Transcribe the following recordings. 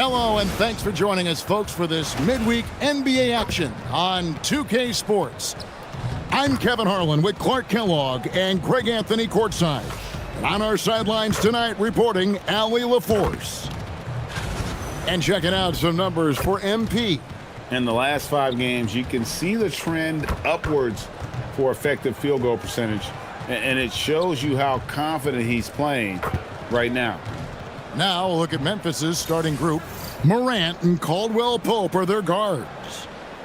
Hello, and thanks for joining us, folks, for this midweek NBA action on 2K Sports. I'm Kevin Harlan with Clark Kellogg and Greg Anthony courtside. And on our sidelines tonight, reporting Allie LaForce. And checking out some numbers for MP. In the last 5 games, you can see the trend upwards for effective field goal percentage. And it shows you how confident he's playing right now. Now we'll look at Memphis's starting group. Morant and Caldwell Pope are their guards.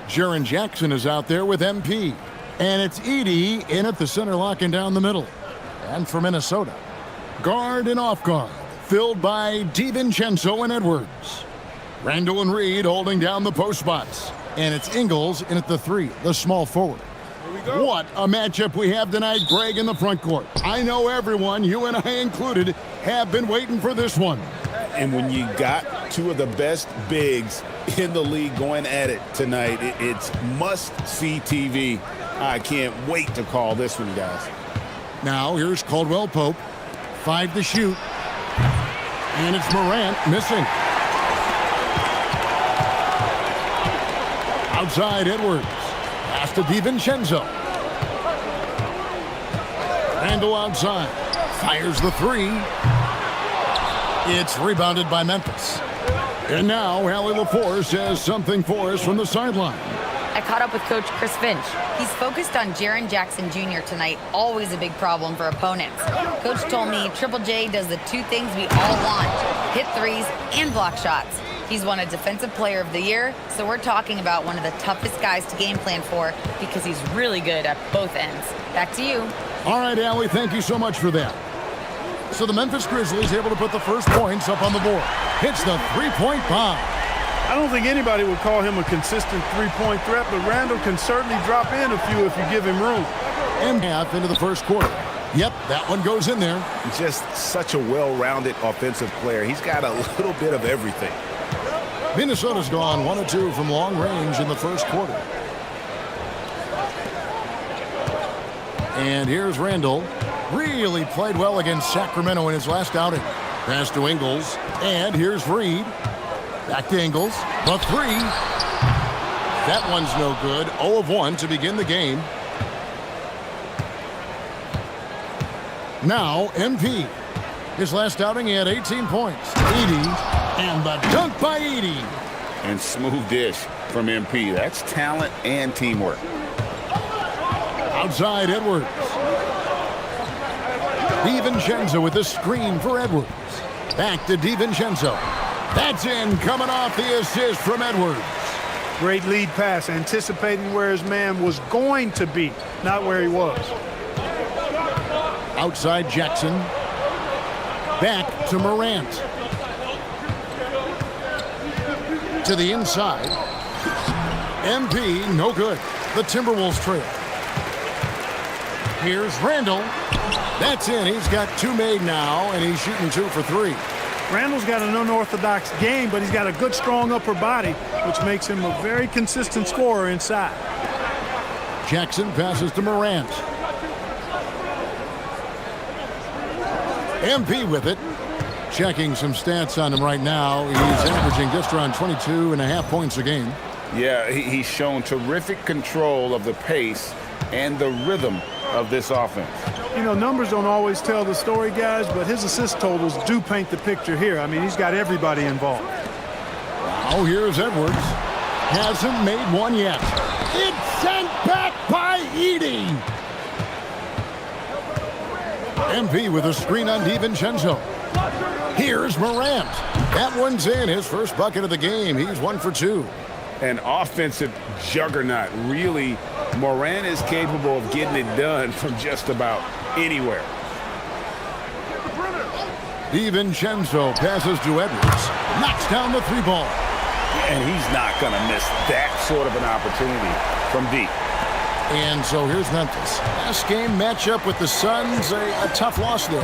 Jaren Jackson is out there with MP. And it's Edey in at the center, locking down the middle. And for Minnesota, guard and off guard, filled by DiVincenzo and Edwards. Randall and Reed holding down the post spots. And it's Ingles in at the 3, the small forward. What a matchup we have tonight, Greg, in the front court. I know everyone, you and I included, have been waiting for this one. And when you got 2 of the best bigs in the league going at it tonight, it's must-see TV. I can't wait to call this one, guys. Now here's Caldwell Pope. 5 to shoot. And it's Morant missing. Outside Edwards. Pass to DiVincenzo. Randall outside. Fires the 3. It's rebounded by Memphis. And now Allie LaForce has something for us from the sideline. I caught up with Coach Chris Finch. He's focused on Jaren Jackson Jr. tonight, always a big problem for opponents. Coach told me Triple J does the 2 things we all want, hit threes and block shots. He's won a Defensive Player of the Year, so we're talking about one of the toughest guys to game plan for because he's really good at both ends. Back to you. All right, Allie, thank you so much for that. So the Memphis Grizzlies able to put the first points up on the board. Hits the 3-point bomb. I don't think anybody would call him a consistent 3-point threat, but Randall can certainly drop in a few if you give him room. And half into the first quarter. Yep, that one goes in there. Just such a well-rounded offensive player. He's got a little bit of everything. Minnesota's gone 1 of 2 from long range in the first quarter. And here's Randall. Really played well against Sacramento in his last outing. Pass to Ingles. And here's Reed. Back to Ingles. The 3. That one's no good. 0 of 1 to begin the game. Now MP. His last outing, he had 18 points. Edey. And the dunk by Edey. And smooth dish from MP. That's talent and teamwork. Outside Edwards. DiVincenzo with the screen for Edwards. Back to DiVincenzo. That's in, coming off the assist from Edwards. Great lead pass, anticipating where his man was going to be, not where he was. Outside Jackson. Back to Morant. To the inside. MP, no good. The Timberwolves trail. Here's Randall. That's in. He's got 2 made now, and he's shooting 2 for 3. Randall's got an unorthodox game, but he's got a good, strong upper body, which makes him a very consistent scorer inside. Jackson passes to Morant. MP with it. Checking some stats on him right now. He's averaging just around 22.5 points a game. Yeah, he's shown terrific control of the pace and the rhythm of this offense. You know, numbers don't always tell the story, guys, but his assist totals do paint the picture here. I mean, he's got everybody involved. Oh, here's Edwards. Hasn't made one yet. It's sent back by Edey. MP with a screen on DiVincenzo. Here's Morant. That one's in. His first bucket of the game. He's 1 for 2. An offensive juggernaut. Really, Morant is capable of getting it done from just about anywhere. DiVincenzo passes to Edwards. Knocks down the 3 ball. And he's not going to miss that sort of an opportunity from deep. And so here's Memphis. Last game matchup with the Suns, a tough loss there.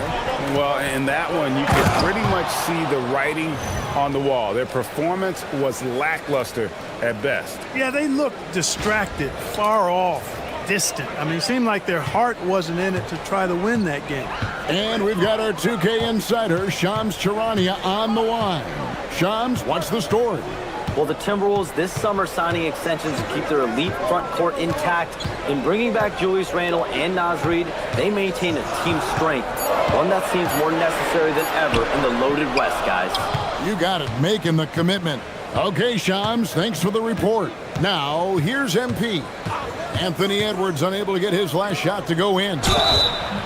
Well, in that one, you could pretty much see the writing on the wall. Their performance was lackluster at best. Yeah, they looked distracted, far off, distant. I mean, it seemed like their heart wasn't in it to try to win that game. And we've got our 2K insider, Shams Charania, on the line. Shams, what's the story? Well, the Timberwolves this summer signing extensions to keep their elite front court intact. In bringing back Julius Randle and Naz Reid, they maintain a team strength, one that seems more necessary than ever in the loaded West, guys. You got it, making the commitment. Okay, Shams, thanks for the report. Now, here's MP. Anthony Edwards unable to get his last shot to go in.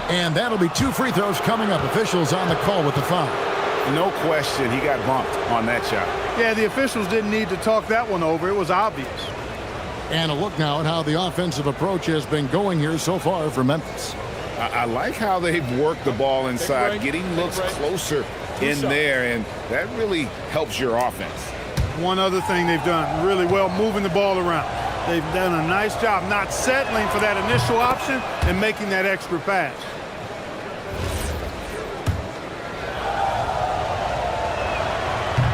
And that'll be 2 free throws coming up. Officials on the call with the foul. No question, he got bumped on that shot. Yeah, the officials didn't need to talk that one over. It was obvious. And a look now at how the offensive approach has been going here so far for Memphis. I like how they've worked the ball inside, getting looks closer in there, and that really helps your offense. One other thing they've done really well, moving the ball around. They've done a nice job not settling for that initial option and making that extra pass.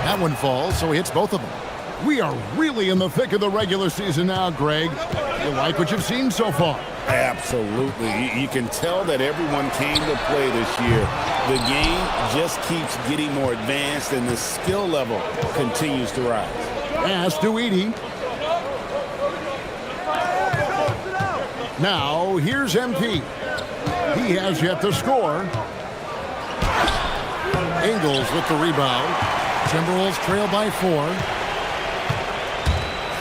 That one falls, so he hits both of them. We are really in the thick of the regular season now, Greg. You like what you've seen so far? Absolutely. You can tell that everyone came to play this year. The game just keeps getting more advanced, and the skill level continues to rise. Pass to Edey. Now, here's MP. He has yet to score. Ingles with the rebound. Timberwolves trail by 4.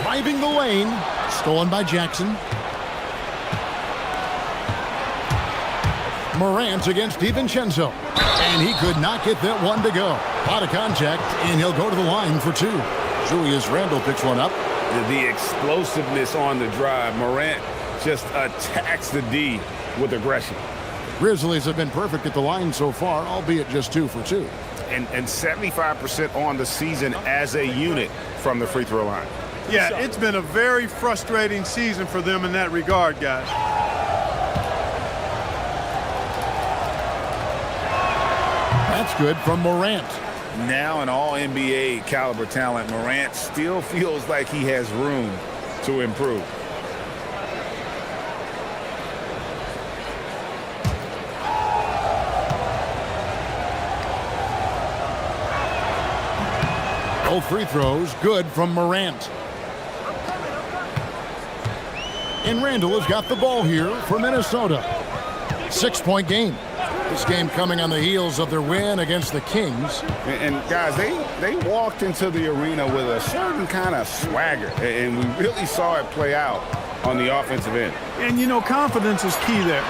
Driving the lane. Stolen by Jackson. Morant against DiVincenzo. And he could not get that one to go. Out of contact, and he'll go to the line for 2. Julius Randle picks one up. The explosiveness on the drive. Morant just attacks the D with aggression. Grizzlies have been perfect at the line so far, albeit just 2 for 2. And 75% on the season as a unit from the free throw line. Yeah, it's been a very frustrating season for them in that regard, guys. That's good from Morant. Now an all-NBA caliber talent, Morant still feels like he has room to improve. Both free throws good from Morant. And Randle has got the ball here for Minnesota. 6-point game. This game coming on the heels of their win against the Kings. And guys, they walked into the arena with a certain kind of swagger, and we really saw it play out on the offensive end. And, you know, confidence is key there.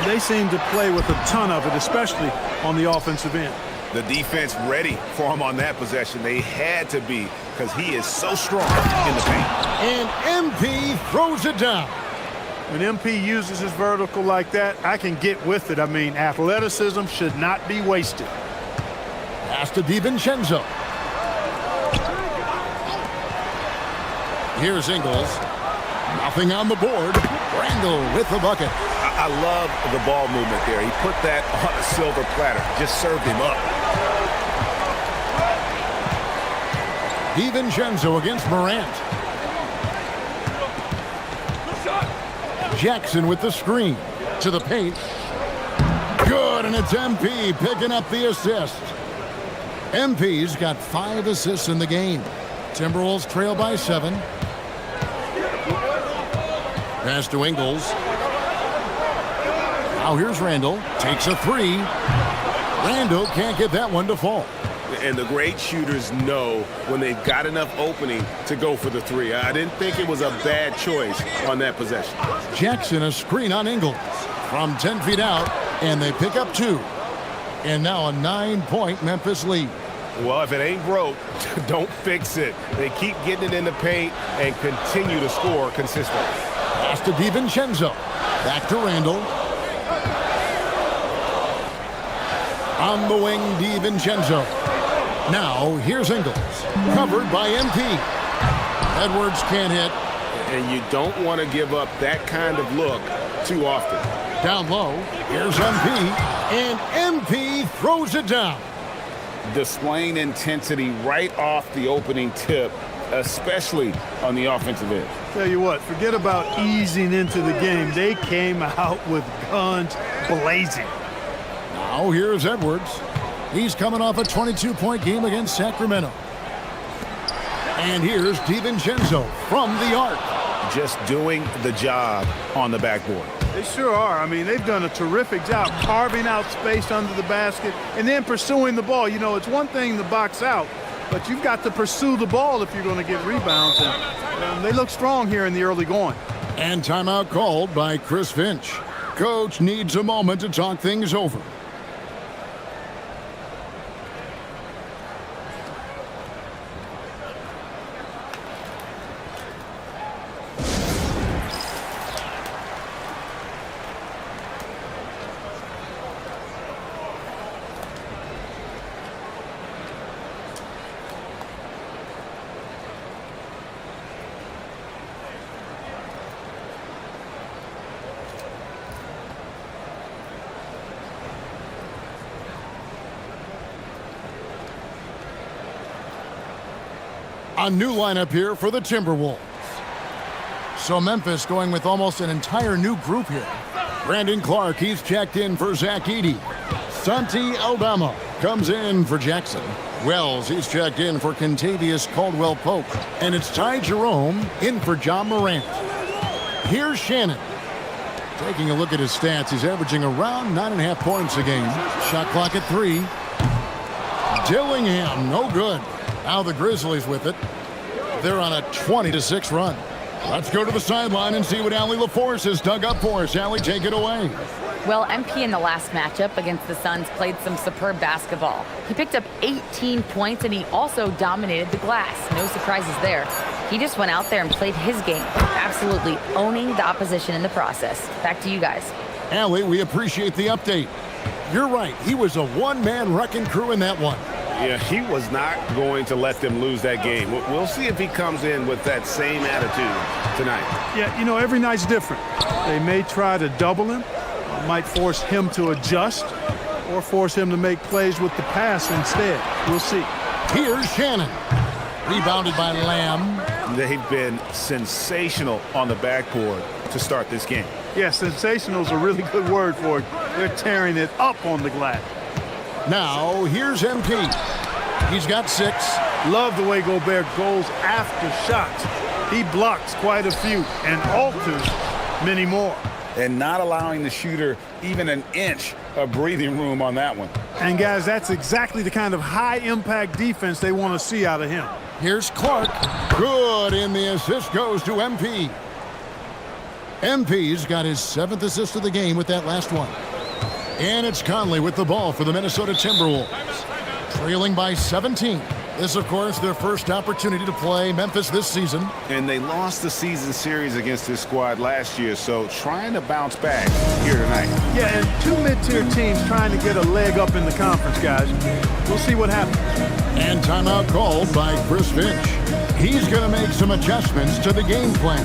They seem to play with a ton of it, especially on the offensive end. The defense ready for him on that possession. They had to be, because he is so strong in the paint. And MP throws it down. When MP uses his vertical like that, I can get with it. I mean, athleticism should not be wasted. Pass to DiVincenzo. Here's Ingles. Nothing on the board. Randle with the bucket. I love the ball movement there. He put that on a silver platter. Just served him up. DiVincenzo against Morant. Jackson with the screen. To the paint. Good, and it's MP picking up the assist. MP's got 5 assists in the game. Timberwolves trail by 7. Pass to Ingles. Now here's Randle. Takes a 3. Randle can't get that one to fall. And the great shooters know when they've got enough opening to go for the 3. I didn't think it was a bad choice on that possession. Jackson a screen on Ingles from 10 feet out, and they pick up 2. And now a 9-point Memphis lead. Well, if it ain't broke, don't fix it. They keep getting it in the paint and continue to score consistently. Pass to DiVincenzo. Back to Randle. On the wing, DiVincenzo. Now, here's Ingles. Covered by MP. Edwards can't hit. And you don't want to give up that kind of look too often. Down low, here's MP. And MP throws it down. Displaying intensity right off the opening tip, especially on the offensive end. Tell you what, forget about easing into the game. They came out with guns blazing. Now here's Edwards. He's coming off a 22-point game against Sacramento. And here's DiVincenzo from the arc. Just doing the job on the backboard. They sure are. I mean, they've done a terrific job carving out space under the basket and then pursuing the ball. You know, it's one thing to box out, but you've got to pursue the ball if you're going to get rebounds. And they look strong here in the early going. And timeout called by Chris Finch. Coach needs a moment to talk things over. A new lineup here for the Timberwolves. So Memphis going with almost an entire new group here. Brandon Clark, he's checked in for Zach Edey. Santi Aldama comes in for Jackson. Wells, he's checked in for Kentavious Caldwell-Pope. And it's Ty Jerome in for John Morant. Here's Shannon. Taking a look at his stats, he's averaging around 9.5 points a game. Shot clock at 3. Dillingham, no good. Now the Grizzlies with it. They're on a 20-6 run. Let's go to the sideline and see what Allie LaForce has dug up for us. Allie, take it away. Well, MP in the last matchup against the Suns played some superb basketball. He picked up 18 points, and he also dominated the glass. No surprises there. He just went out there and played his game, absolutely owning the opposition in the process. Back to you guys. Allie, we appreciate the update. You're right. He was a one-man wrecking crew in that one. Yeah, he was not going to let them lose that game. We'll see if he comes in with that same attitude tonight. Yeah, you know, every night's different. They may try to double him, might force him to adjust, or force him to make plays with the pass instead. We'll see. Here's Shannon. Rebounded by Lamb. They've been sensational on the backboard to start this game. Yeah, sensational is a really good word for it. They're tearing it up on the glass. Now, here's MP. He's got 6. Love the way Gobert goes after shots. He blocks quite a few and alters many more. And not allowing the shooter even an inch of breathing room on that one. And, guys, that's exactly the kind of high-impact defense they want to see out of him. Here's Clark. Good, and the assist goes to MP. MP's got his 7th assist of the game with that last one. And it's Conley with the ball for the Minnesota Timberwolves. Trailing by 17. This, of course, their first opportunity to play Memphis this season. And they lost the season series against this squad last year, so trying to bounce back here tonight. Yeah, and 2 mid-tier teams trying to get a leg up in the conference, guys. We'll see what happens. And timeout called by Chris Finch. He's going to make some adjustments to the game plan.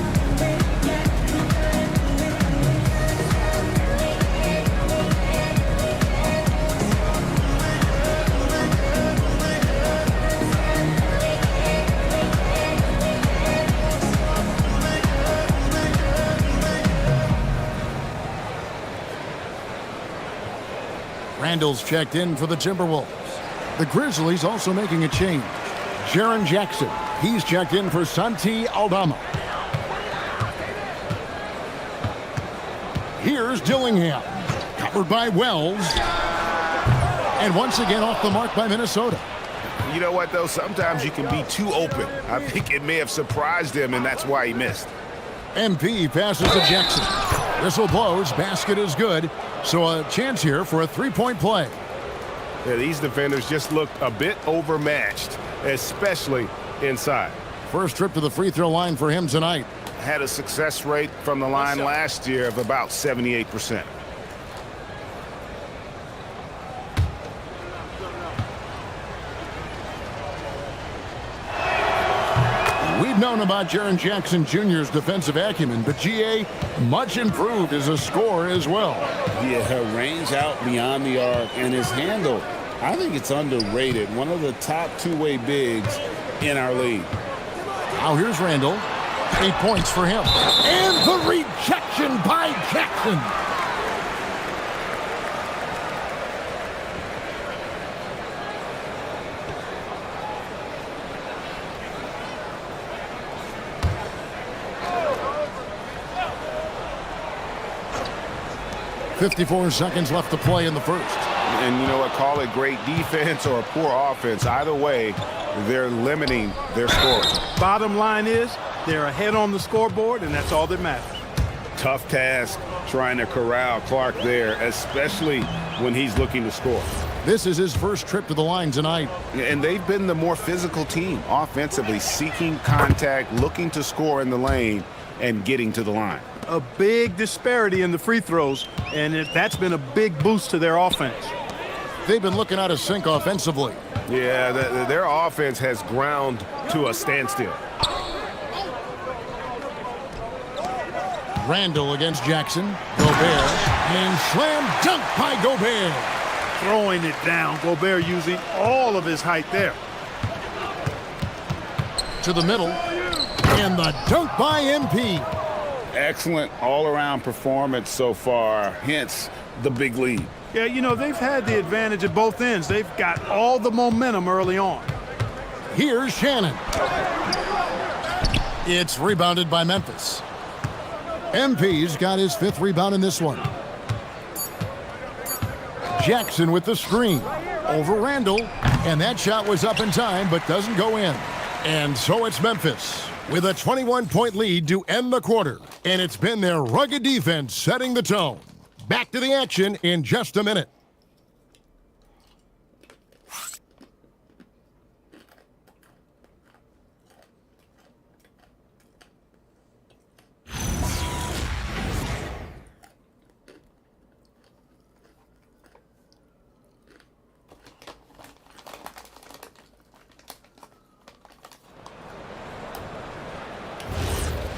Randall's checked in for the Timberwolves. The Grizzlies also making a change. Jaren Jackson, he's checked in for Santi Aldama. Here's Dillingham, covered by Wells. And once again off the mark by Minnesota. You know what, though? Sometimes you can be too open. I think it may have surprised him, and that's why he missed. MP passes to Jackson. Whistle blows, basket is good. So a chance here for a 3-point play. Yeah, these defenders just looked a bit overmatched, especially inside. First trip to the free throw line for him tonight. Had a success rate from the line last year of about 78%. We've known about Jaren Jackson Jr.'s defensive acumen, but GA much improved as a scorer as well. Yeah, range out beyond the arc, and his handle, I think it's underrated. One of the top two-way bigs in our league. Now here's Randall. 8 points for him. And the rejection by Jackson. 54 seconds left to play in the first. And you know what? Call it great defense or a poor offense. Either way, they're limiting their score. Bottom line is they're ahead on the scoreboard, and that's all that matters. Tough task trying to corral Clark there, especially when he's looking to score. This is his first trip to the line tonight. And they've been the more physical team, offensively, seeking contact, looking to score in the lane, and getting to the line. A big disparity in the free throws, and that's been a big boost to their offense. They've been looking out of sync offensively. Yeah, their offense has ground to a standstill. Randall against Jackson. Gobert. And slam dunk by Gobert. Throwing it down. Gobert using all of his height there. To the middle. And the dunk by MP. Excellent all-around performance so far, hence the big lead. Yeah, you know, they've had the advantage at both ends. They've got all the momentum early on. Here's Shannon. It's rebounded by Memphis. MP's got his 5th rebound in this one. Jackson with the screen. Over Randall. And that shot was up in time, but doesn't go in. And so it's Memphis with a 21-point lead to end the quarter. And it's been their rugged defense setting the tone. Back to the action in just a minute.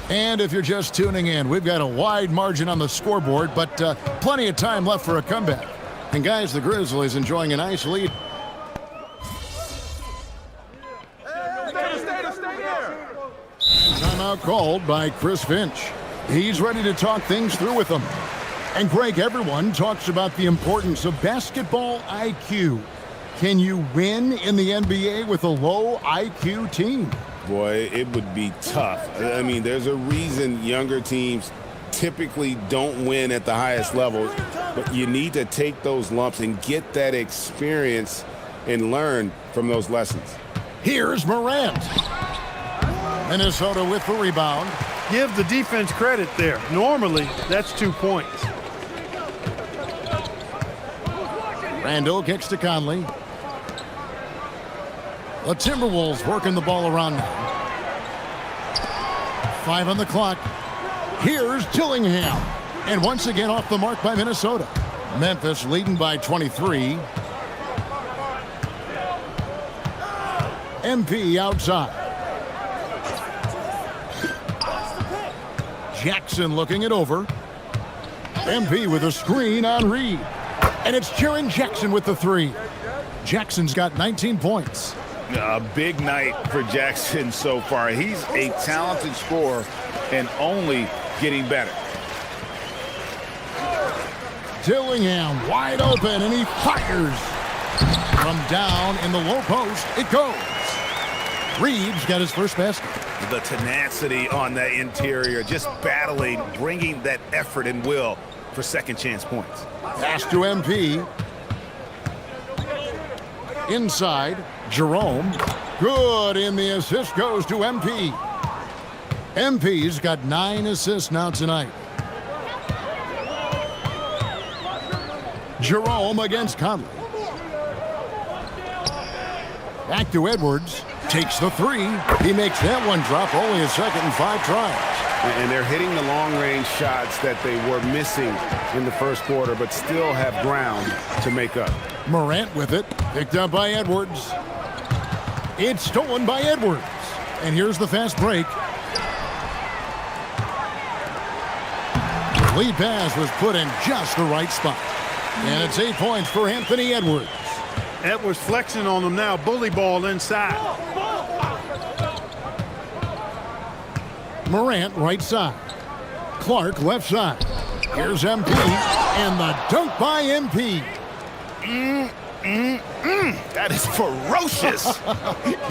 And if you're just tuning in, we've got a wide margin on the scoreboard, but plenty of time left for a comeback. And guys, the Grizzlies enjoying a nice lead. Timeout called by Chris Finch. He's ready to talk things through with them. And Greg, everyone talks about the importance of basketball IQ. Can you win in the NBA with a low IQ team? Boy, it would be tough. I mean, there's a reason younger teams typically don't win at the highest level, but you need to take those lumps and get that experience and learn from those lessons. Here's Morant. Minnesota with the rebound. Give the defense credit there. Normally, that's 2 points. Randall kicks to Conley. The Timberwolves working the ball around now. 5 on the clock. Here's Dillingham. And once again off the mark by Minnesota. Memphis leading by 23. MP outside. Jackson looking it over. MP with a screen on Reed. And it's Jaren Jackson with the 3. Jackson's got 19 points. A big night for Jackson so far. He's a talented scorer and only getting better. Dillingham wide open, and he fires. From down in the low post, it goes. Reeves got his first basket. The tenacity on that interior, just battling, bringing that effort and will for second chance points. Pass to MP. Inside, Jerome. Good, and the assist goes to MP. MP's got 9 assists now tonight. Jerome against Conley. Back to Edwards. Takes the 3. He makes that one drop, only a second and 5 tries. And they're hitting the long-range shots that they were missing in the first quarter, but still have ground to make up. Morant with it. Picked up by Edwards. It's stolen by Edwards. And here's the fast break. The lead pass was put in just the right spot. And it's 8 points for Anthony Edwards. Edwards flexing on them now. Bully ball inside. Morant right side. Clark left side. Here's MP. And the dunk by MP. That is ferocious.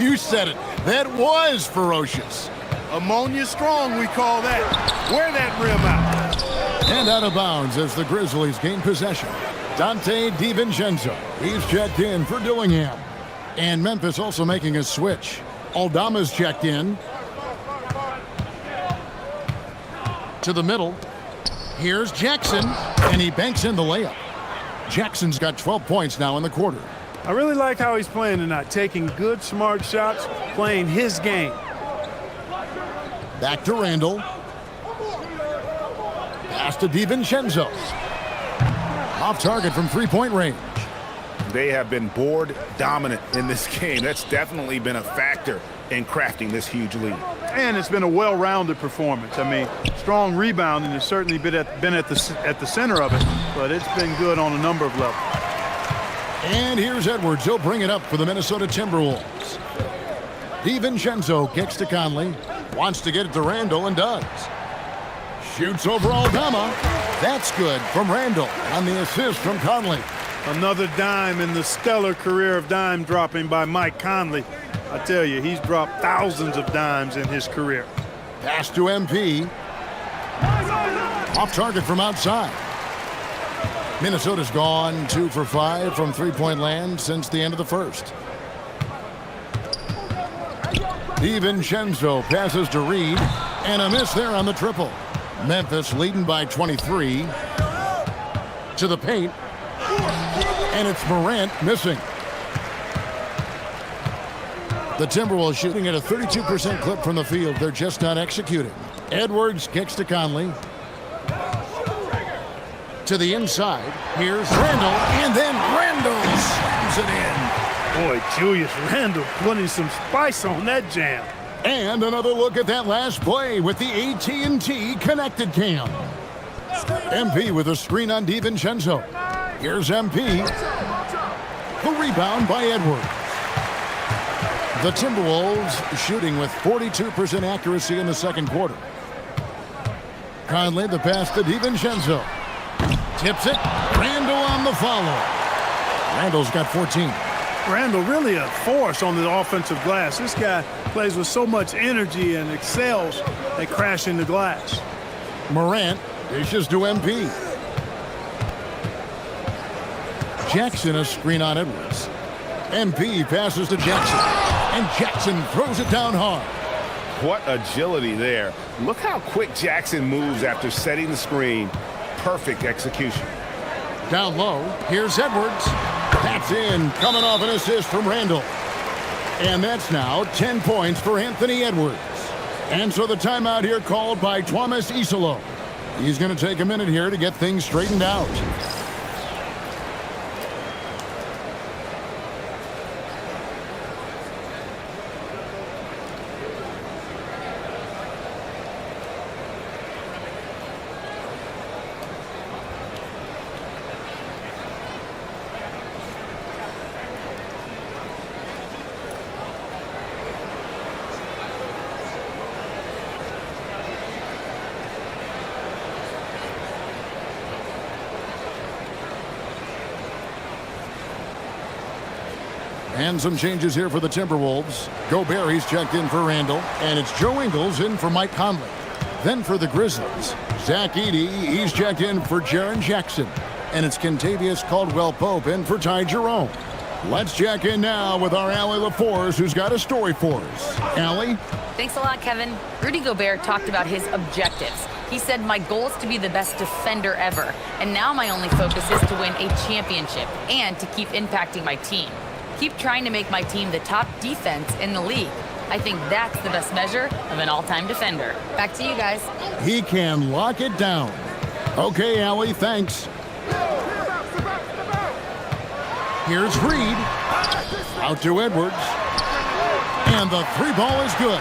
You said it. That was ferocious. Ammonia strong, we call that. Wear that rim out. And out of bounds as the Grizzlies gain possession. Dante DiVincenzo. He's checked in for Dillingham. And Memphis also making a switch. Aldama's checked in. To the middle. Here's Jackson. And he banks in the layup. Jackson's got 12 points now in the quarter. I really like how he's playing tonight, taking good, smart shots, playing his game. Back to Randall. Pass to DiVincenzo. Off target from three-point range. They have been board dominant in this game. That's definitely been a factor in crafting this huge lead. And it's been a well-rounded performance. I mean, strong rebounding has certainly been at the center of it, but it's been good on a number of levels. And here's Edwards. He'll bring it up for the Minnesota Timberwolves. DiVincenzo kicks to Conley. Wants to get it to Randall and does. Shoots over Aldama. That's good from Randall on the assist from Conley. Another dime in the stellar career of dime dropping by Mike Conley. I tell you, he's dropped thousands of dimes in his career. Pass to MP. Off target from outside. Minnesota's gone 2 for 5 from three-point land since the end of the first. DiVincenzo passes to Reed, and a miss there on the triple. Memphis leading by 23. To the paint, and it's Morant missing. The Timberwolves shooting at a 32% clip from the field. They're just not executing. Edwards kicks to Conley. To the inside. Here's Randall, and then Randall slams it in. Boy, Julius Randle putting some spice on that jam. And another look at that last play with the AT&T connected cam. MP with a screen on DiVincenzo. Here's MP. The rebound by Edwards. The Timberwolves shooting with 42% accuracy in the second quarter. Conley, the pass to DiVincenzo. Tips it. Randall on the follow. Randall's got 14. Randall really a force on the offensive glass. This guy plays with so much energy and excels at crashing the glass. Morant dishes to MP. Jackson a screen on Edwards. MP passes to Jackson. And Jackson throws it down hard. What agility there. Look how quick Jackson moves after setting the screen. Perfect execution. Down low, here's Edwards. That's in, coming off an assist from Randall. And that's now 10 points for Anthony Edwards. And so the timeout here called by Thomas Isolo. He's going to take a minute here to get things straightened out. And some changes here for the Timberwolves. Gobert, he's checked in for Randall. And it's Joe Ingles in for Mike Conley. Then for the Grizzlies, Zach Edey, he's checked in for Jaren Jackson. And it's Kentavious Caldwell-Pope in for Ty Jerome. Let's check in now with our Allie LaForce, who's got a story for us. Allie? Thanks a lot, Kevin. Rudy Gobert talked about his objectives. He said, my goal is to be the best defender ever. And now my only focus is to win a championship and to keep impacting my team. Keep trying to make my team the top defense in the league. I think that's the best measure of an all-time defender. Back to you guys. He can lock it down. Okay, Allie, thanks. Here's Reed. Out to Edwards. And the three ball is good.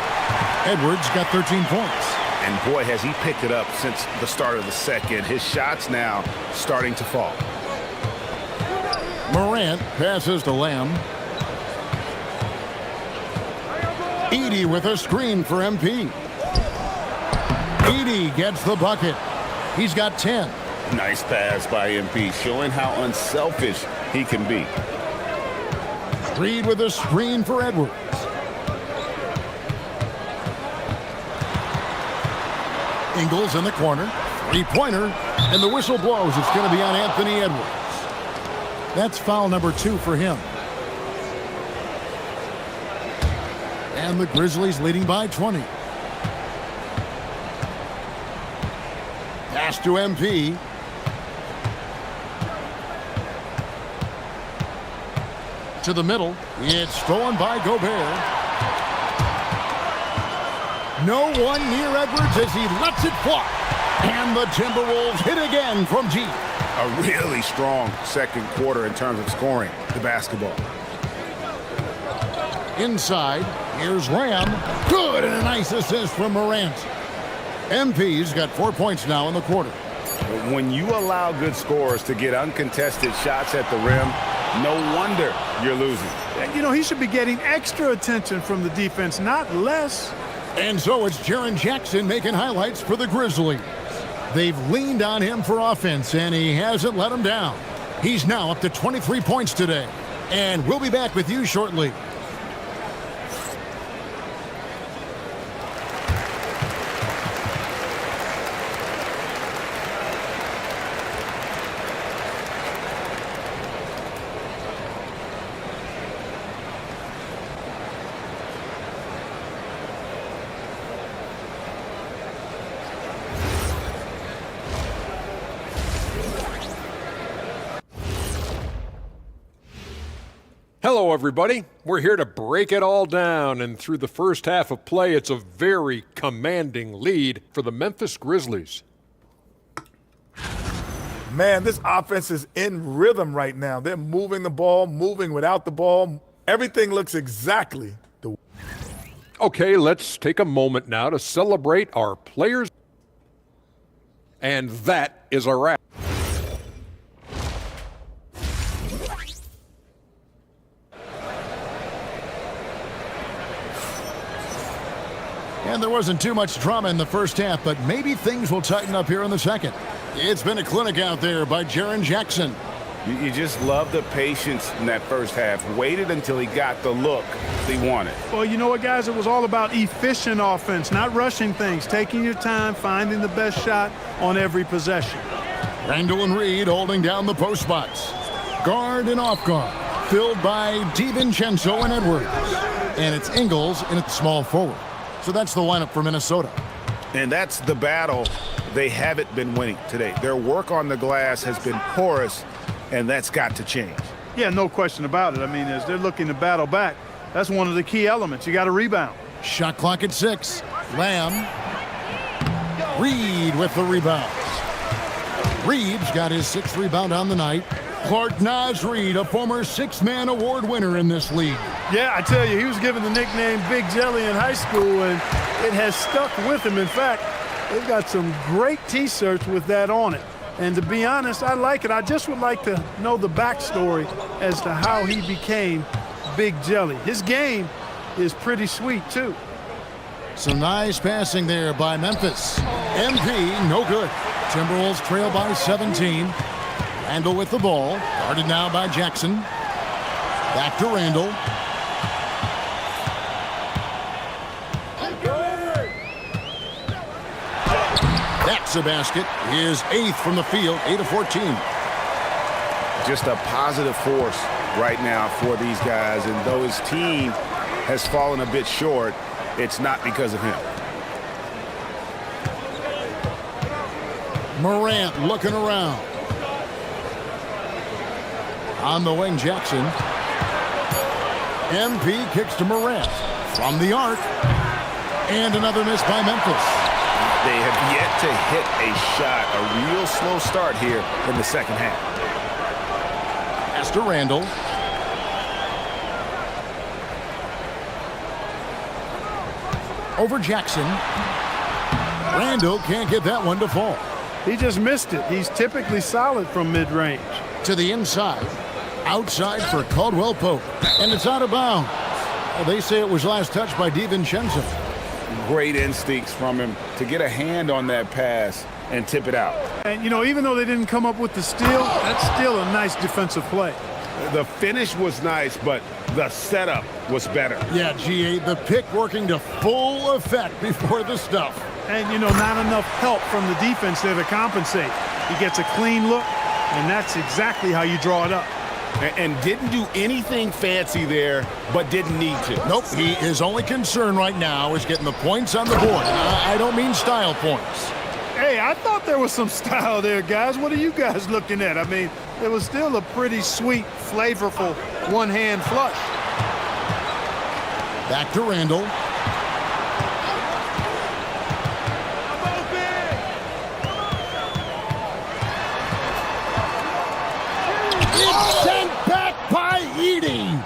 Edwards got 13 points. And boy, has he picked it up since the start of the second. His shots now starting to fall. Morant passes to Lamb. Edey with a screen for MP. Edey gets the bucket. He's got 10. Nice pass by MP, showing how unselfish he can be. Reed with a screen for Edwards. Ingles in the corner. Three-pointer, and the whistle blows. It's going to be on Anthony Edwards. That's foul number 2 for him. And the Grizzlies leading by 20. Pass to MP. To the middle. It's stolen by Gobert. No one near Edwards as he lets it fly. And the Timberwolves hit again from deep. A really strong second quarter in terms of scoring the basketball. Inside, here's Lamb. Good, and a nice assist from Morant. MP's got 4 points now in the quarter. When you allow good scorers to get uncontested shots at the rim, no wonder you're losing. You know, he should be getting extra attention from the defense, not less. And so it's Jaren Jackson making highlights for the Grizzlies. They've leaned on him for offense, and he hasn't let them down. He's now up to 23 points today. And we'll be back with you shortly. Hello, everybody. We're here to break it all down, and through the first half of play, it's a very commanding lead for the Memphis Grizzlies. Man, this offense is in rhythm right now. They're moving the ball, moving without the ball. Everything looks exactly the way. Okay, let's take a moment now to celebrate our players. And that is a wrap. And there wasn't too much drama in the first half, but maybe things will tighten up here in the second. It's been a clinic out there by Jaren Jackson. You just love the patience in that first half. Waited until he got the look he wanted. Well, you know what, guys? It was all about efficient offense, not rushing things, taking your time, finding the best shot on every possession. Randall and Reed holding down the post spots. Guard and off guard, filled by DiVincenzo and Edwards. And it's Ingles in at the small forward. So that's the lineup for Minnesota. And that's the battle they haven't been winning today. Their work on the glass has been porous, and that's got to change. Yeah, no question about it. I mean, as they're looking to battle back, that's one of the key elements. You got to rebound. Shot clock at 6. Lamb. Reed with the rebound. Reed's got his 6th rebound on the night. Clark Naz Reed, a former 6-man award winner in this league. Yeah, I tell you, he was given the nickname Big Jelly in high school, and it has stuck with him. In fact, they've got some great T-shirts with that on it. And to be honest, I like it. I just would like to know the backstory as to how he became Big Jelly. His game is pretty sweet, too. Some nice passing there by Memphis. MP, no good. Timberwolves trail by 17. Randall with the ball. Guarded now by Jackson. Back to Randall. That's a basket. His 8th from the field, 8 of 14. Just a positive force right now for these guys. And though his team has fallen a bit short, it's not because of him. Morant looking around. On the wing, Jackson. MP kicks to Morant. From the arc. And another miss by Memphis. They have yet to hit a shot. A real slow start here in the second half. Pass to Randall. Over Jackson. Randall can't get that one to fall. He just missed it. He's typically solid from mid-range. To the inside. Outside for Caldwell Pope. And it's out of bounds. They say it was last touched by DiVincenzo. Great instincts from him to get a hand on that pass and tip it out. And, you know, even though they didn't come up with the steal, that's still a nice defensive play. The finish was nice, but the setup was better. Yeah, GA, the pick working to full effect before the stuff. And, you know, not enough help from the defense there to compensate. He gets a clean look, and that's exactly how you draw it up. And didn't do anything fancy there, but didn't need to. Nope, his only concern right now is getting the points on the board. I don't mean style points. Hey, I thought there was some style there, guys. What are you guys looking at? I mean, it was still a pretty sweet, flavorful one-hand flush. Back to Randall. It's sent back by Edey.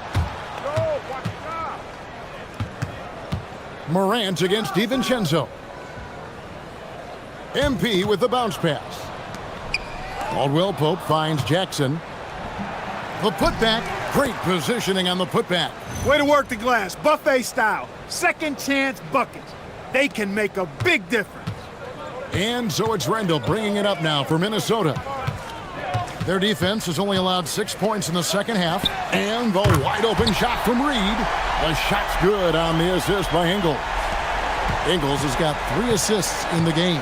Morant against DiVincenzo. MP with the bounce pass. Caldwell Pope finds Jackson. The putback. Great positioning on the putback. Way to work the glass, buffet style. Second chance buckets. They can make a big difference. And so it's Randall bringing it up now for Minnesota. Their defense has only allowed 6 points in the second half. And the wide open shot from Reed. The shot's good on the assist by Ingles. Ingles has got 3 assists in the game.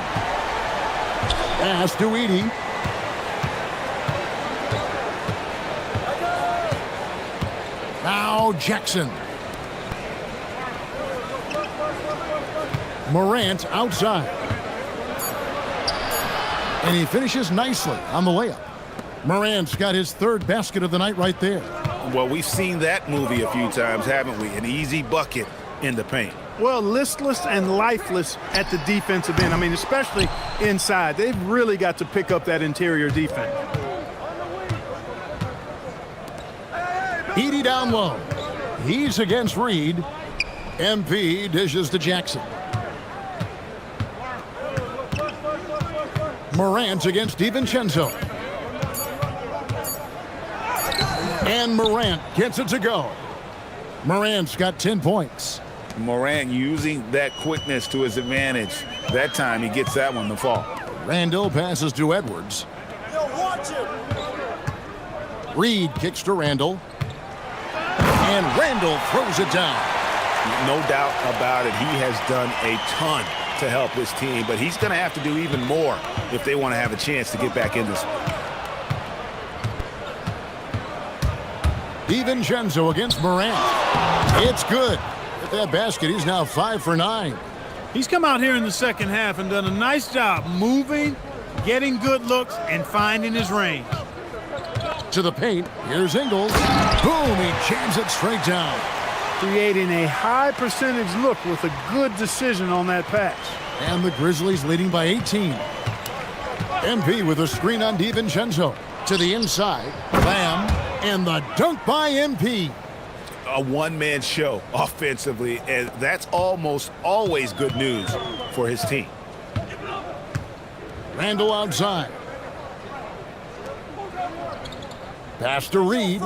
Pass to Edey. Now Jackson. Morant outside. And he finishes nicely on the layup. Morant's got his 3rd basket of the night right there. Well, we've seen that movie a few times, haven't we? An easy bucket in the paint. Well, listless and lifeless at the defensive end. I mean, especially inside. They've really got to pick up that interior defense. Edey down low. He's against Reed. MP dishes to Jackson. Morant against DiVincenzo. And Morant gets it to go. Morant's got 10 points. Morant using that quickness to his advantage. That time he gets that one to fall. Randall passes to Edwards. Reed kicks to Randall. And Randall throws it down. No doubt about it. He has done a ton to help his team, but he's going to have to do even more if they want to have a chance to get back in this. DiVincenzo against Morant. It's good. With that basket, he's now 5 for 9. He's come out here in the second half and done a nice job moving, getting good looks, and finding his range. To the paint, here's Ingles. Boom, he jams it straight down. Creating a high percentage look with a good decision on that pass. And the Grizzlies leading by 18. MP with a screen on DiVincenzo. To the inside, Lamb, and the dunk by MP. A one-man show offensively, and that's almost always good news for his team. Randall outside. Pass to Reed.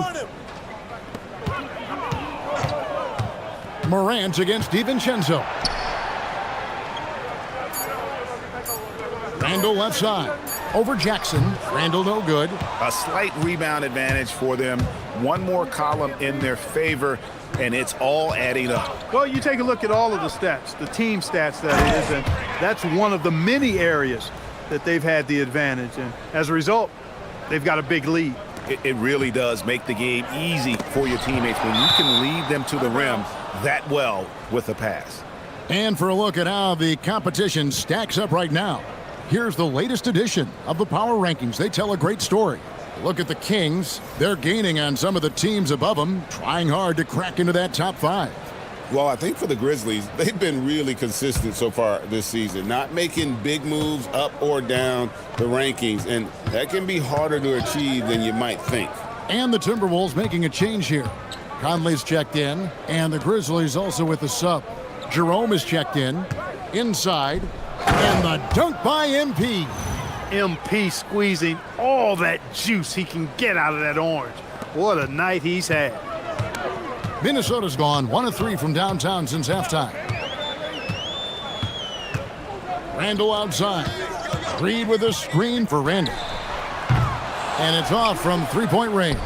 Morant against DiVincenzo. Randall left side. Over Jackson. Randall no good. A slight rebound advantage for them. One more column in their favor, and it's all adding up. Well, you take a look at all of the stats, the team stats that is, and that's one of the many areas that they've had the advantage. And as a result, they've got a big lead. It really does make the game easy for your teammates when you can lead them to the rim that well with a pass. And for a look at how the competition stacks up right now, here's the latest edition of the Power Rankings. They tell a great story. Look at the Kings. They're gaining on some of the teams above them, trying hard to crack into that top 5. Well, I think for the Grizzlies, they've been really consistent so far this season, not making big moves up or down the rankings, and that can be harder to achieve than you might think. And the Timberwolves making a change here. Conley's checked in, and the Grizzlies also with the sub. Jerome is checked in, inside, and the dunk by MP. MP squeezing all that juice he can get out of that orange. What a night he's had. Minnesota's gone 1 of 3 from downtown since halftime. Randall outside. Reed with a screen for Randall. And it's off from three-point range.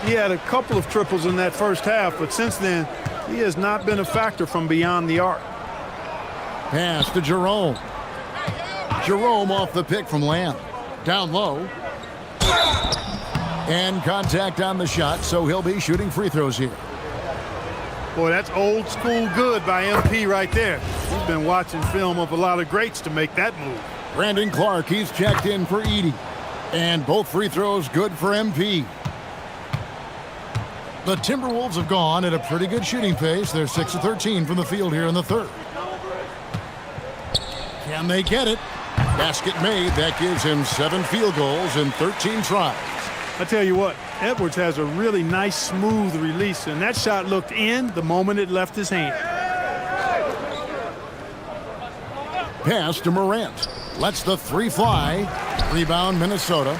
He had a couple of triples in that first half, but since then, he has not been a factor from beyond the arc. Pass to Jerome. Jerome off the pick from Lamb. Down low. And contact on the shot, so he'll be shooting free throws here. Boy, that's old school good by MP right there. He's been watching film of a lot of greats to make that move. Brandon Clark, he's checked in for Edey. And both free throws good for MP. The Timberwolves have gone at a pretty good shooting pace. They're 6 of 13 from the field here in the third. Can they get it? Basket made. That gives him 7 field goals in 13 tries. I tell you what, Edwards has a really nice, smooth release, and that shot looked in the moment it left his hand. Pass to Morant. Lets the 3 fly. Rebound, Minnesota.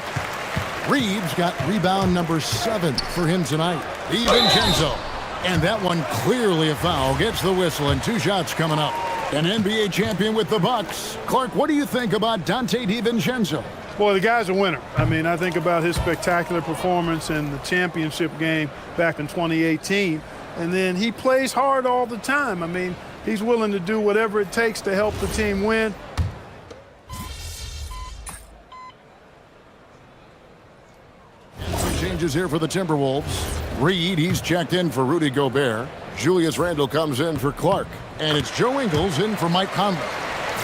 Reeves got rebound number 7 for him tonight. DiVincenzo. And that one clearly a foul. Gets the whistle, and 2 shots coming up. An NBA champion with the Bucks. Clark, what do you think about Donte DiVincenzo? Boy, the guy's a winner. I mean, I think about his spectacular performance in the championship game back in 2018. And then he plays hard all the time. I mean, he's willing to do whatever it takes to help the team win. Some changes here for the Timberwolves. Reed, he's checked in for Rudy Gobert. Julius Randle comes in for Clark. And it's Joe Ingles in for Mike Conley.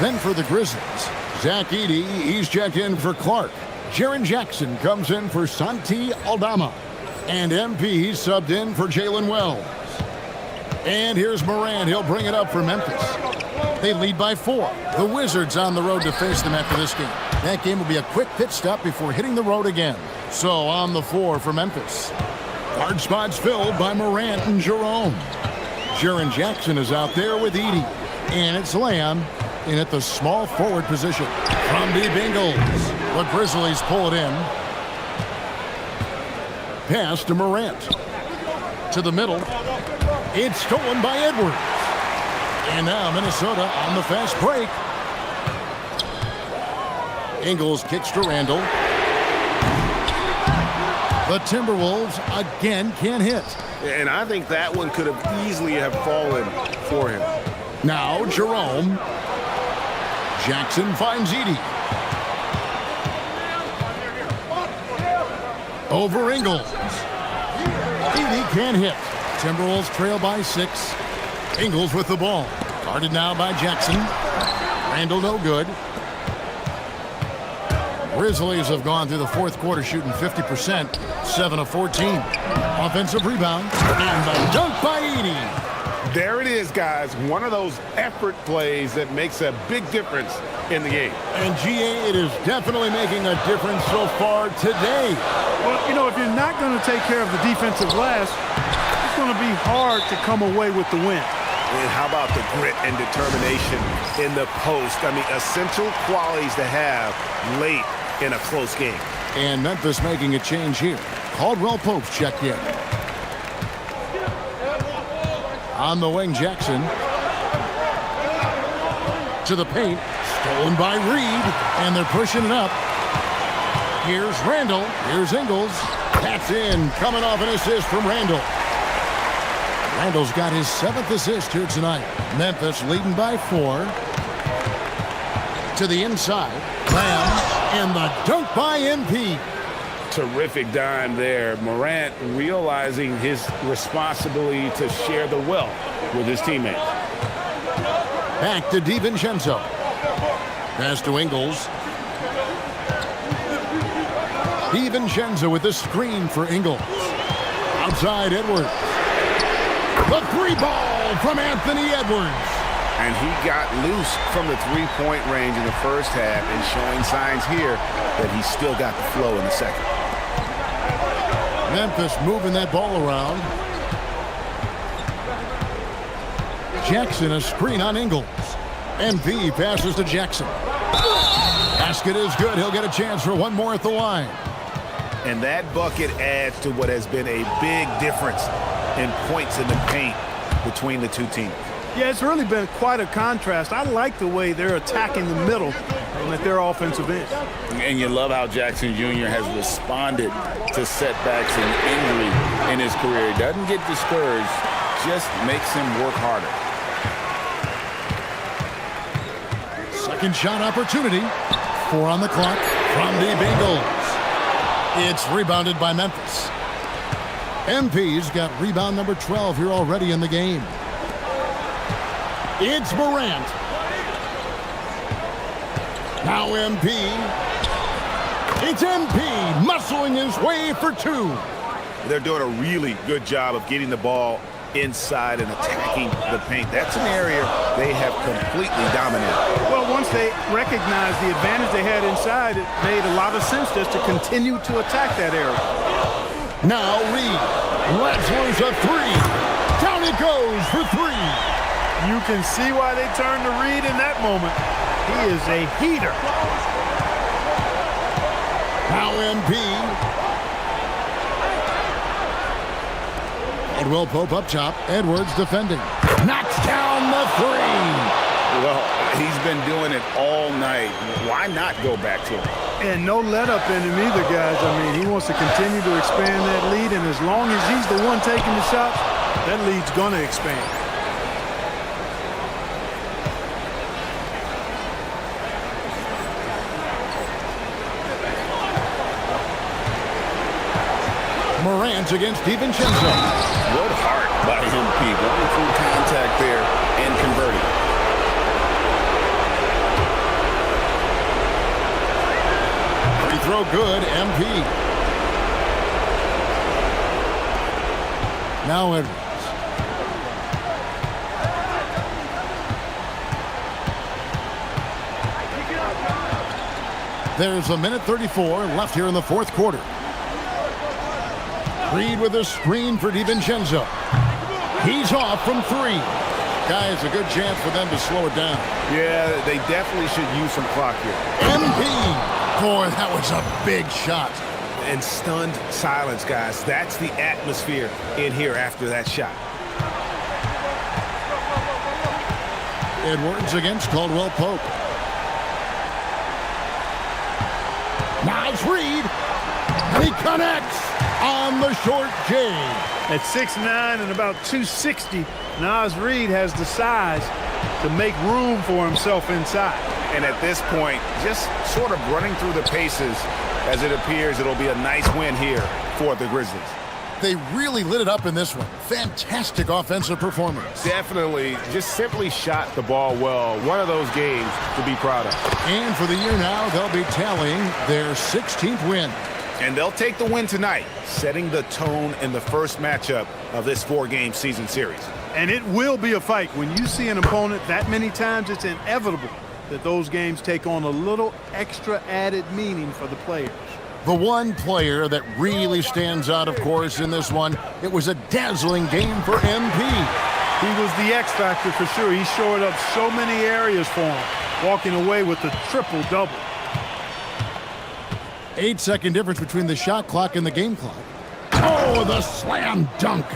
Then for the Grizzlies, Zach Edey, he's checked in for Clark. Jaren Jackson comes in for Santi Aldama. And MP, he's subbed in for Jalen Wells. And here's Morant. He'll bring it up for Memphis. They lead by 4. The Wizards on the road to face them after this game. That game will be a quick pit stop before hitting the road again. So on the floor for Memphis. Guard spots filled by Morant and Jerome. Jaren Jackson is out there with Edey. And it's Lamb in at the small forward position. From deep Ingles. The Grizzlies pull it in. Pass to Morant. To the middle. It's stolen by Edwards. And now Minnesota on the fast break. Ingles kicks to Randle. The Timberwolves again can't hit. And I think that one could have easily have fallen for him. Now Jerome. Jackson finds Edey. Over Ingles. Edey can't hit. Timberwolves trail by 6. Ingles with the ball. Guarded now by Jackson. Randle no good. Grizzlies have gone through the fourth quarter shooting 50%, 7 of 14. Offensive rebound, and the dunk by Edey. There it is, guys. One of those effort plays that makes a big difference in the game. And GA, it is definitely making a difference so far today. Well, you know, if you're not going to take care of the defensive glass, it's going to be hard to come away with the win. And how about the grit and determination in the post? I mean, essential qualities to have late in a close game. And Memphis making a change here. Caldwell Pope's checked in. On the wing, Jackson. To the paint. Stolen by Reed. And they're pushing it up. Here's Randle. Here's Ingles. That's in. Coming off an assist from Randle. Randle's got his 7th assist here tonight. Memphis leading by 4. To the inside. Lamb. And the dunk by MP. Terrific dime there. Morant realizing his responsibility to share the wealth with his teammates. Back to DiVincenzo. Pass to Ingles. DiVincenzo with the screen for Ingles. Outside Edwards. The 3 ball from Anthony Edwards. And he got loose from the three-point range in the first half and showing signs here that he's still got the flow in the second. Memphis moving that ball around. Jackson a screen on Ingles. MP passes to Jackson. Basket is good. He'll get a chance for one more at the line. And that bucket adds to what has been a big difference in points in the paint between the two teams. Yeah, it's really been quite a contrast. I like the way they're attacking the middle and at their offensive end. And you love how Jackson Jr. has responded to setbacks and injury in his career. He doesn't get discouraged, just makes him work harder. Second shot opportunity. 4 on the clock from the Bengals. It's rebounded by Memphis. MP's got rebound number 12 here already in the game. It's Morant. Now MP. It's MP muscling his way for 2. They're doing a really good job of getting the ball inside and attacking the paint. That's an area they have completely dominated. Well, once they recognized the advantage they had inside, it made a lot of sense just to continue to attack that area. Now Reed lets loose a 3. Down it goes for 3. You can see why they turned to Reed in that moment. He is a heater. Now MP. Caldwell Pope up top. Edwards defending. Knocks down the 3. Well, he's been doing it all night. Why not go back to him? And no let up in him either, guys. I mean, he wants to continue to expand that lead, and as long as he's the one taking the shots, that lead's going to expand. Morant against DiVincenzo. Good heart by MP. Going through contact there and converting. Free throw good, MP. Now Edwards. There's a minute 34 left here in the fourth quarter. Reed with a screen for DiVincenzo. He's off from 3. Guys, a good chance for them to slow it down. Yeah, they definitely should use some clock here. MP. Boy, that was a big shot. And stunned silence, guys. That's the atmosphere in here after that shot. Edwards against Caldwell Pope. Nice read. And he connects on the short J. At 6'9" and about 260, Naz Reid has the size to make room for himself inside. And at this point, just sort of running through the paces, as it appears it'll be a nice win here for the Grizzlies. They really lit it up in this one. Fantastic offensive performance. Definitely just simply shot the ball well. One of those games to be proud of. And for the year now, they'll be tallying their 16th win. And they'll take the win tonight, setting the tone in the first matchup of this 4-game season series. And it will be a fight. When you see an opponent that many times, it's inevitable that those games take on a little extra added meaning for the players. The one player that really stands out, of course, in this one, it was a dazzling game for MP. He was the X factor for sure. He shored up so many areas for him, walking away with the triple-double. 8-second difference between the shot clock and the game clock. Oh, the slam dunk.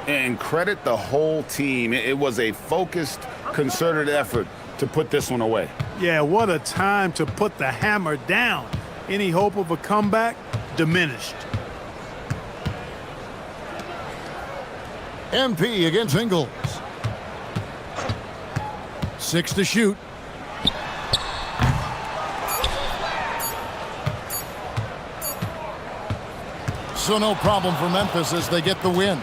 And credit the whole team. It was a focused, concerted effort to put this one away. Yeah, what a time to put the hammer down. Any hope of a comeback diminished. MP against Ingles. 6 to shoot. So no problem for Memphis as they get the win.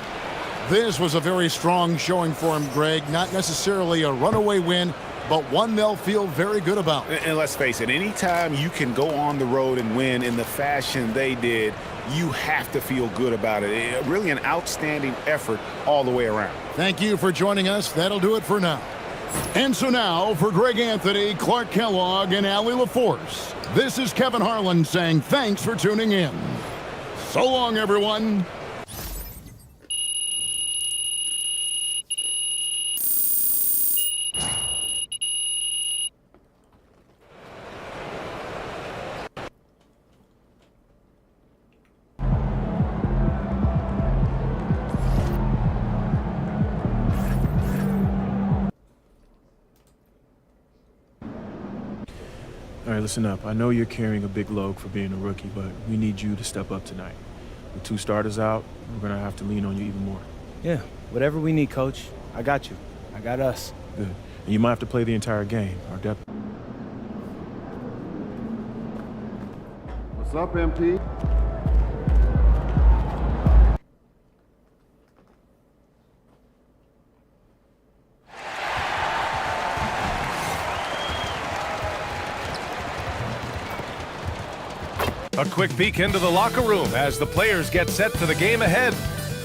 This was a very strong showing for him, Greg. Not necessarily a runaway win, but one they'll feel very good about. And let's face it, anytime you can go on the road and win in the fashion they did, you have to feel good about it. Really an outstanding effort all the way around. Thank you for joining us. That'll do it for now. And so now, for Greg Anthony, Clark Kellogg, and Allie LaForce, this is Kevin Harlan saying thanks for tuning in. So long, everyone. All right, listen up. I know you're carrying a big load for being a rookie, but we need you to step up tonight. With 2 starters out, we're going to have to lean on you even more. Yeah, whatever we need, Coach. I got you. I got us. Good. And you might have to play the entire game. Our depth. What's up, MP? A quick peek into the locker room as the players get set for the game ahead.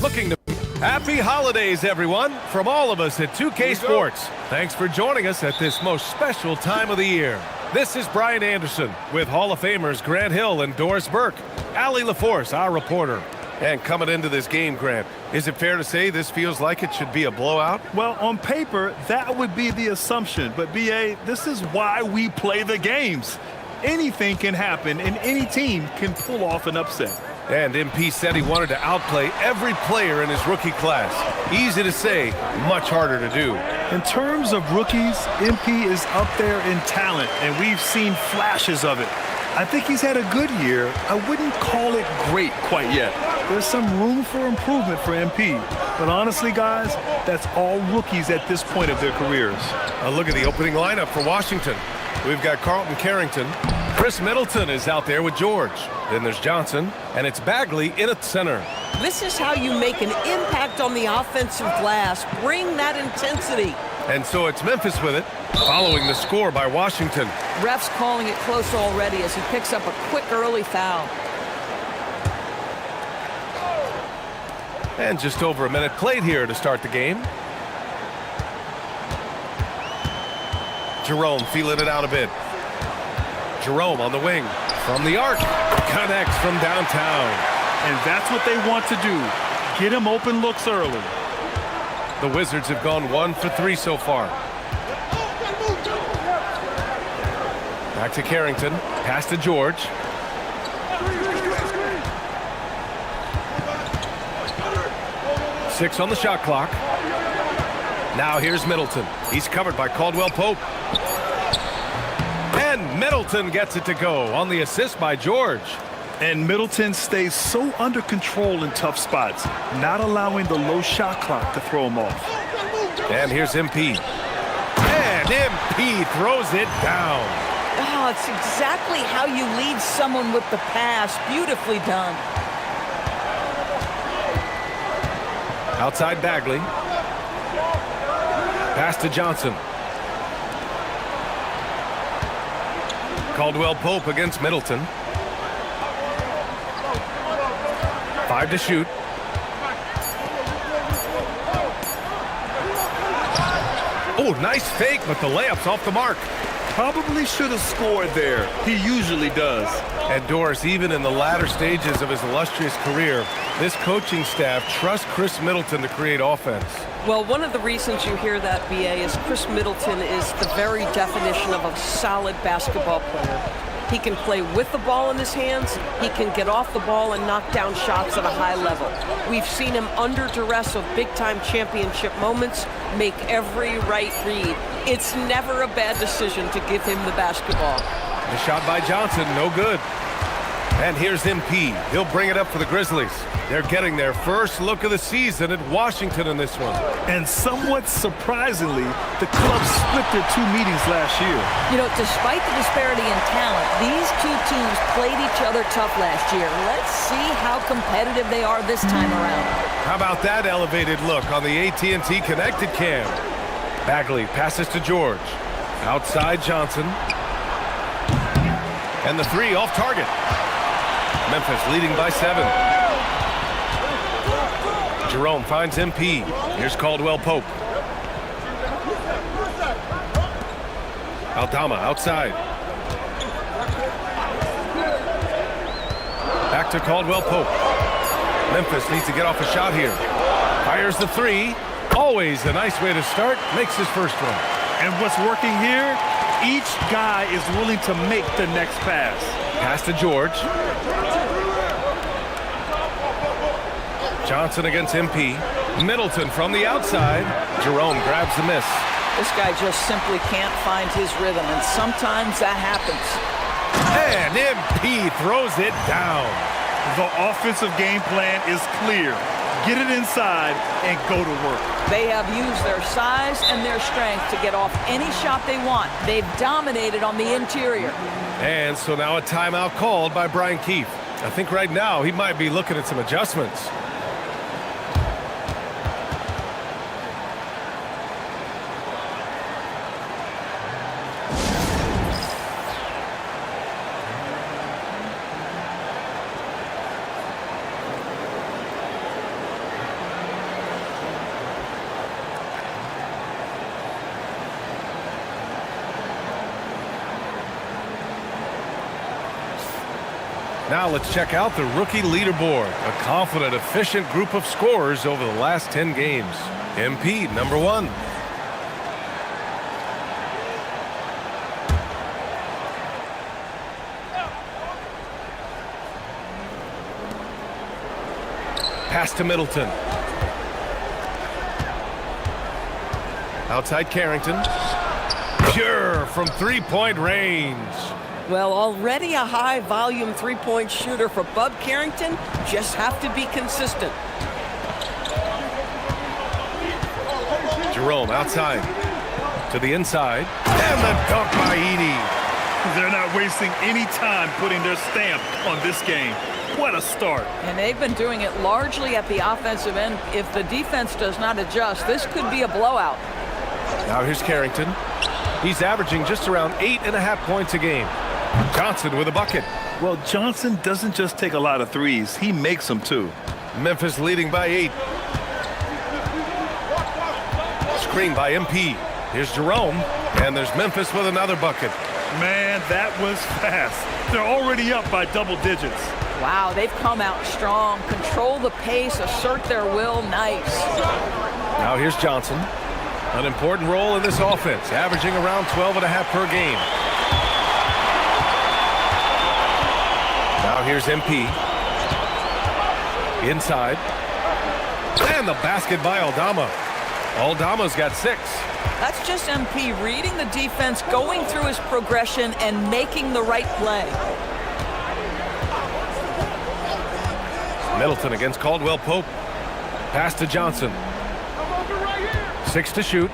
Looking to... Happy holidays, everyone, from all of us at 2K Sports. Thanks for joining us at this most special time of the year. This is Brian Anderson with Hall of Famers Grant Hill and Doris Burke. Allie LaForce, our reporter. And coming into this game, Grant, is it fair to say this feels like it should be a blowout? Well, on paper, that would be the assumption. But, B.A., this is why we play the games. Anything can happen, and any team can pull off an upset. And MP said he wanted to outplay every player in his rookie class. Easy to say, much harder to do. In terms of rookies, MP is up there in talent, and we've seen flashes of it. I think he's had a good year. I wouldn't call it great quite yet. There's some room for improvement for MP. But honestly, guys, that's all rookies at this point of their careers. A look at the opening lineup for Washington. We've got Carlton Carrington. Chris Middleton is out there with George. Then there's Johnson, and it's Bagley in at center. This is how you make an impact on the offensive glass. Bring that intensity. And so it's Memphis with it, following the score by Washington. Ref's calling it close already as he picks up a quick early foul. And just over a minute played here to start the game. Jerome feeling it out a bit. Jerome on the wing. From the arc. Connects from downtown. And that's what they want to do. Get him open looks early. The Wizards have gone 1 for 3 so far. Back to Carrington. Pass to George. Six on the shot clock. Now here's Middleton. He's covered by Caldwell Pope. And Middleton gets it to go on the assist by George. And Middleton stays so under control in tough spots, not allowing the low shot clock to throw him off. And here's MP. And MP throws it down. Oh, it's exactly how you lead someone with the pass. Beautifully done. Outside Bagley. Pass to Johnson. Caldwell Pope against Middleton. 5 to shoot. Oh, nice fake, but the layup's off the mark. Probably should have scored there. He usually does. And Doris, even in the latter stages of his illustrious career, this coaching staff trusts Chris Middleton to create offense. Well, one of the reasons you hear that, B.A., is Chris Middleton is the very definition of a solid basketball player. He can play with the ball in his hands. He can get off the ball and knock down shots at a high level. We've seen him under duress of big-time championship moments make every right read. It's never a bad decision to give him the basketball. The shot by Johnson, no good. And here's MP. He'll bring it up for the Grizzlies. They're getting their first look of the season at Washington in this one. And somewhat surprisingly, the club split their 2 meetings last year. You know, despite the disparity in talent, these two teams played each other tough last year. Let's see how competitive they are this time around. How about that elevated look on the AT&T Connected Cam? Bagley passes to George. Outside Johnson. And the 3 off target. Memphis leading by 7. Jerome finds MP. Here's Caldwell Pope. Aldama outside. Back to Caldwell Pope. Memphis needs to get off a shot here. Fires the 3. Always a nice way to start. Makes his first one. And what's working here? Each guy is willing to make the next pass. Pass to George. Johnson against MP. Middleton from the outside. Jerome grabs the miss. This guy just simply can't find his rhythm, and sometimes that happens. And MP throws it down. The offensive game plan is clear. Get it inside and go to work. They have used their size and their strength to get off any shot they want. They've dominated on the interior. And so now a timeout called by Brian Keefe. I think right now he might be looking at some adjustments. Now let's check out the rookie leaderboard. A confident, efficient group of scorers over the last 10 games. MP, number 1. Pass to Middleton. Outside Carrington. Pure from three-point range. Well, already a high-volume three-point shooter for Bub Carrington. Just have to be consistent. Jerome outside. To the inside. And the dunk by Edey. They're not wasting any time putting their stamp on this game. What a start. And they've been doing it largely at the offensive end. If the defense does not adjust, this could be a blowout. Now here's Carrington. He's averaging just around 8.5 points a game. Johnson with a bucket. Well, Johnson doesn't just take a lot of threes. He makes them, too. Memphis leading by 8. Screen by MP. Here's Jerome. And there's Memphis with another bucket. Man, that was fast. They're already up by double digits. Wow, they've come out strong. Control the pace, assert their will. Nice. Now here's Johnson. An important role in this offense, averaging around 12.5 per game. Now here's MP. Inside. And the basket by Aldama. Aldama's got 6. That's just MP reading the defense, going through his progression, and making the right play. Middleton against Caldwell Pope. Pass to Johnson. 6 to shoot.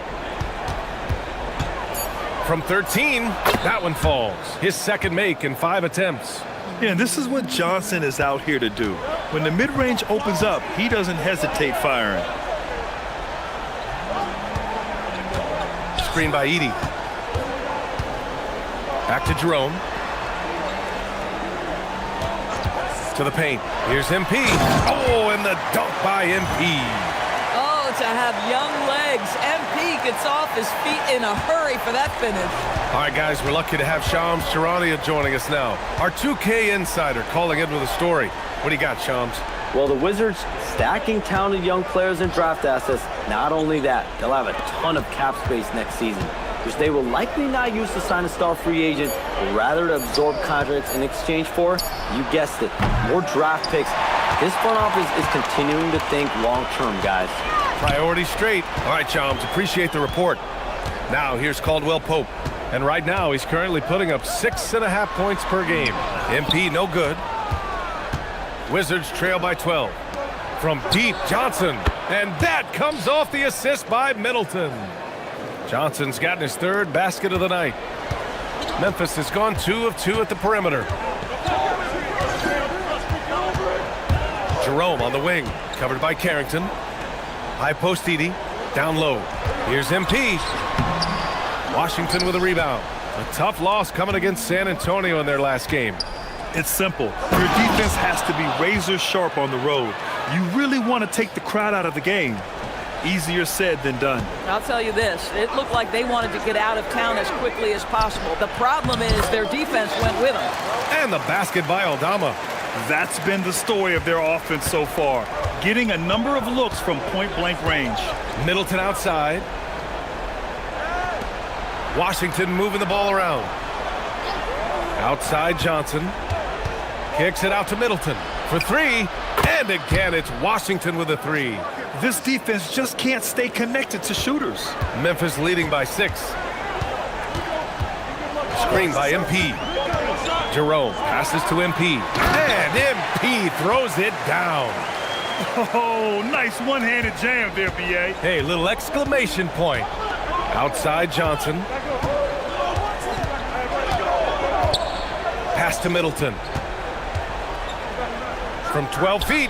From 13, that one falls. His second make in 5 attempts. Yeah, and this is what Johnson is out here to do. When the mid-range opens up, he doesn't hesitate firing. Screen by Edey. Back to Jerome. To the paint. Here's MP. Oh, and the dunk by MP. Oh, to have young legs. MP gets off his feet in a hurry for that finish. All right, guys, we're lucky to have Shams Charania joining us now. Our 2K insider calling in with a story. What do you got, Shams? Well, the Wizards stacking talented young players and draft assets. Not only that, they'll have a ton of cap space next season, which they will likely not use to sign a star free agent, but rather to absorb contracts in exchange for, you guessed it, more draft picks. This front office is continuing to think long-term, guys. Priority straight. All right, Shams, appreciate the report. Now, here's Caldwell Pope. And right now, he's currently putting up 6.5 points per game. MP, no good. Wizards trail by 12. From deep, Johnson. And that comes off the assist by Middleton. Johnson's gotten his 3rd basket of the night. Memphis has gone 2 of 2 at the perimeter. Jerome on the wing, covered by Carrington. High post Edey, down low. Here's MP. Washington with a rebound. A tough loss coming against San Antonio in their last game. It's simple. Your defense has to be razor sharp on the road. You really want to take the crowd out of the game. Easier said than done. I'll tell you this, it looked like they wanted to get out of town as quickly as possible. The problem is their defense went with them. And the basket by Aldama. That's been the story of their offense so far. Getting a number of looks from point-blank range. Middleton outside. Washington moving the ball around. Outside Johnson. Kicks it out to Middleton for 3. And again, it's Washington with a 3. This defense just can't stay connected to shooters. Memphis leading by 6. Screen by MP. Jerome passes to MP. And MP throws it down. Oh, nice one-handed jam there, B.A. Hey, little exclamation point. Pass to Middleton. From 12 feet.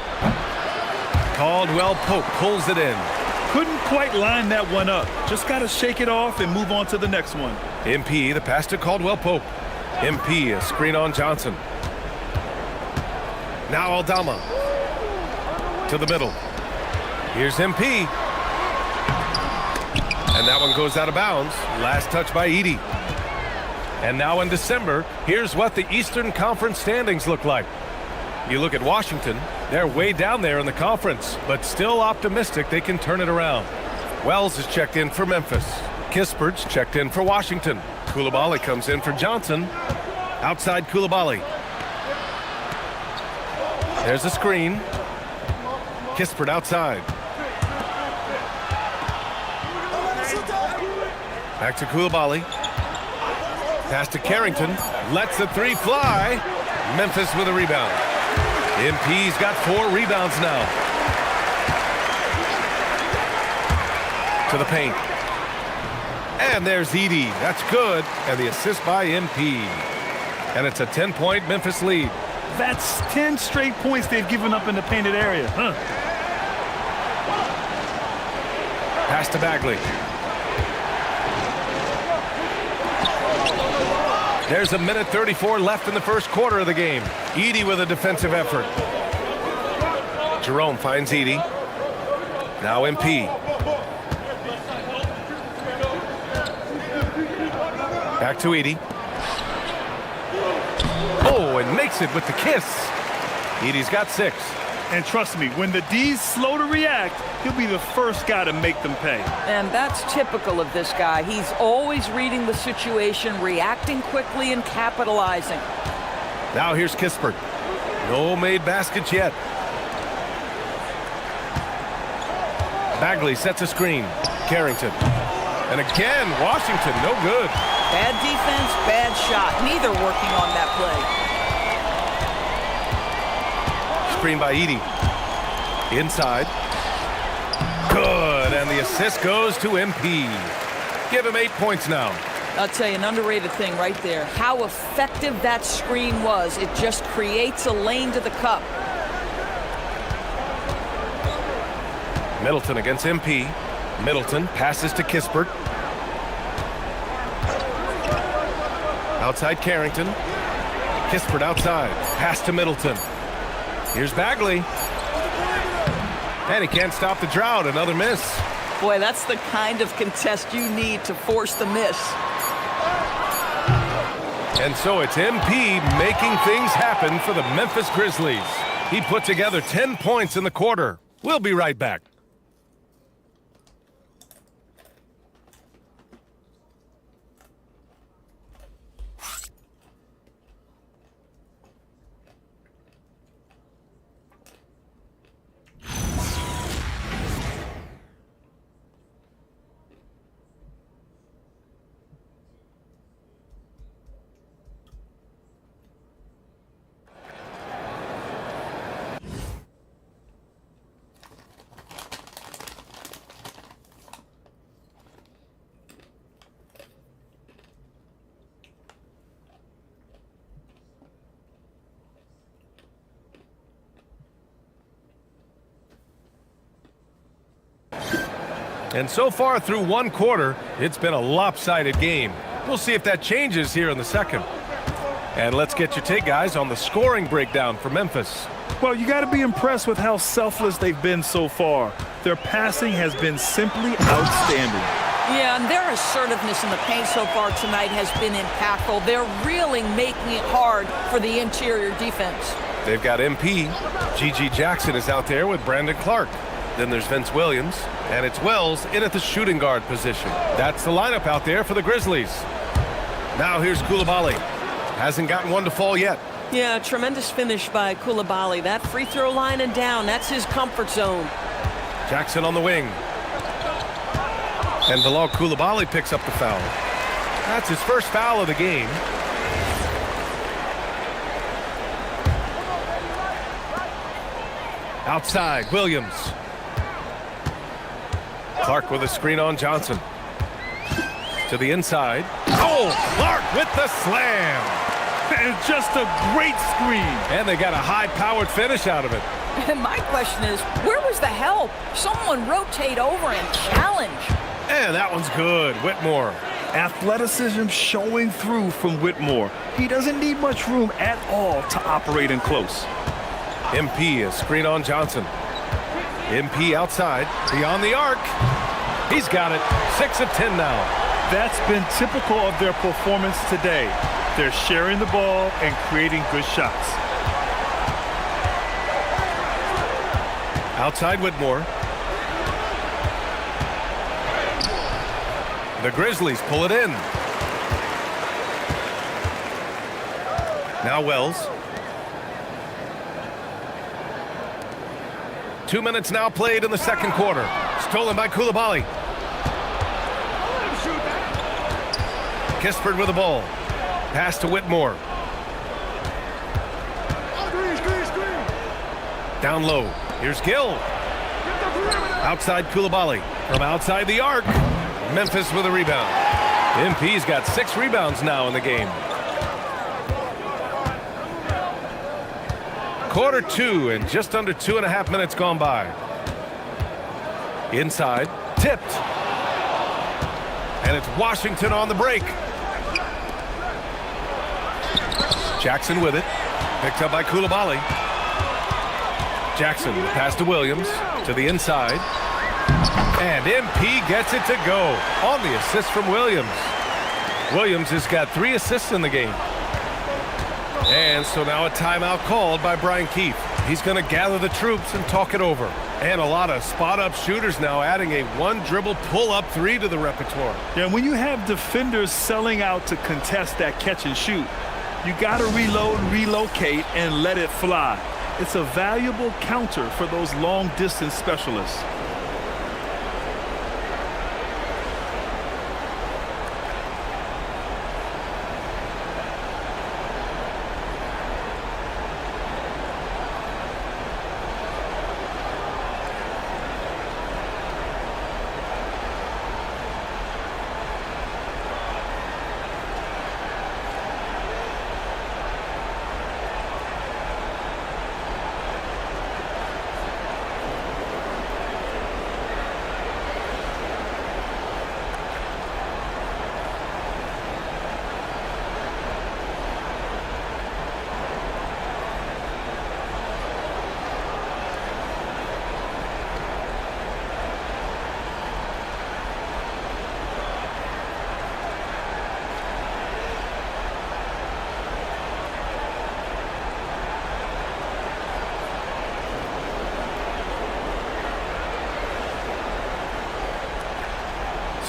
Caldwell Pope pulls it in. Couldn't quite line that one up. Just got to shake it off and move on to the next one. MP, the pass to Caldwell Pope. MP, a screen on Johnson. Now Aldama. To the middle. Here's MP. And that one goes out of bounds. Last touch by Edey. And now in December, here's what the Eastern Conference standings look like. You look at Washington, they're way down there in the conference, but still optimistic they can turn it around. Wells is checked in for Memphis. Kispert's checked in for Washington. Coulibaly comes in for Johnson. Outside Coulibaly. There's a screen. Kispert outside. Back to Coulibaly. Pass to Carrington. Lets the three fly. Memphis with a rebound. MP's got 4 rebounds now. To the paint. And there's Edey. That's good. And the assist by MP. And it's a 10-point Memphis lead. That's 10 straight points they've given up in the painted area. Pass to Bagley. There's a minute 34 left in the first quarter of the game. Edey with a defensive effort. Jerome finds Edey. Now MP. Back to Edey. Oh, and makes it with the kiss. Edey's got 6. And trust me, when the D's slow to react, he'll be the first guy to make them pay. And that's typical of this guy. He's always reading the situation, reacting quickly, and capitalizing. Now here's Kispert. No made baskets yet. Bagley sets a screen. Carrington. And again, Washington, no good. Bad defense, bad shot. Neither working on that play. Screen by Edey. Inside. Good, and the assist goes to MP. Give him 8 points now. I'll tell you, an underrated thing right there. How effective that screen was. It just creates a lane to the cup. Middleton against MP. Middleton passes to Kispert. Outside Carrington. Kispert outside. Pass to Middleton. Here's Bagley. And he can't stop the drought. Another miss. Boy, that's the kind of contest you need to force the miss. And so it's MP making things happen for the Memphis Grizzlies. He put together 10 points in the quarter. We'll be right back. And so far through one quarter, it's been a lopsided game. We'll see if that changes here in the second. And let's get your take, guys, on the scoring breakdown for Memphis. Well, you got to be impressed with how selfless they've been so far. Their passing has been simply outstanding. Yeah, and their assertiveness in the paint so far tonight has been impactful. They're really making it hard for the interior defense. They've got MP. G.G. Jackson is out there with Brandon Clark. Then there's Vince Williams, and it's Wells in at the shooting guard position. That's the lineup out there for the Grizzlies. Now here's Coulibaly. Hasn't gotten one to fall yet. Yeah, tremendous finish by Coulibaly. That free throw line and down, that's his comfort zone. Jackson on the wing. And Bilal Coulibaly picks up the foul. That's his first foul of the game. Outside, Williams. Clark with a screen on Johnson. To the inside. Oh, Clark with the slam. And just a great screen. And they got a high-powered finish out of it. And my question is, where was the help? Someone rotate over and challenge. And that one's good. Whitmore. Athleticism showing through from Whitmore. He doesn't need much room at all to operate in close. MP is screen on Johnson. MP outside, beyond the arc. He's got it. 6 of 10 now. That's been typical of their performance today. They're sharing the ball and creating good shots. Outside Whitmore. The Grizzlies pull it in. Now Wells. 2 minutes now played in the second quarter. Stolen by Coulibaly. Kispert with the ball. Pass to Whitmore. Down low. Here's Gill. Outside Coulibaly. From outside the arc. Memphis with a rebound. MP's got 6 rebounds now in the game. Quarter 2 and just under 2.5 minutes gone by. Inside. Tipped. And it's Washington on the break. Jackson with it. Picked up by Coulibaly. Jackson, pass to Williams. To the inside. And MP gets it to go on the assist from Williams. Williams has got 3 assists in the game. And so now a timeout called by Brian Keefe. He's going to gather the troops and talk it over. And a lot of spot-up shooters now adding a one-dribble pull-up 3 to the repertoire. Yeah, when you have defenders selling out to contest that catch and shoot, you got to reload, relocate, and let it fly. It's a valuable counter for those long-distance specialists.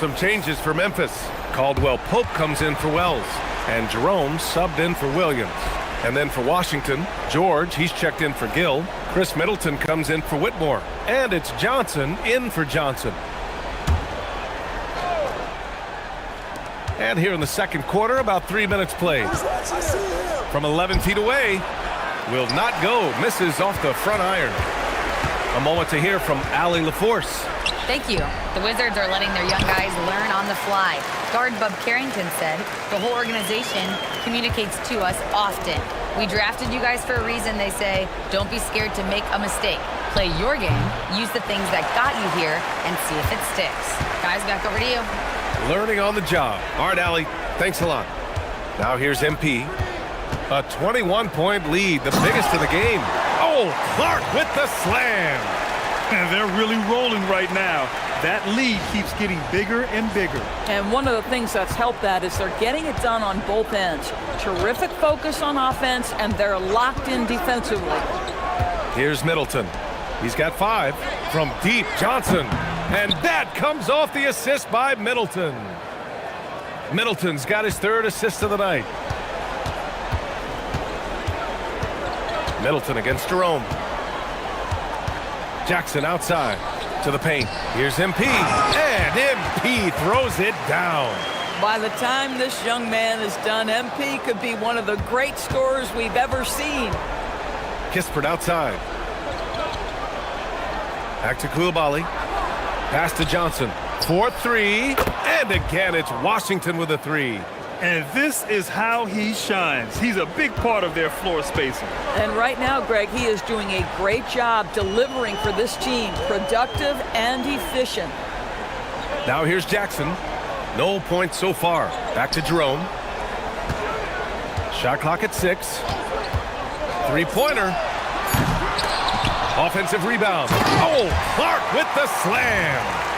Some changes for Memphis. Caldwell Pope comes in for Wells. And Jerome subbed in for Williams. And then for Washington, George, he's checked in for Gill. Chris Middleton comes in for Whitmore. And it's Johnson in for Johnson. And here in the second quarter, about 3 minutes played. From 11 feet away, will not go. Misses off the front iron. A moment to hear from Allie LaForce. Thank you. The Wizards are letting their young guys learn on the fly. Guard Bub Carrington said, the whole organization communicates to us often. We drafted you guys for a reason, they say. Don't be scared to make a mistake. Play your game, use the things that got you here, and see if it sticks. Guys, back over to you. Learning on the job. All right, Allie, thanks a lot. Now here's MP. A 21-point lead, the biggest of the game. Oh, Clark with the slam. And they're really rolling right now. That lead keeps getting bigger and bigger. And one of the things that's helped that is they're getting it done on both ends. Terrific focus on offense, and they're locked in defensively. Here's Middleton. He's got 5 from deep. Johnson. And that comes off the assist by Middleton. Middleton's got his 3rd assist of the night. Middleton against Jerome. Jackson outside to the paint. Here's MP. And MP throws it down. By the time this young man is done, MP could be one of the great scorers we've ever seen. Kispert outside. Back to Coulibaly. Pass to Johnson. 4-3. And again, it's Washington with a 3. And this is how he shines. He's a big part of their floor spacing. And right now, Greg, he is doing a great job delivering for this team, productive and efficient. Now here's Jackson. No points so far. Back to Jerome. Shot clock at 6. Three-pointer. Offensive rebound. Oh, Clark with the slam.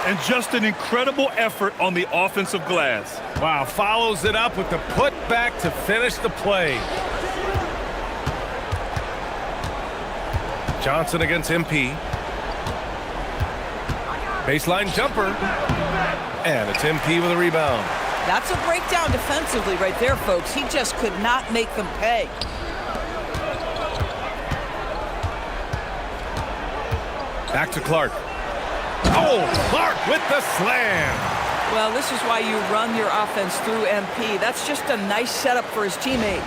And just an incredible effort on the offensive glass. Wow, follows it up with the putback to finish the play. Johnson against MP. Baseline jumper. And it's MP with a rebound. That's a breakdown defensively right there, folks. He just could not make them pay. Back to Clark. Oh, Clark with the slam. Well, this is why you run your offense through MP. That's just a nice setup for his teammate.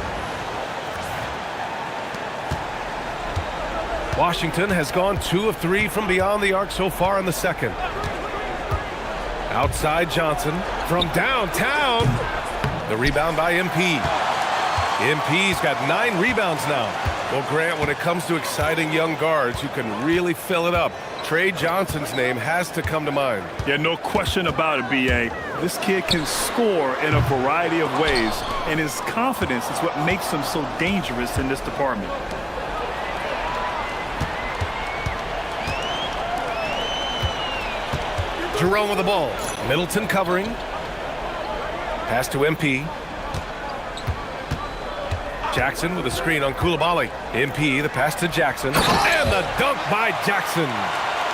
Washington has gone 2 of 3 from beyond the arc so far in the second. Outside Johnson from downtown. The rebound by MP. MP's got 9 rebounds now. Well, Grant, when it comes to exciting young guards who can really fill it up, Trey Johnson's name has to come to mind. Yeah, no question about it, B.A. This kid can score in a variety of ways, and his confidence is what makes him so dangerous in this department. Jerome with the ball. Middleton covering. Pass to MP. Jackson with a screen on Coulibaly. MP, the pass to Jackson. And the dunk by Jackson.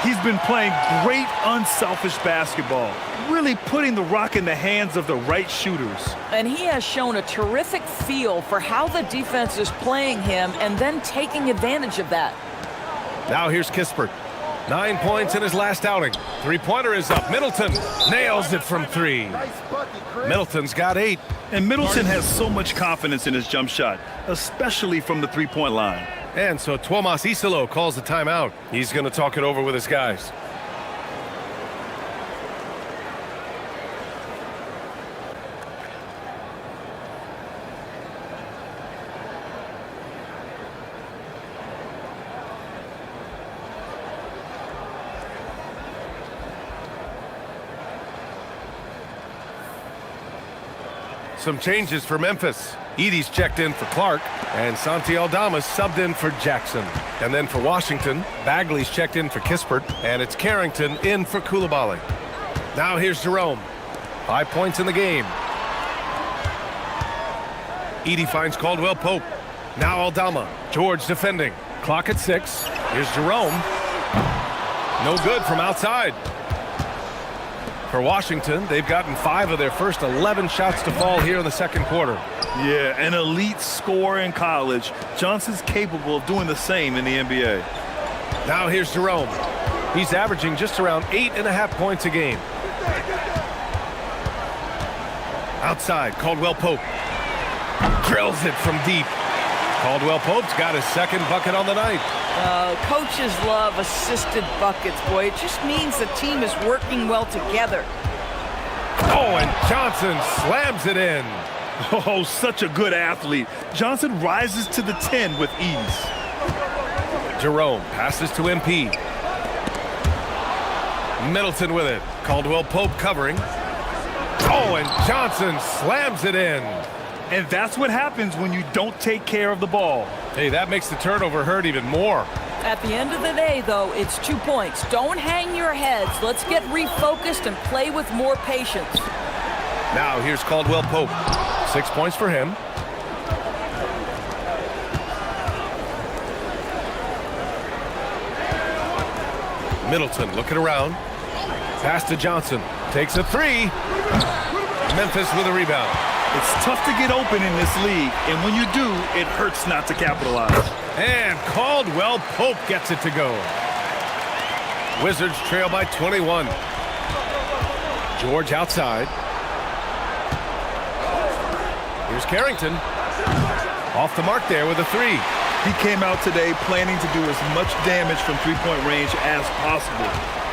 He's been playing great unselfish basketball, really putting the rock in the hands of the right shooters. And he has shown a terrific feel for how the defense is playing him and then taking advantage of that. Now here's Kispert. 9 points in his last outing. Three-pointer is up. Middleton nails it from 3. Middleton's got 8. And Middleton has so much confidence in his jump shot, especially from the three-point line. And so Tuomas Isalo calls the timeout. He's going to talk it over with his guys. Some changes for Memphis. Edey's checked in for Clark, and Santi Aldama subbed in for Jackson. And then for Washington, Bagley's checked in for Kispert, and it's Carrington in for Coulibaly. Now here's Jerome. 5 points in the game. Edey finds Caldwell Pope. Now Aldama. George defending. Clock at 6. Here's Jerome. No good from outside. For Washington, they've gotten 5 of their first 11 shots to fall here in the second quarter. Yeah, an elite scorer in college. Johnson's capable of doing the same in the NBA. Now here's Jerome. He's averaging just around 8.5 points a game. Outside, Caldwell Pope. Drills it from deep. Caldwell Pope's got his second bucket on the night. Coaches love assisted buckets, boy. It just means the team is working well together. Oh, and Johnson slams it in. Oh, such a good athlete. Johnson rises to the 10 with ease. Jerome passes to MP. Middleton with it. Caldwell Pope covering. Oh, and Johnson slams it in. And that's what happens when you don't take care of the ball. Hey, that makes the turnover hurt even more. At the end of the day, though, it's 2 points. Don't hang your heads. Let's get refocused and play with more patience. Now here's Caldwell Pope. 6 points for him. Middleton looking around. Pass to Johnson. Takes a 3. Memphis with a rebound. It's tough to get open in this league, and when you do, it hurts not to capitalize. And Caldwell Pope gets it to go. Wizards trail by 21. George outside. Here's Carrington. Off the mark there with a 3. He came out today planning to do as much damage from three-point range as possible.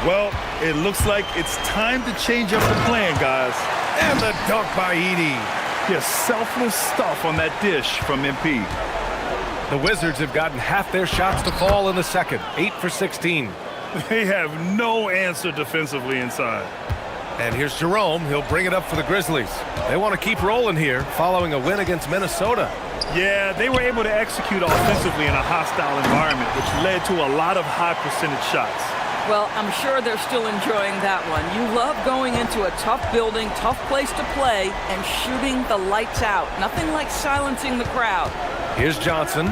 Well, it looks like it's time to change up the plan, guys. And the dunk by Edey. Just selfless stuff on that dish from MP. The Wizards have gotten half their shots to fall in the second, 8 for 16. They have no answer defensively inside. And here's Jerome. He'll bring it up for the Grizzlies. They want to keep rolling here following a win against Minnesota. Yeah, they were able to execute offensively in a hostile environment, which led to a lot of high percentage shots. Well, I'm sure they're still enjoying that one. You love going into a tough building, tough place to play, and shooting the lights out. Nothing like silencing the crowd. Here's Johnson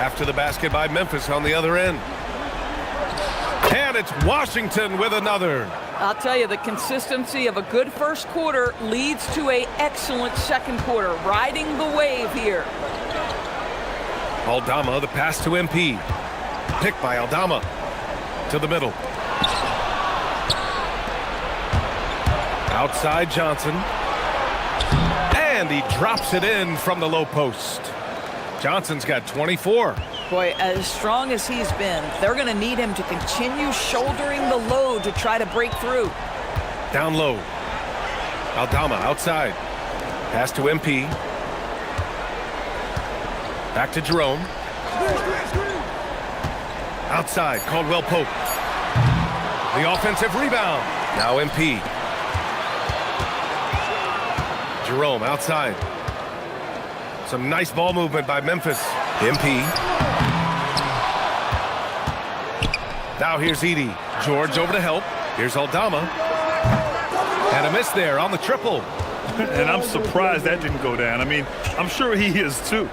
after the basket by Memphis on the other end. And it's Washington with another. I'll tell you, the consistency of a good first quarter leads to an excellent second quarter, riding the wave here. Aldama, the pass to MP. Picked by Aldama. To the middle. Outside Johnson. And he drops it in from the low post. Johnson's got 24. Boy, as strong as he's been, they're going to need him to continue shouldering the load to try to break through. Down low. Aldama outside. Pass to MP. Back to Jerome. Outside, Caldwell Pope. The offensive rebound. Now MP. Jerome outside. Some nice ball movement by Memphis. MP. Now here's Edey. George over to help. Here's Aldama. And a miss there on the triple. And I'm surprised that didn't go down. I mean, I'm sure he is too.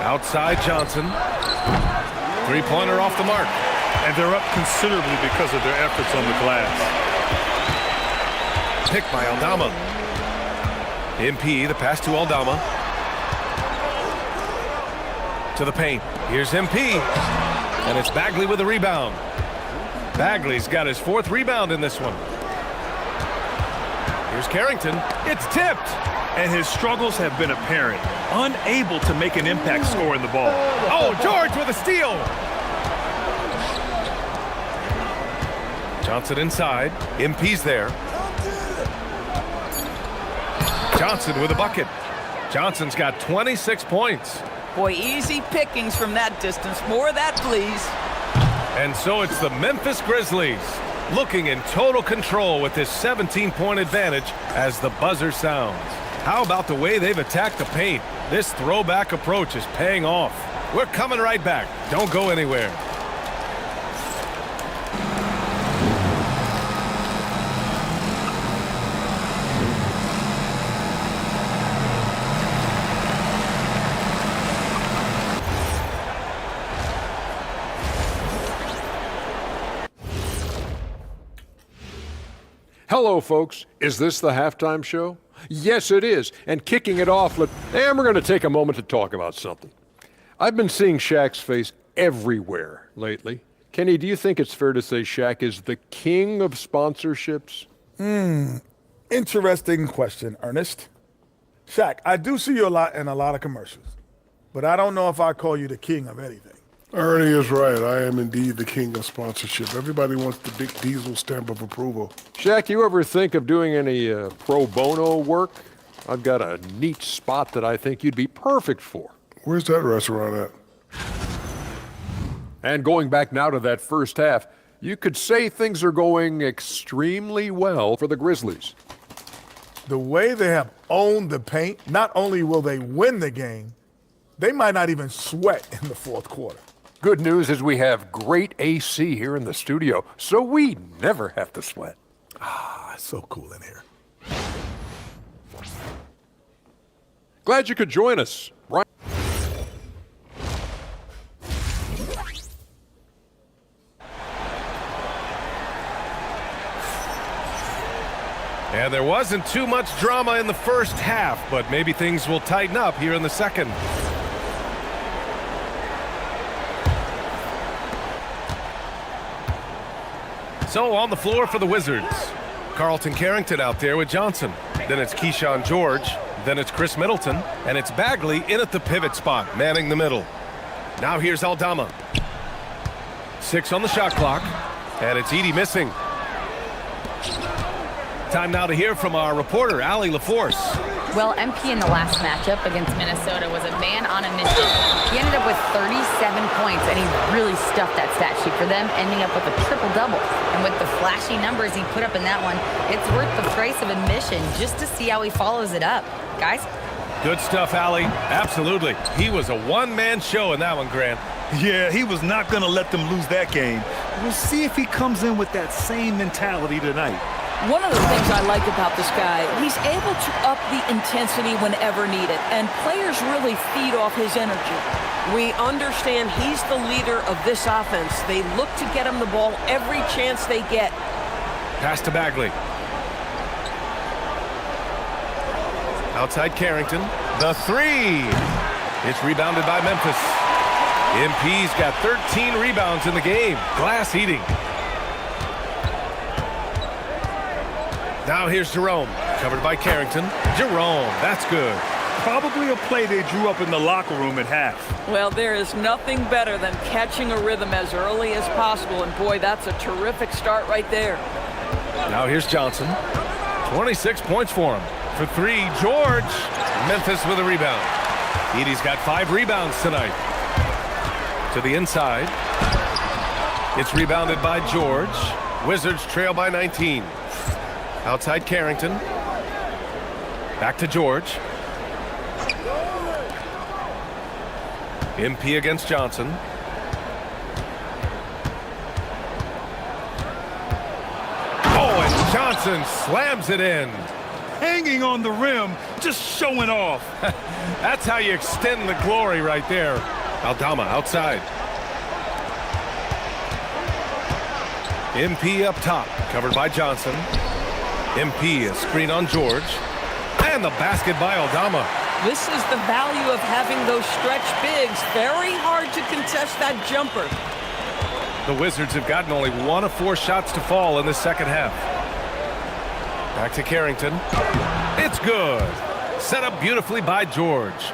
Outside Johnson. Three-pointer off the mark. And they're up considerably because of their efforts on the glass. Picked by Aldama. MP, the pass to Aldama. To the paint. Here's MP. And it's Bagley with the rebound. Bagley's got his 4th rebound in this one. Here's Carrington. It's tipped. And his struggles have been apparent. Unable to make an impact scoring the ball. Oh, George with a steal. Johnson inside. MP's there. Johnson with a bucket. Johnson's got 26 points. Boy, easy pickings from that distance. More of that, please. And so it's the Memphis Grizzlies looking in total control with this 17-point advantage as the buzzer sounds. How about the way they've attacked the paint? This throwback approach is paying off. We're coming right back. Don't go anywhere. Hello, folks. Is this the halftime show? Yes, it is. And kicking it off, and we're going to take a moment to talk about something. I've been seeing Shaq's face everywhere lately. Kenny, do you think it's fair to say Shaq is the king of sponsorships? Interesting question, Ernest. Shaq, I do see you a lot in a lot of commercials, but I don't know if I call you the king of anything. Ernie is right. I am indeed the king of sponsorship. Everybody wants the big Diesel stamp of approval. Shaq, you ever think of doing any pro bono work? I've got a neat spot that I think you'd be perfect for. Where's that restaurant at? And going back now to that first half, you could say things are going extremely well for the Grizzlies. The way they have owned the paint, not only will they win the game, they might not even sweat in the fourth quarter. Good news is we have great AC here in the studio, so we never have to sweat. It's so cool in here. Glad you could join us. Right. And there wasn't too much drama in the first half, but maybe things will tighten up here in the second. So on the floor for the Wizards, Carlton Carrington out there with Johnson. Then it's Keyshawn George. Then it's Chris Middleton. And it's Bagley in at the pivot spot, manning the middle. Now here's Aldama. 6 on the shot clock. And it's Edey missing. Time now to hear from our reporter, Allie LaForce. Well, MP in the last matchup against Minnesota was a man on a mission. He ended up with 37 points, and he really stuffed that stat sheet for them, ending up with a triple-double. And with the flashy numbers he put up in that one, it's worth the price of admission just to see how he follows it up. Guys? Good stuff, Allie. Absolutely. He was a one-man show in that one, Grant. Yeah, he was not going to let them lose that game. We'll see if he comes in with that same mentality tonight. One of the things I like about this guy, he's able to up the intensity whenever needed, and players really feed off his energy. We understand he's the leader of this offense. They look to get him the ball every chance they get. Pass to Bagley. Outside Carrington. The three. It's rebounded by Memphis. MP's got 13 rebounds in the game. Glass eating. Now here's Jerome. Covered by Carrington. Jerome. That's good. Probably a play they drew up in the locker room at half. Well, there is nothing better than catching a rhythm as early as possible, and boy, that's a terrific start right there. Now here's Johnson. 26 points for him. For three, George. Memphis with a rebound. Edey's got 5 rebounds tonight. To the inside. It's rebounded by George. Wizards trail by 19. Outside Carrington. Back to George. MP against Johnson. Oh, and Johnson slams it in. Hanging on the rim, just showing off. That's how you extend the glory right there. Aldama outside. MP up top, covered by Johnson. MP a screen on George. And the basket by Aldama. This is the value of having those stretch bigs. Very hard to contest that jumper. The Wizards have gotten only 1 of 4 shots to fall in the second half. Back to Carrington. It's good. Set up beautifully by George.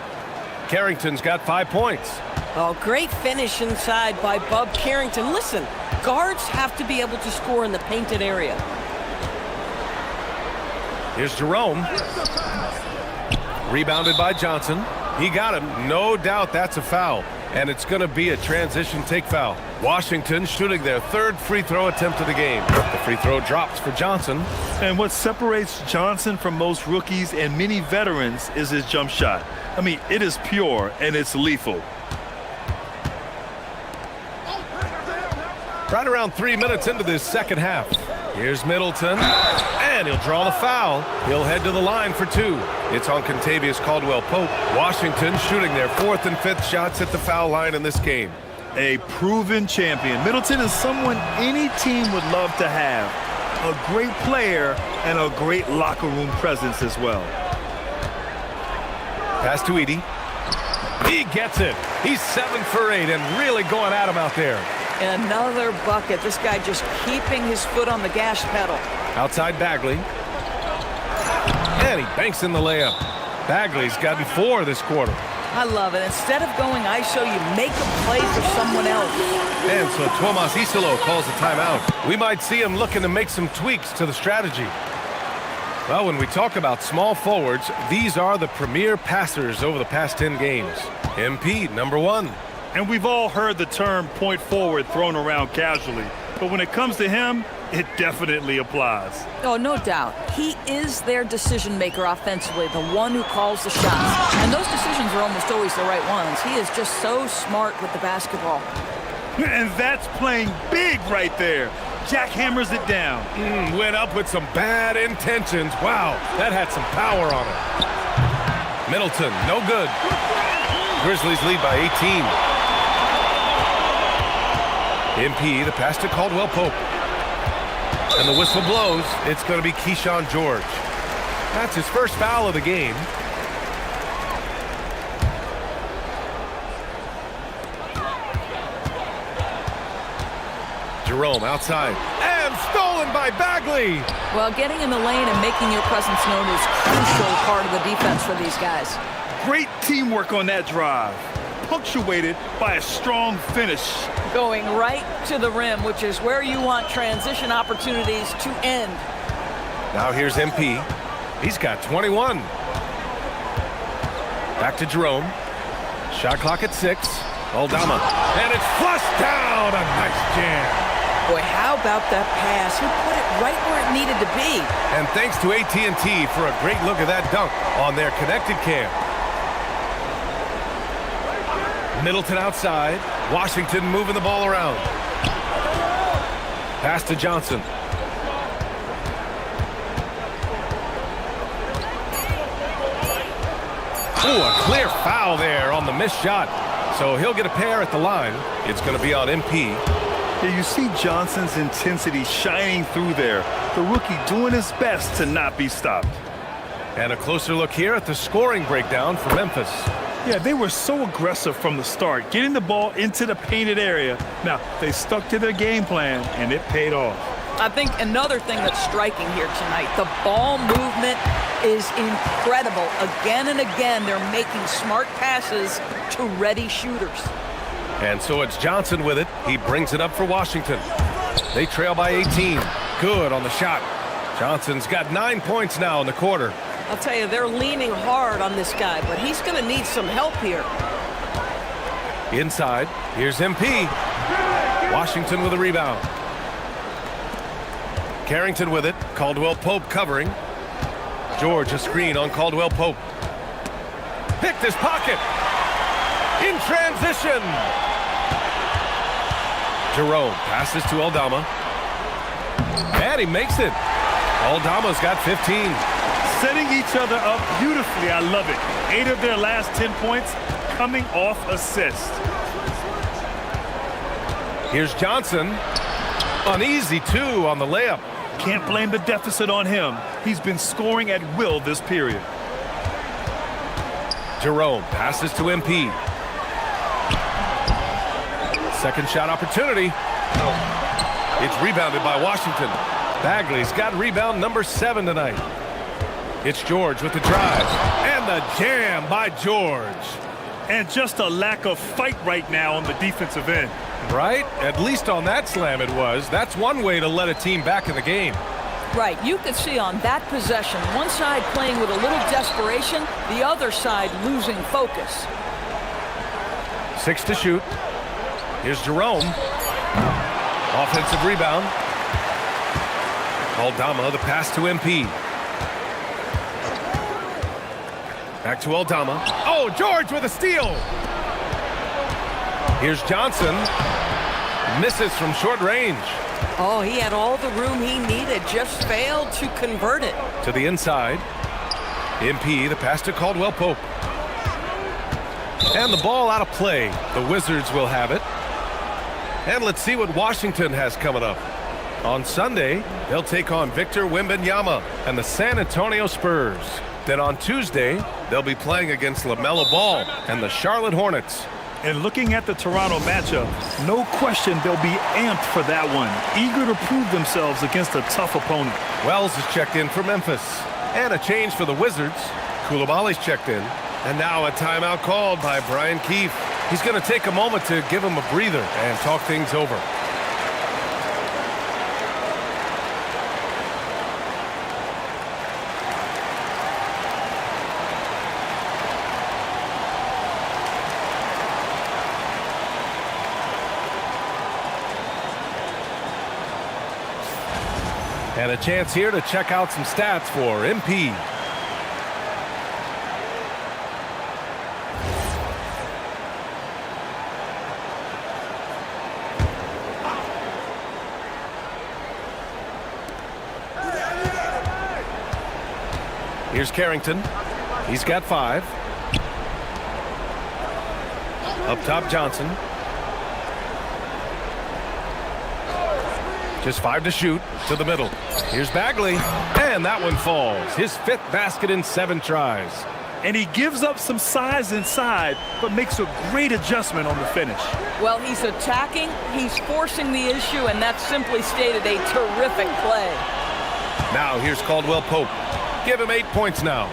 Carrington's got 5 points. Oh, great finish inside by Bub Carrington. Listen, guards have to be able to score in the painted area. Here's Jerome. Rebounded by Johnson. He got him. No doubt that's a foul. And it's going to be a transition take foul. Washington shooting their 3rd free throw attempt of the game. The free throw drops for Johnson. And what separates Johnson from most rookies and many veterans is his jump shot. I mean, it is pure and it's lethal. Right around 3 minutes into this second half. Here's Middleton, and he'll draw the foul. He'll head to the line for 2. It's on Kentavious Caldwell-Pope. Washington shooting their 4th and 5th shots at the foul line in this game. A proven champion. Middleton is someone any team would love to have. A great player and a great locker room presence as well. Pass to Edey. He gets it. He's 7 for 8 and really going at him out there. Another bucket. This guy just keeping his foot on the gas pedal. Outside Bagley. And he banks in the layup. Bagley's gotten 4 this quarter. I love it. Instead of going ISO, you make a play for someone else. And so Tomas Isolo calls a timeout. We might see him looking to make some tweaks to the strategy. Well, when we talk about small forwards, these are the premier passers over the past 10 games. MP, number 1. And we've all heard the term point forward thrown around casually. But when it comes to him, it definitely applies. Oh, no doubt. He is their decision maker offensively, the one who calls the shots. And those decisions are almost always the right ones. He is just so smart with the basketball. And that's playing big right there. Jackhammers it down. Went up with some bad intentions. Wow, that had some power on it. Middleton, no good. Grizzlies lead by 18. MP, the pass to Caldwell-Pope. And the whistle blows. It's going to be Keyshawn George. That's his first foul of the game. Jerome outside. And stolen by Bagley. Well, getting in the lane and making your presence known is crucial part of the defense for these guys. Great teamwork on that drive, punctuated by a strong finish. Going right to the rim, which is where you want transition opportunities to end. Now here's MP. He's got 21. Back to Jerome. Shot clock at 6. Aldama. And it's flushed down. A nice jam. Boy, how about that pass? He put it right where it needed to be. And thanks to AT&T for a great look at that dunk on their connected cam. Middleton outside. Washington moving the ball around. Pass to Johnson. Ooh, a clear foul there on the missed shot. So he'll get a pair at the line. It's going to be on MP. Yeah, you see Johnson's intensity shining through there. The rookie doing his best to not be stopped. And a closer look here at the scoring breakdown for Memphis. Yeah, they were so aggressive from the start, getting the ball into the painted area. Now, they stuck to their game plan, and it paid off. I think another thing that's striking here tonight, the ball movement is incredible. Again and again, they're making smart passes to ready shooters. And so it's Johnson with it. He brings it up for Washington. They trail by 18. Good on the shot. Johnson's got 9 points now in the quarter. I'll tell you, they're leaning hard on this guy, but he's going to need some help here. Inside, here's MP. Washington with a rebound. Carrington with it. Caldwell Pope covering. George a screen on Caldwell Pope. Picked his pocket. In transition. Jerome passes to Aldama. And he makes it. Aldama's got 15. Setting each other up beautifully. I love it. 8 of their last 10 points coming off assists. Here's Johnson. An easy 2 on the layup. Can't blame the deficit on him. He's been scoring at will this period. Jerome passes to MP. Second shot opportunity. It's rebounded by Washington. Bagley's got rebound number 7 tonight. It's George with the drive. And the jam by George. And just a lack of fight right now on the defensive end. Right? At least on that slam it was. That's one way to let a team back in the game. Right, you could see on that possession, one side playing with a little desperation, the other side losing focus. 6 to shoot. Here's Jerome. Offensive rebound. Aldama, the pass to MP. Back to Aldama. Oh, George with a steal. Here's Johnson. Misses from short range. Oh, he had all the room he needed, just failed to convert it. To the inside. MP, the pass to Caldwell Pope. And the ball out of play. The Wizards will have it. And let's see what Washington has coming up. On Sunday, they'll take on Victor Wembanyama and the San Antonio Spurs. Then on Tuesday, they'll be playing against LaMelo Ball and the Charlotte Hornets. And looking at the Toronto matchup, no question they'll be amped for that one. Eager to prove themselves against a tough opponent. Wells is checked in for Memphis. And a change for the Wizards. Koulibaly's checked in. And now a timeout called by Brian Keefe. He's going to take a moment to give him a breather and talk things over. And a chance here to check out some stats for MP. Here's Carrington. He's got 5. Up top, Johnson. Just 5 to shoot. To the middle. Here's Bagley. And that one falls. His 5th basket in 7 tries. And he gives up some size inside, but makes a great adjustment on the finish. Well, he's attacking, he's forcing the issue, and that's simply stated a terrific play. Now here's Caldwell Pope. Give him 8 points now.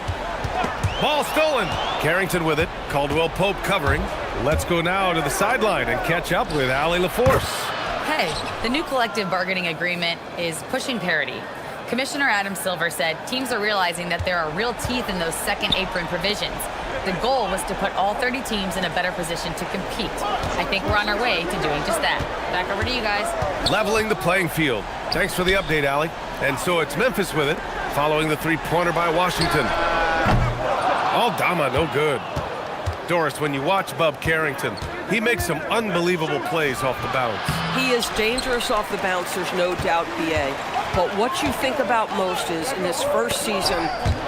Ball stolen. Carrington with it. Caldwell Pope covering. Let's go now to the sideline and catch up with Allie LaForce. Hey, the new collective bargaining agreement is pushing parity. Commissioner Adam Silver said teams are realizing that there are real teeth in those second apron provisions. The goal was to put all 30 teams in a better position to compete. I think we're on our way to doing just that. Back over to you guys. Leveling the playing field. Thanks for the update, Allie. And so it's Memphis with it, following the three-pointer by Washington. Aldama, no good. Doris, when you watch Bub Carrington, he makes some unbelievable plays off the bounce. He is dangerous off the bounce, there's no doubt, B.A. But what you think about most is, in his first season,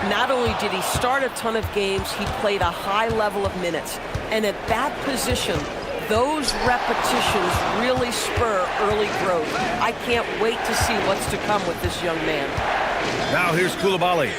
not only did he start a ton of games, he played a high level of minutes. And at that position, those repetitions really spur early growth. I can't wait to see what's to come with this young man. Now here's Coulibaly.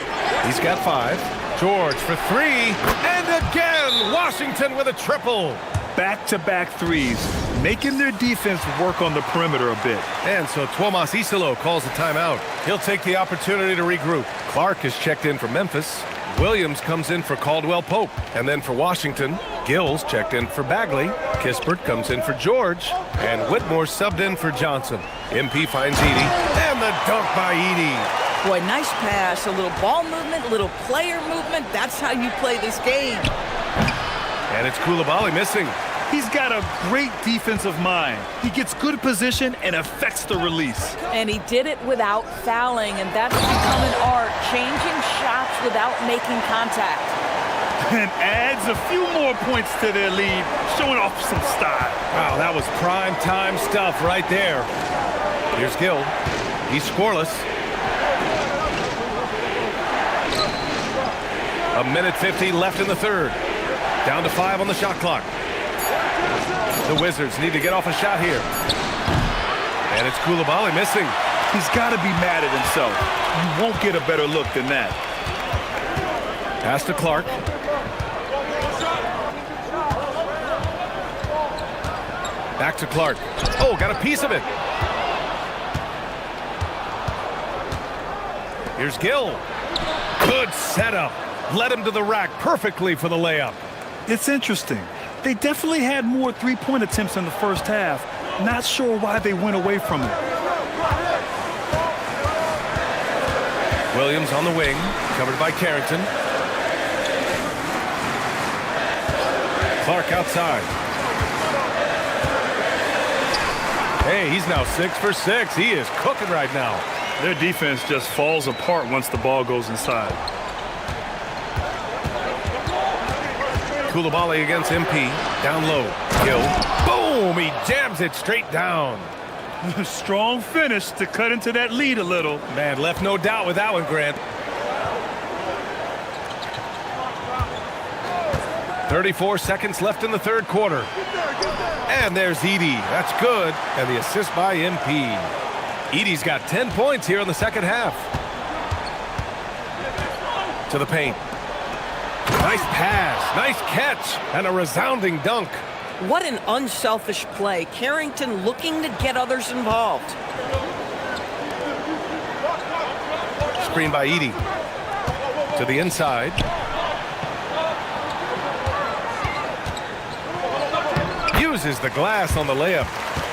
He's got 5. George for 3. And again, Washington with a triple. Back-to-back threes, making their defense work on the perimeter a bit. And so Tuomas Isalo calls a timeout. He'll take the opportunity to regroup. Clark is checked in for Memphis. Williams comes in for Caldwell Pope. And then for Washington, Gills checked in for Bagley. Kispert comes in for George. And Whitmore subbed in for Johnson. MP finds Edey. And the dunk by Edey. Boy, nice pass, a little ball movement, a little player movement. That's how you play this game. And it's Coulibaly missing. He's got a great defensive mind. He gets good position and affects the release. And he did it without fouling, and that's become an art, changing shots without making contact. And adds a few more points to their lead, showing off some style. Wow, that was prime time stuff right there. Here's Gill. He's scoreless. 1:50 left in the third. Down to 5 on the shot clock. The Wizards need to get off a shot here. And it's Coulibaly missing. He's got to be mad at himself. You won't get a better look than that. Pass to Clark. Back to Clark. Oh, got a piece of it. Here's Gill. Good setup. Led him to the rack perfectly for the layup. It's interesting. They definitely had more three-point attempts in the first half. Not sure why they went away from it. Williams on the wing, covered by Carrington. Clark outside. Hey, he's now 6 for 6. He is cooking right now. Their defense just falls apart once the ball goes inside. Coulibaly against MP. Down low. Gill. Boom! He jams it straight down. Strong finish to cut into that lead a little. Man, left no doubt with that one, Grant. 34 seconds left in the third quarter. And there's Edey. That's good. And the assist by MP. Edey's got 10 points here in the second half. To the paint. Nice pass, nice catch, and a resounding dunk. What an unselfish play. Carrington looking to get others involved. Screen by Edey. To the inside. Uses the glass on the layup.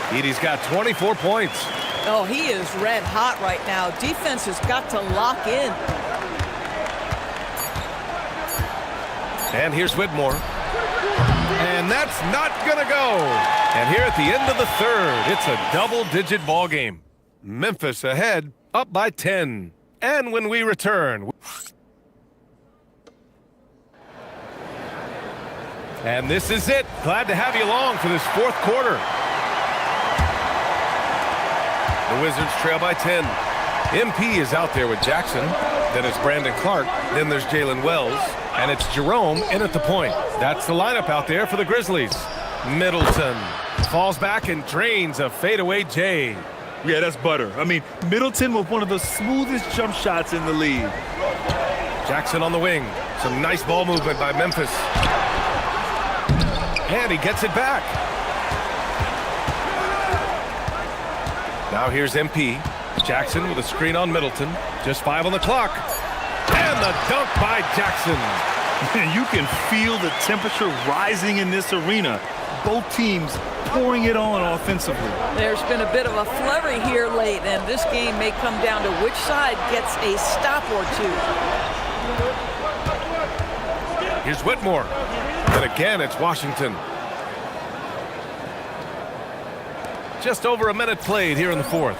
Edey's got 24 points. Oh, he is red hot right now. Defense has got to lock in. And here's Whitmore. And that's not going to go. And here at the end of the third, it's a double-digit ball game. Memphis ahead, up by 10. And when we return... And this is it. Glad to have you along for this fourth quarter. The Wizards trail by 10. MP is out there with Jackson. Then it's Brandon Clark. Then there's Jalen Wells. And it's Jerome in at the point. That's the lineup out there for the Grizzlies. Middleton falls back and drains a fadeaway J. Yeah, that's butter. I mean, Middleton with one of the smoothest jump shots in the league. Jackson on the wing. Some nice ball movement by Memphis. And he gets it back. Now here's MP. Jackson with a screen on Middleton. Just 5 on the clock. And the dunk by Jackson. You can feel the temperature rising in this arena. Both teams pouring it on offensively. There's been a bit of a flurry here late, and this game may come down to which side gets a stop or two. Here's Whitmore. And again, it's Washington. Just over a minute played here in the fourth.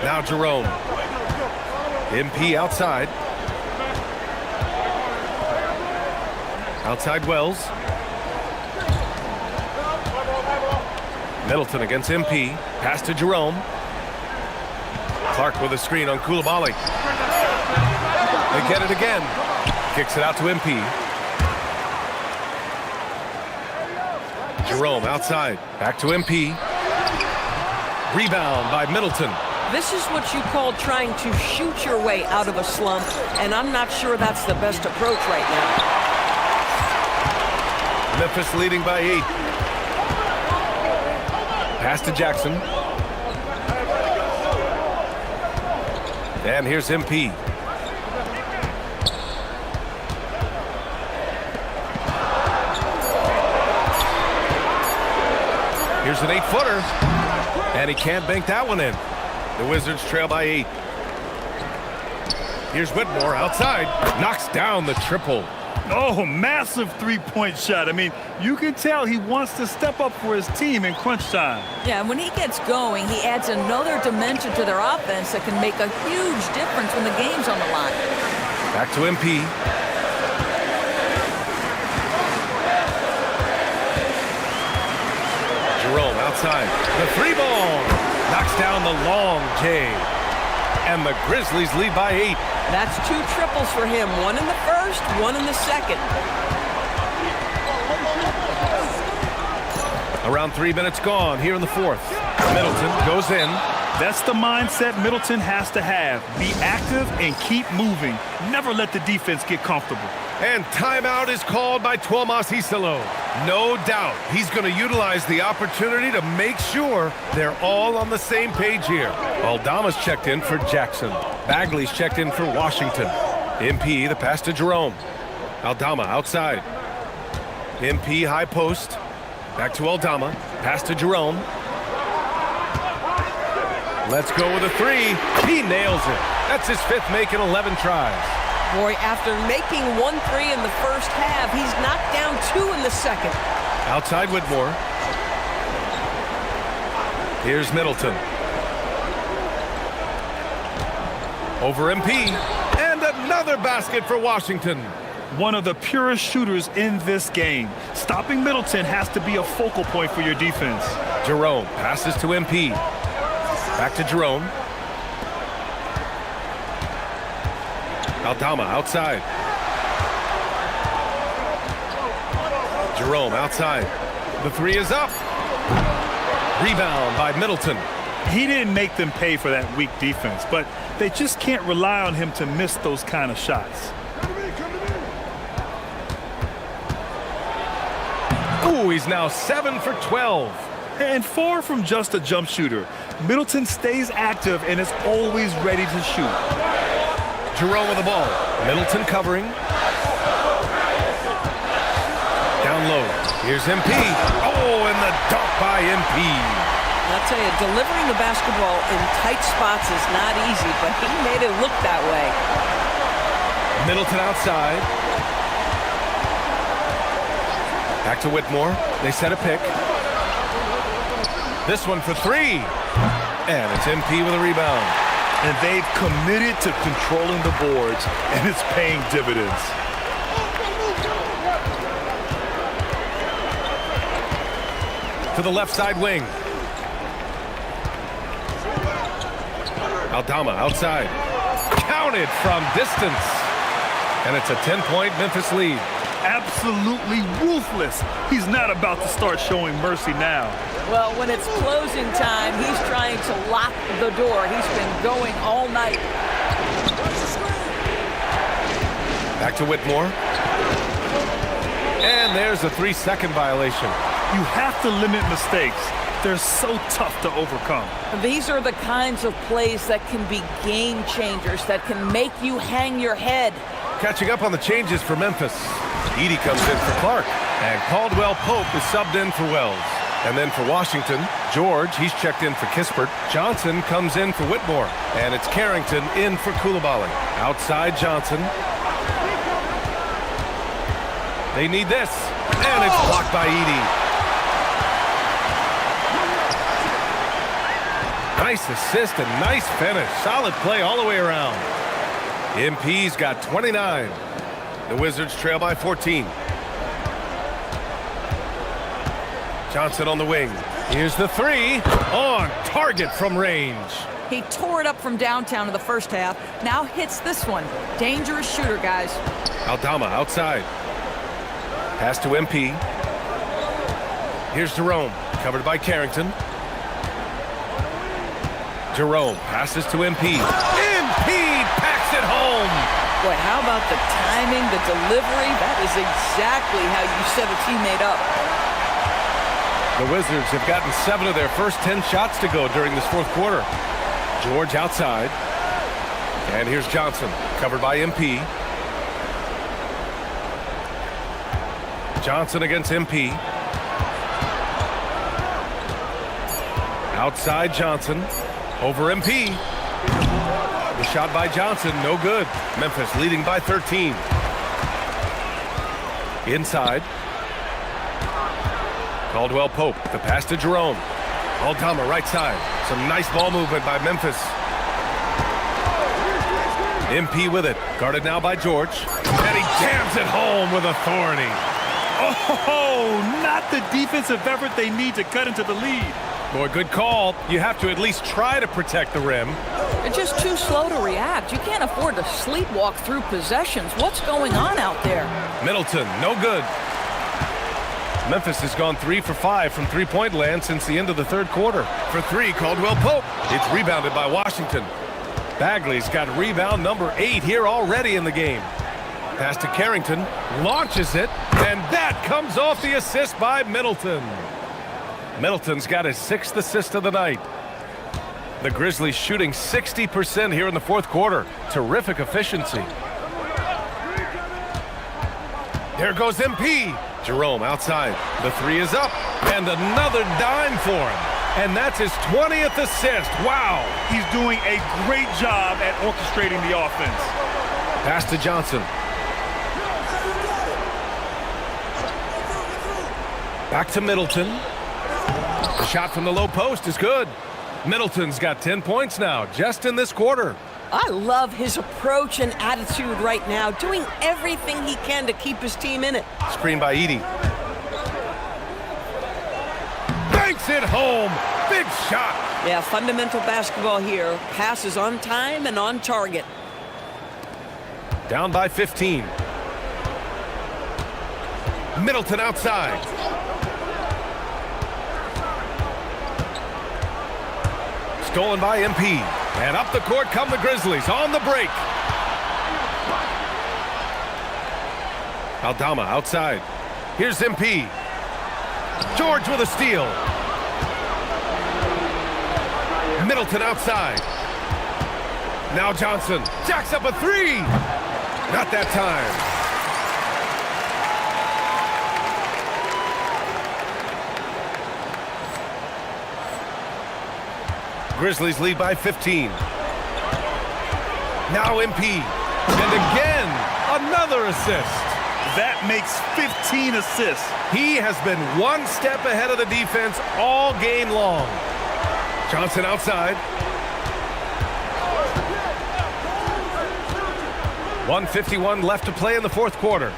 Now Jerome. MP outside. Outside Wells. Middleton against MP. Pass to Jerome. Clark with a screen on Koulibaly. They get it again. Kicks it out to MP. Jerome outside. Back to MP. Rebound by Middleton. This is what you call trying to shoot your way out of a slump, and I'm not sure that's the best approach right now. Memphis leading by 8. Pass to Jackson. And here's MP. Here's an 8-footer. And he can't bank that one in. The Wizards trail by 8. Here's Whitmore outside. Knocks down the triple. Oh, massive three-point shot. I mean, you can tell he wants to step up for his team in crunch time. Yeah, when he gets going, he adds another dimension to their offense that can make a huge difference when the game's on the line. Back to MP. Jerome outside. The three ball. Knocks down the long J. And the Grizzlies lead by 8. That's 2 triples for him. 1 in the first, 1 in the second. Around 3 minutes gone here in the fourth. Middleton goes in. That's the mindset Middleton has to have. Be active and keep moving. Never let the defense get comfortable. And timeout is called by Tuomas Hisalo. No doubt he's going to utilize the opportunity to make sure they're all on the same page here. Aldama's checked in for Jackson. Bagley's checked in for Washington. MP, the pass to Jerome. Aldama outside. MP high post. Back to Aldama. Pass to Jerome. Let's go with a 3. He nails it. That's his 5th make in 11 tries. Boy, after making 1 3 in the first half, he's knocked down 2 in the second. Outside Whitmore. Here's Middleton. Over MP. And another basket for Washington. One of the purest shooters in this game. Stopping Middleton has to be a focal point for your defense. Jerome passes to MP. Back to Jerome. Aldama outside. Jerome outside. The 3 is up. Rebound by Middleton. He didn't make them pay for that weak defense, but they just can't rely on him to miss those kind of shots. Ooh, he's now 7 for 12. And far from just a jump shooter, Middleton stays active and is always ready to shoot. Jerome with the ball. Middleton covering. Down low. Here's MP. Oh, and the dunk by MP. I'll tell you, delivering the basketball in tight spots is not easy, but he made it look that way. Middleton outside. Back to Whitmore. They set a pick. This one for 3. And it's MP with a rebound. And they've committed to controlling the boards, and it's paying dividends. To the left side wing. Aldama outside. Counted from distance. And it's a 10-point Memphis lead. Absolutely ruthless. He's not about to start showing mercy now. Well, when it's closing time, he's trying to lock the door. He's been going all night. Back to Whitmore. And there's a 3-second violation. You have to limit mistakes. They're so tough to overcome. These are the kinds of plays that can be game changers, that can make you hang your head. Catching up on the changes for Memphis. Edey comes in for Clark. And Caldwell Pope is subbed in for Wells. And then for Washington, George, he's checked in for Kispert. Johnson comes in for Whitmore. And it's Carrington in for Koulibaly. Outside Johnson. They need this. And it's blocked by Edey. Nice assist and nice finish. Solid play all the way around. MP's got 29. The Wizards trail by 14. Johnson on the wing. Here's the three. On target from range. He tore it up from downtown in the first half. Now hits this one. Dangerous shooter, guys. Aldama outside. Pass to MP. Here's Jerome. Covered by Carrington. Jerome passes to MP. MP packs it home. Boy, how about the timing, the delivery? That is exactly how you set a teammate up. The Wizards have gotten 7 of their first 10 shots to go during this fourth quarter. George outside. And here's Johnson, covered by MP. Johnson against MP. Outside Johnson. Over MP. The shot by Johnson, no good. Memphis leading by 13. Inside. Caldwell Pope, the pass to Jerome. Aldama right side. Some nice ball movement by Memphis. MP with it. Guarded now by George. And he jams it home with authority. Oh, not the defensive effort they need to cut into the lead. Boy, good call. You have to at least try to protect the rim. They're just too slow to react. You can't afford to sleepwalk through possessions. What's going on out there? Middleton, no good. Memphis has gone 3 for 5 from three-point land since the end of the third quarter. For 3, Caldwell Pope. It's rebounded by Washington. Bagley's got rebound number 8 here already in the game. Pass to Carrington, launches it, and that comes off the assist by Middleton. Middleton's got his 6th assist of the night. The Grizzlies shooting 60% here in the fourth quarter. Terrific efficiency. There goes MP. Jerome outside. The 3 is up. And another dime for him. And that's his 20th assist. Wow. He's doing a great job at orchestrating the offense. Pass to Johnson. Back to Middleton. The shot from the low post is good. Middleton's got 10 points now, just in this quarter. I love his approach and attitude right now, doing everything he can to keep his team in it. Screen by Edey. Banks it home. Big shot. Yeah, fundamental basketball here. Passes on time and on target. Down by 15. Middleton outside. Stolen by MP. And up the court come the Grizzlies on the break. Aldama outside. Here's MP. George with a steal. Middleton outside. Now Johnson jacks up a 3. Not that time. Grizzlies lead by 15. Now MP. And again, another assist. That makes 15 assists. He has been one step ahead of the defense all game long. Johnson outside. 1:51 left to play in the fourth quarter.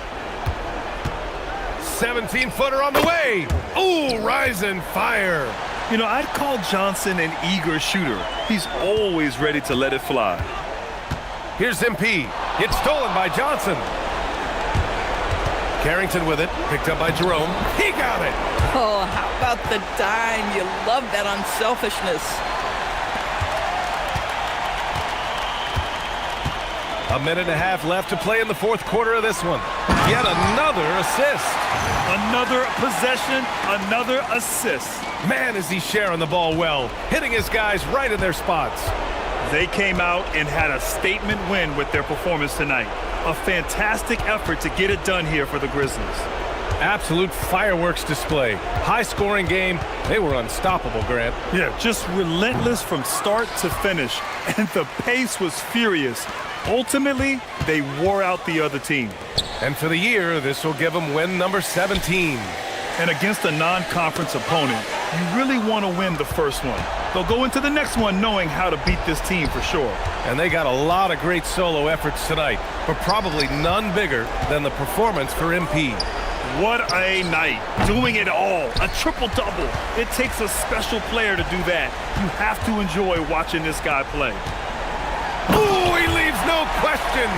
17-footer on the way. Ooh, rising fire. You know, I'd call Johnson an eager shooter. He's always ready to let it fly. Here's MP. It's stolen by Johnson. Carrington with it. Picked up by Jerome. He got it. Oh, how about the dime? You love that unselfishness. A minute and a half left to play in the fourth quarter of this one. Yet another assist. Another possession, another assist. Man, is he sharing the ball well, hitting his guys right in their spots. They came out and had a statement win with their performance tonight. A fantastic effort to get it done here for the Grizzlies. Absolute fireworks display. High-scoring game. They were unstoppable, Grant. Yeah, just relentless from start to finish. And the pace was furious. Ultimately, they wore out the other team. And for the year, this will give them win number 17. And against a non-conference opponent, you really want to win the first one. They'll go into the next one knowing how to beat this team for sure. And they got a lot of great solo efforts tonight, but probably none bigger than the performance for MP. What a night. Doing it all. A triple-double. It takes a special player to do that. You have to enjoy watching this guy play. Ooh, he leaves no question.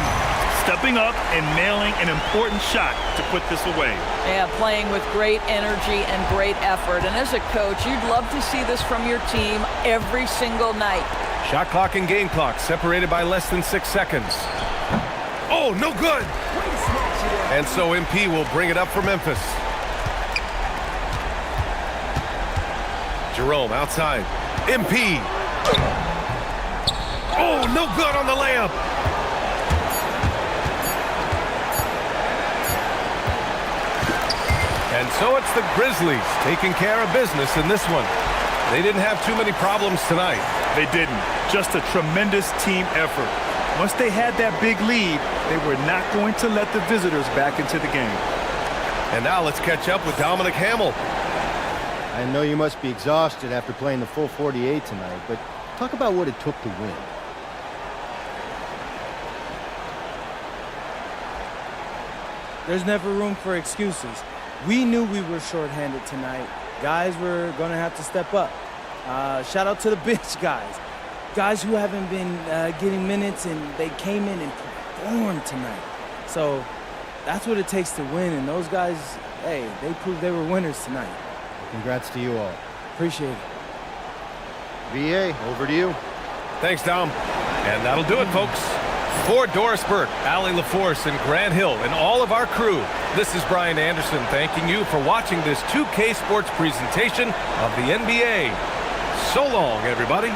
Stepping up and nailing an important shot to put this away. Yeah, playing with great energy and great effort. And as a coach, you'd love to see this from your team every single night. Shot clock and game clock separated by less than 6 seconds. Oh, no good. And so MP will bring it up for Memphis. Jerome outside. MP. Oh, no good on the layup. And so it's the Grizzlies taking care of business in this one. They didn't have too many problems tonight. They didn't. Just a tremendous team effort. Once they had that big lead, they were not going to let the visitors back into the game. And now let's catch up with Dominic Hamill. I know you must be exhausted after playing the full 48 tonight, but talk about what it took to win. There's never room for excuses. We knew we were shorthanded tonight. Guys were going to have to step up. Shout out to the bench guys. Guys who haven't been getting minutes, and they came in and performed tonight. So that's what it takes to win, and those guys, hey, they proved they were winners tonight. Congrats to you all. Appreciate it. VA, over to you. Thanks, Dom. And that'll do it, folks. For Doris Burke, Allie LaForce, and Grant Hill, and all of our crew, this is Brian Anderson thanking you for watching this 2K Sports presentation of the NBA. So long, everybody.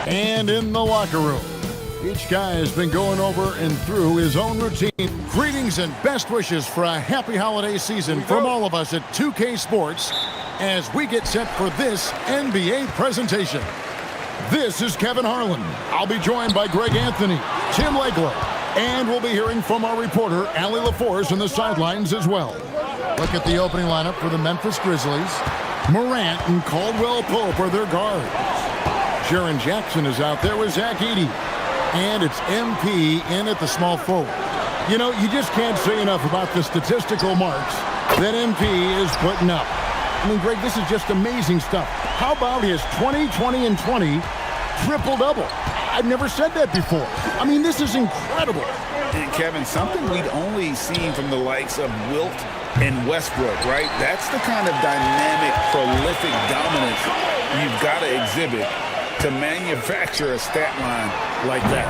And in the locker room, each guy has been going over and through his own routine. Greetings and best wishes for a happy holiday season from all of us at 2K Sports as we get set for this NBA presentation. This is Kevin Harlan. I'll be joined by Greg Anthony, Tim Legler, and we'll be hearing from our reporter, Allie LaForce, on the sidelines as well. Look at the opening lineup for the Memphis Grizzlies. Morant and Caldwell Pope are their guards. Jaren Jackson is out there with Zach Edey. And it's MP in at the small forward. You know, you just can't say enough about the statistical marks that MP is putting up. I mean, Greg, this is just amazing stuff. How about his 20, 20, and 20 triple-double? I've never said that before. I mean, this is incredible. And Kevin, something we'd only seen from the likes of Wilt and Westbrook, right? That's the kind of dynamic, prolific dominance you've got to exhibit to manufacture a stat line like that.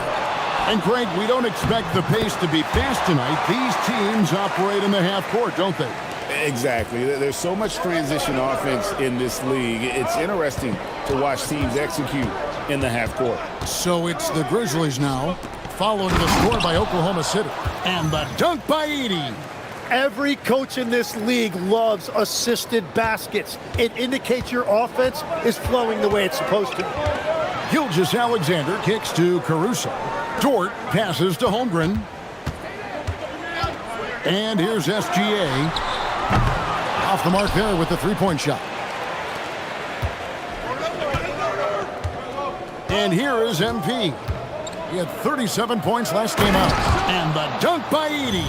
And Greg, we don't expect the pace to be fast tonight. These teams operate in the half court, don't they? Exactly. There's so much transition offense in this league. It's interesting to watch teams execute in the half court. So it's the Grizzlies now, following the score by Oklahoma City. And the dunk by Edey. Every coach in this league loves assisted baskets. It indicates your offense is flowing the way it's supposed to. Gilgeous-Alexander kicks to Caruso. Dort passes to Holmgren. And here's SGA. Off the mark there with the three-point shot. And here is MP. He had 37 points last game out. And the dunk by Edey.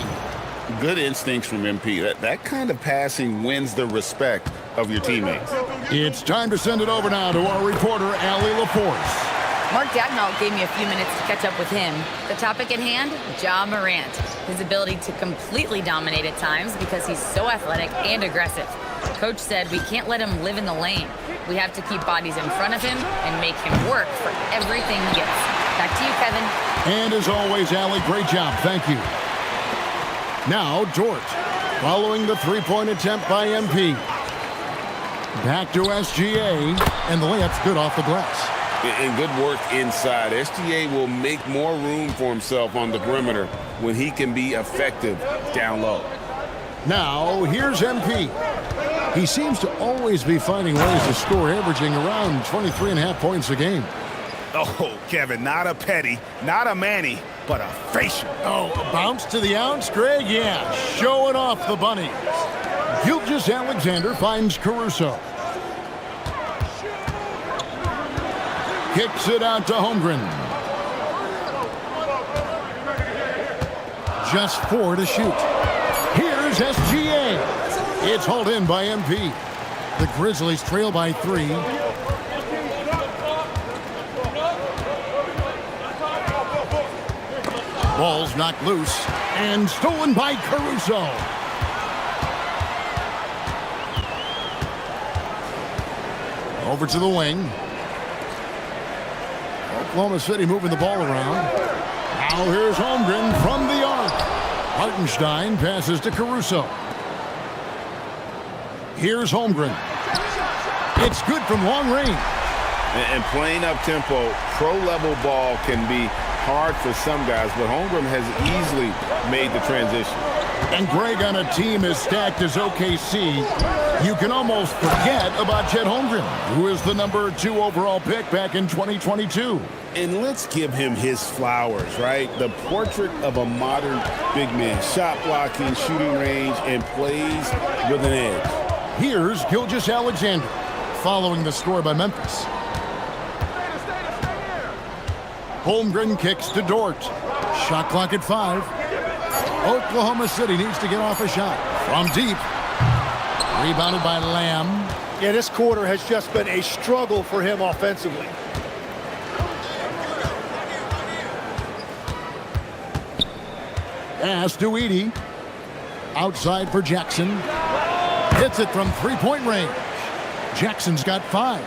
Good instincts from MP. That kind of passing wins the respect of your teammates. It's time to send it over now to our reporter, Allie LaForce. Mark Dagnall gave me a few minutes to catch up with him. The topic at hand, Ja Morant. His ability to completely dominate at times because he's so athletic and aggressive. Coach said we can't let him live in the lane. We have to keep bodies in front of him and make him work for everything he gets. Back to you, Kevin. And as always, Allie, great job. Thank you. Now, Dort, following the three-point attempt by MP. Back to SGA, and the layup's good off the glass. And good work inside. SGA will make more room for himself on the perimeter when he can be effective down low. Now, here's MP. He seems to always be finding ways to score, averaging around 23.5 points a game. Oh, Kevin, not a Petty, not a Manny, but a facial. Oh, a bounce to the ounce, Greg? Yeah, showing off the bunnies. Gilgeous-Alexander finds Caruso. Kicks it out to Holmgren. Just 4 to shoot. Here's SGA. It's hauled in by MP. The Grizzlies trail by 3. Ball's knocked loose and stolen by Caruso. Over to the wing. Oklahoma City moving the ball around. Now here's Holmgren from the arc. Hartenstein passes to Caruso. Here's Holmgren. It's good from long range. And playing up-tempo, pro-level ball can be hard for some guys, but Holmgren has easily made the transition. And Greg, on a team as stacked as OKC, you can almost forget about Chet Holmgren, who is the number 2 overall pick back in 2022. And let's give him his flowers, right? The portrait of a modern big man. Shot blocking, shooting range, and plays with an edge. Here's Gilgeous-Alexander, following the score by Memphis. Holmgren kicks to Dort. Shot clock at 5. Oklahoma City needs to get off a shot from deep. Rebounded by Lamb. Yeah, this quarter has just been a struggle for him offensively. Pass to Edey. Outside for Jackson. Hits it from three-point range. Jackson's got 5.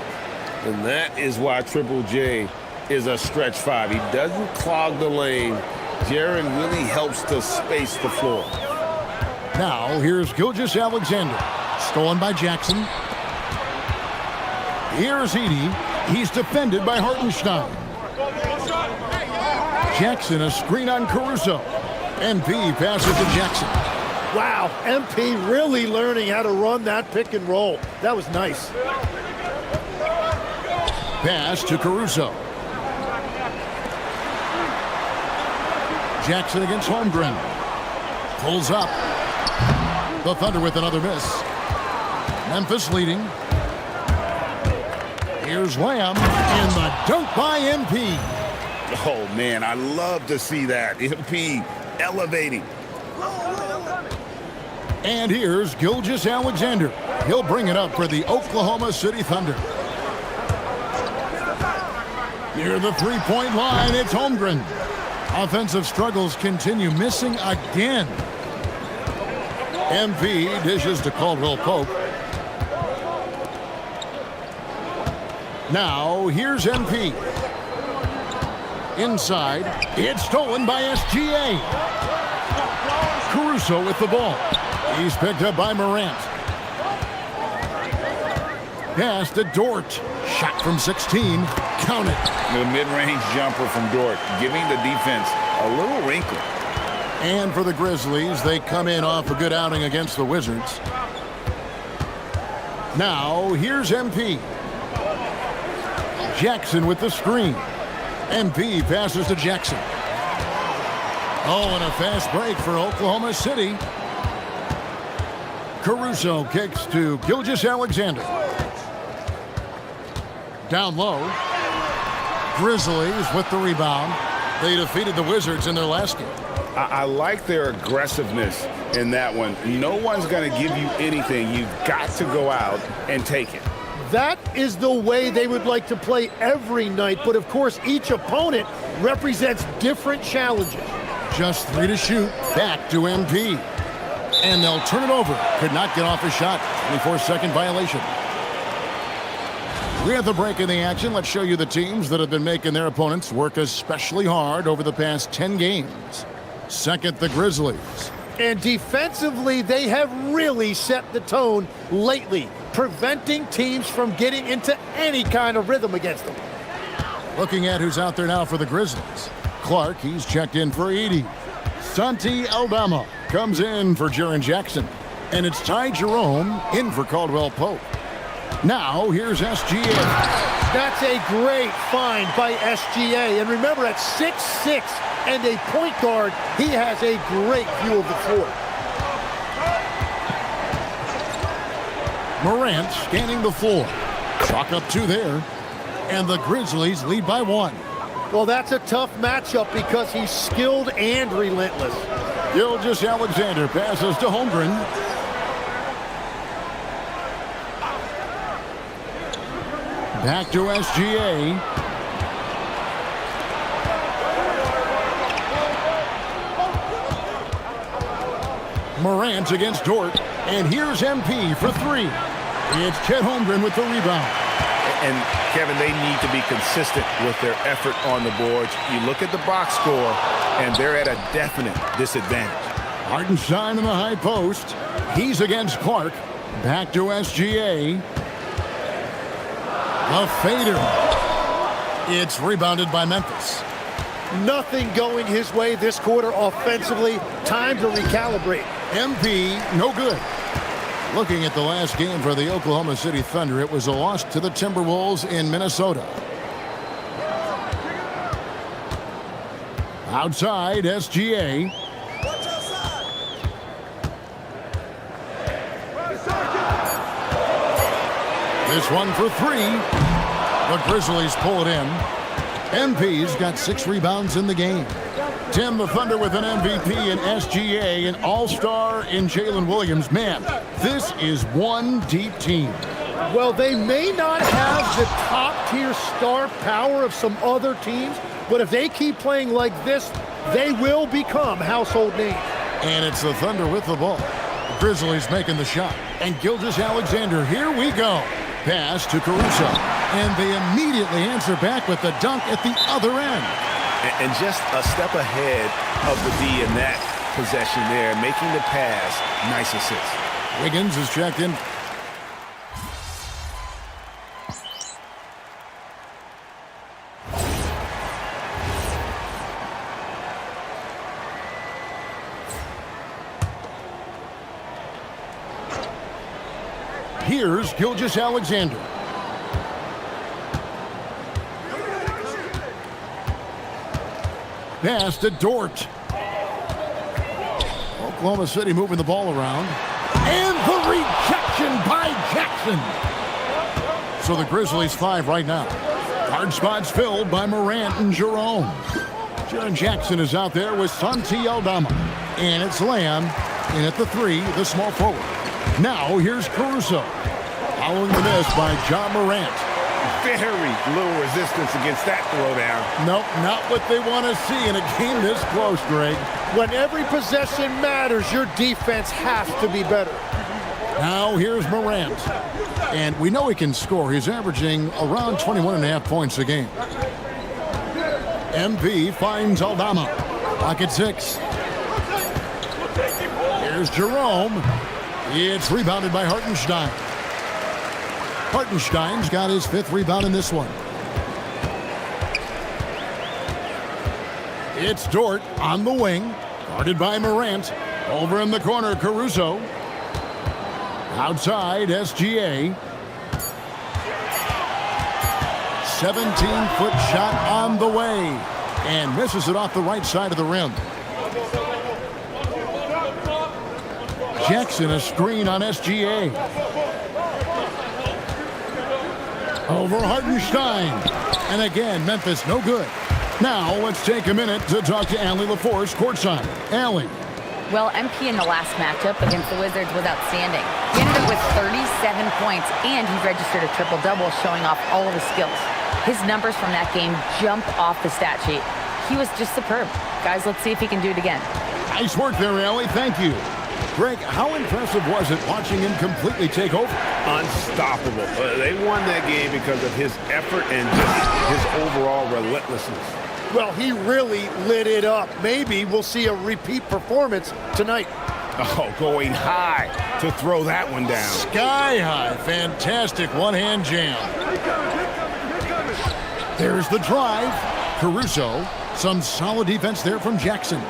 And that is why Triple J is a stretch 5. He doesn't clog the lane. Jaren really helps to space the floor. Now, here's Gilgeous-Alexander. Stolen by Jackson. Here's Edey. He's defended by Hartenstein. Jackson, a screen on Caruso. MP passes to Jackson. Wow, MP really learning how to run that pick and roll. That was nice. Pass to Caruso. Jackson against Holmgren. Pulls up. The Thunder with another miss. Memphis leading. Here's Lamb in the dunk by MP. Oh, man, I love to see that. MP elevating. And here's Gilgeous-Alexander. He'll bring it up for the Oklahoma City Thunder. Near the three-point line, it's Holmgren. Offensive struggles continue, missing again. MP dishes to Caldwell Pope. Now, here's MP. Inside, it's stolen by SGA. Caruso with the ball. He's picked up by Morant. Pass to Dort. Shot from 16. Count it. The mid-range jumper from Dort, giving the defense a little wrinkle. And for the Grizzlies, they come in off a good outing against the Wizards. Now, here's MP. Jackson with the screen. MP passes to Jackson. Oh, and a fast break for Oklahoma City. Caruso kicks to Gilgeous-Alexander. Down low. Grizzlies with the rebound. They defeated the Wizards in their last game. I like their aggressiveness in that one. No one's going to give you anything. You've got to go out and take it. That is the way they would like to play every night, but of course each opponent represents different challenges. Just 3 to shoot. Back to MP. And they'll turn it over. Could not get off a shot. 24-second violation. We have the break in the action. Let's show you the teams that have been making their opponents work especially hard over the past 10 games. Second, the Grizzlies. And defensively, they have really set the tone lately, preventing teams from getting into any kind of rhythm against them. Looking at who's out there now for the Grizzlies. Clark, he's checked in for Edey. Santi Aldama comes in for Jaren Jackson. And it's Ty Jerome in for Caldwell Pope. Now, here's SGA. That's a great find by SGA. And remember, at 6'6" and a point guard, he has a great view of the floor. Morant scanning the floor. Chalk up 2 there. And the Grizzlies lead by 1. Well, that's a tough matchup because he's skilled and relentless. Gilgeous-Alexander passes to Holmgren. Back to SGA. Morant against Dort. And here's MP for 3. It's Chet Holmgren with the rebound. And, Kevin, they need to be consistent with their effort on the boards. You look at the box score, and they're at a definite disadvantage. Hartenstein in the high post. He's against Clark. Back to SGA. A fader. It's rebounded by Memphis. Nothing going his way this quarter offensively. Time to recalibrate. MP, no good. Looking at the last game for the Oklahoma City Thunder, it was a loss to the Timberwolves in Minnesota. Outside, SGA. This one for 3. The Grizzlies pull it in. MP's got 6 rebounds in the game. Tim, the Thunder with an MVP in SGA, an all-star in Jalen Williams. Man, this is one deep team. Well, they may not have the top-tier star power of some other teams, but if they keep playing like this, they will become household names. And it's the Thunder with the ball. The Grizzlies making the shot. And Gilgeous-Alexander, here we go. Pass to Caruso. And they immediately answer back with the dunk at the other end. And just a step ahead of the D in that possession there, making the pass. Nice assist. Wiggins is checked in. Here's Gilgeous-Alexander. Pass to Dort. Oklahoma City moving the ball around. And the rejection by Jackson. So the Grizzlies 5 right now. Hard spots filled by Morant and Jerome. Jaren Jackson is out there with Santi Aldama. And it's Lamb in at the 3, the small forward. Now here's Caruso. Following the miss by John Morant. Very little resistance against that throwdown. Nope, not what they want to see in a game this close, Greg. When every possession matters, your defense has to be better. Now here's Morant. And we know he can score. He's averaging around 21.5 points a game. MP finds Aldama. Pocket 6. Here's Jerome. It's rebounded by Hartenstein. Hartenstein's got his 5th rebound in this one. It's Dort on the wing, guarded by Morant. Over in the corner, Caruso. Outside, SGA. 17-foot shot on the way. And misses it off the right side of the rim. Jackson, a screen on SGA. Over Hartenstein. And again, Memphis no good. Now let's take a minute to talk to Allie LaForce courtside. Allie. Well, MP in the last matchup against the Wizards was outstanding. He ended up with 37 points, and he registered a triple-double, showing off all of his skills. His numbers from that game jump off the stat sheet. He was just superb. Guys, let's see if he can do it again. Nice work there, Allie. Thank you. Greg, how impressive was it watching him completely take over? Unstoppable. They won that game because of his effort and just his overall relentlessness. Well, he really lit it up. Maybe we'll see a repeat performance tonight. Oh, going high to throw that one down. Sky high. Fantastic one-hand jam. There's the drive. Caruso. Some solid defense there from Jackson.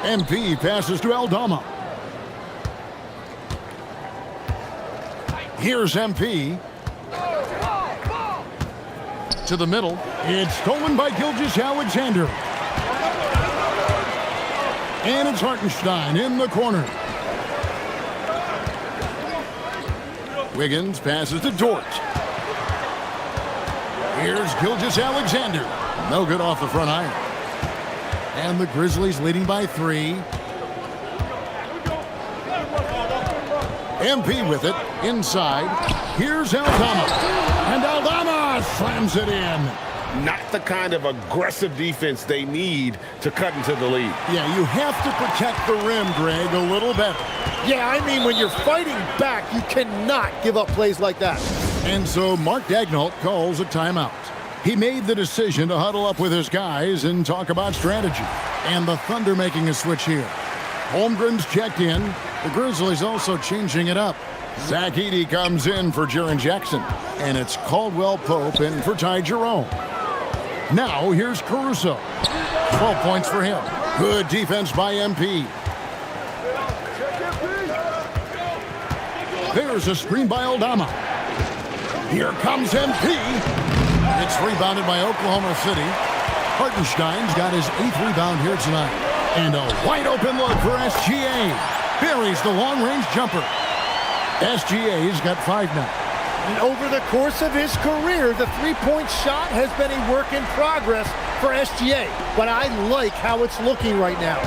MP passes to Aldama. Here's MP. To the middle. It's stolen by Gilgeous-Alexander. And it's Hartenstein in the corner. Wiggins passes to Dort. Here's Gilgeous-Alexander. No good off the front iron. And the Grizzlies leading by 3. MP with it. Inside. Here's Aldama. And Aldama slams it in. Not the kind of aggressive defense they need to cut into the lead. Yeah, you have to protect the rim, Greg, a little better. Yeah, I mean, when you're fighting back, you cannot give up plays like that. And so Mark Daigneault calls a timeout. He made the decision to huddle up with his guys and talk about strategy. And the Thunder making a switch here. Holmgren's checked in. The Grizzlies also changing it up. Zach Edey comes in for Jaren Jackson. And it's Caldwell Pope in for Ty Jerome. Now here's Caruso. 12 points for him. Good defense by MP. There's a screen by Aldama. Here comes MP. It's rebounded by Oklahoma City. Hartenstein's got his 8th rebound here tonight. And a wide open look for SGA. Buries the long-range jumper. SGA's got 5 now. And over the course of his career, the three-point shot has been a work in progress for SGA. But I like how it's looking right now.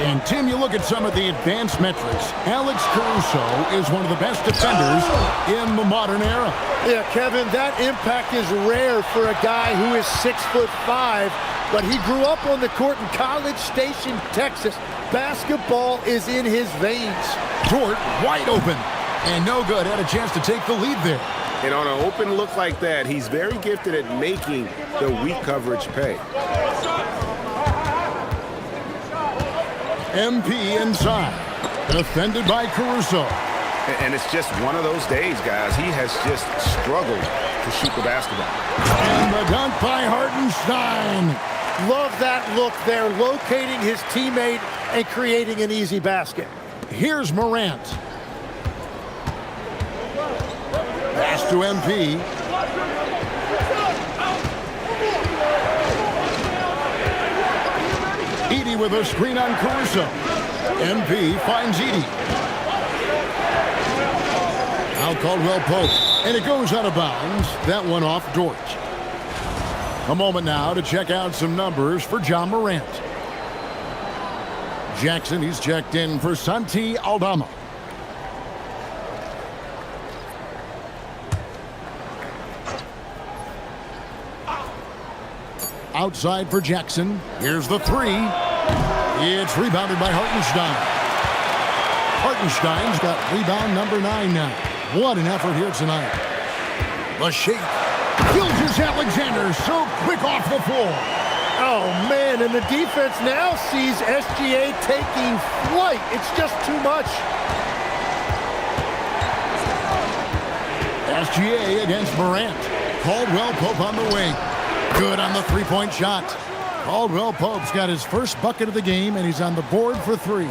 And, Tim, you look at some of the advanced metrics. Alex Caruso is one of the best defenders in the modern era. Yeah, Kevin, that impact is rare for a guy who is 6'5", but he grew up on the court in College Station, Texas. Basketball is in his veins. Dort wide open. And no good. Had a chance to take the lead there. And on an open look like that, he's very gifted at making the weak coverage pay. MP inside. Defended by Caruso. And it's just one of those days, guys. He has just struggled to shoot the basketball. And the dunk by Hartenstein. Love that look there, locating his teammate and creating an easy basket. Here's Morant. Pass to MP. Edey with a screen on Caruso. MP finds Edey. Now Caldwell Pope. And it goes out of bounds. That one off Dort. A moment now to check out some numbers for John Morant. Jackson, he's checked in for Santi Aldama. Outside for Jackson. Here's the 3. It's rebounded by Hartenstein. Hartenstein's got rebound number 9 now. What an effort here tonight. The shake. Gilgeous-Alexander so quick off the floor. Oh, man, and the defense now sees SGA taking flight. It's just too much. SGA against Morant. Caldwell Pope on the wing. Good on the three-point shot. Caldwell Pope's got his first bucket of the game, and he's on the board for 3.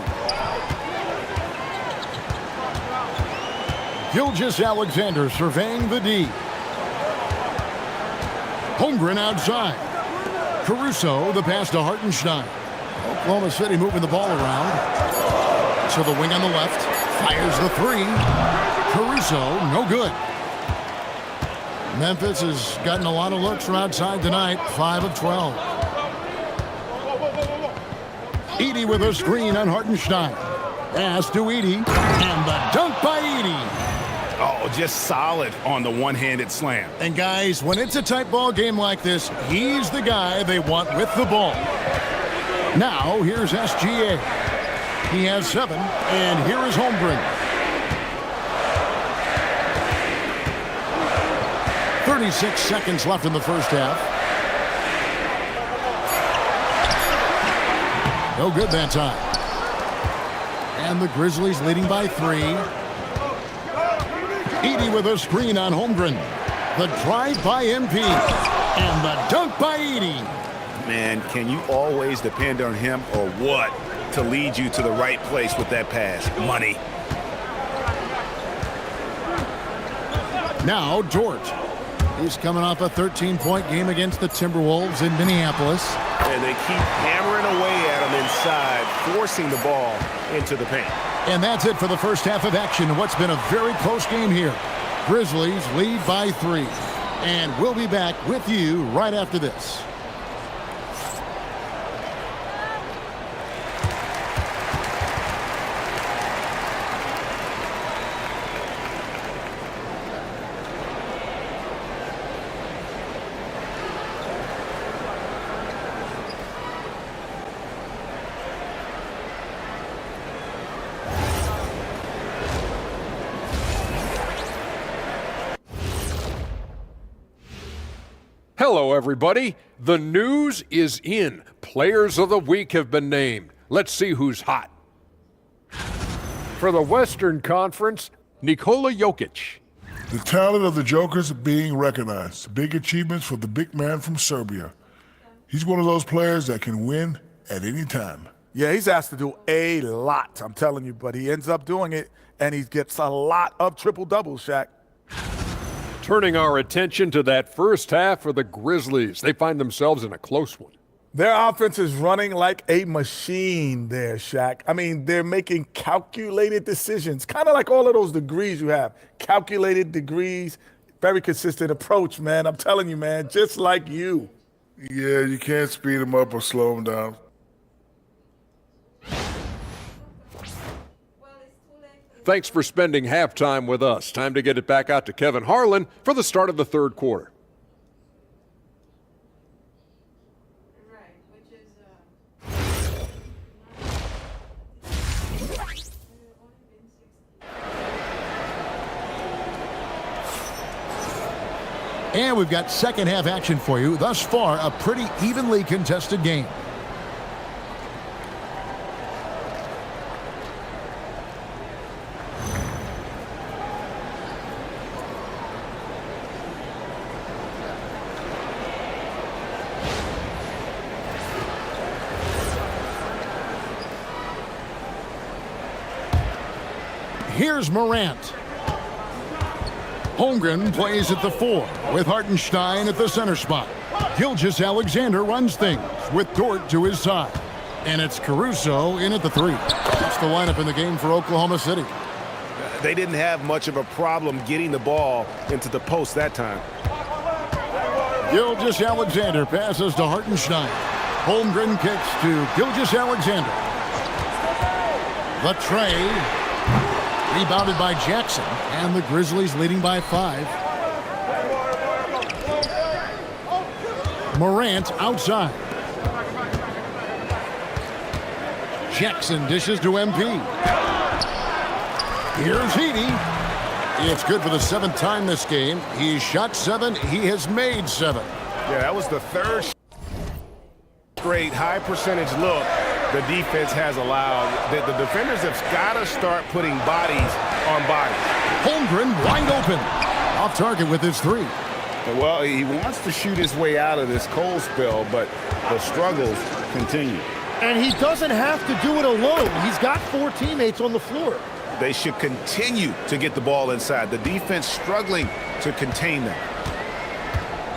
Gilgeous-Alexander surveying the D. Holmgren outside. Caruso, the pass to Hartenstein. Oklahoma City moving the ball around. To the wing on the left. Fires the 3. Caruso, no good. Memphis has gotten a lot of looks from outside tonight, 5 of 12. Edey with a screen on Hartenstein. Pass to Edey, and the dunk by Edey. Oh, just solid on the one-handed slam. And guys, when it's a tight ball game like this, he's the guy they want with the ball. Now, here's SGA. He has 7, and here is Holmgren. 36 seconds left in the first half. No good that time. And the Grizzlies leading by 3. Edey with a screen on Holmgren. The drive by MP. And the dunk by Edey. Man, can you always depend on him or what to lead you to the right place with that pass? Money. Now, Dort. He's coming off a 13-point game against the Timberwolves in Minneapolis. And they keep hammering away at him inside, forcing the ball into the paint. And that's it for the first half of action. What's been a very close game here. Grizzlies lead by 3. And we'll be back with you right after this. Hello, everybody. The news is in. Players of the Week have been named. Let's see who's hot. For the Western Conference, Nikola Jokic. The talent of the Jokers being recognized. Big achievements for the big man from Serbia. He's one of those players that can win at any time. Yeah, he's asked to do a lot, I'm telling you, but he ends up doing it, and he gets a lot of triple-doubles, Shaq. Turning our attention to that first half for the Grizzlies. They find themselves in a close one. Their offense is running like a machine there, Shaq. I mean, they're making calculated decisions, kind of like all of those degrees you have. Calculated degrees, very consistent approach, man. I'm telling you, man, just like you. Yeah, you can't speed him up or slow him down. Thanks for spending halftime with us. Time to get it back out to Kevin Harlan for the start of the third quarter. And we've got second half action for you. Thus far, a pretty evenly contested game. Here's Morant. Holmgren plays at the 4 with Hartenstein at the center spot. Gilgeous-Alexander runs things with Dort to his side. And it's Caruso in at the 3. That's the lineup in the game for Oklahoma City. They didn't have much of a problem getting the ball into the post that time. Gilgeous-Alexander passes to Hartenstein. Holmgren kicks to Gilgeous-Alexander. The tray. Rebounded by Jackson, and the Grizzlies leading by 5. Morant outside. Jackson dishes to MP. Here's Edey. It's good for the 7th time this game. He's shot 7. He has made 7. Yeah, that was the third straight high percentage look the defense has allowed. The defenders have got to start putting bodies on bodies. Holmgren wide open. Off target with his 3. Well, he wants to shoot his way out of this cold spell, but the struggles continue. And he doesn't have to do it alone. He's got 4 teammates on the floor. They should continue to get the ball inside. The defense struggling to contain them.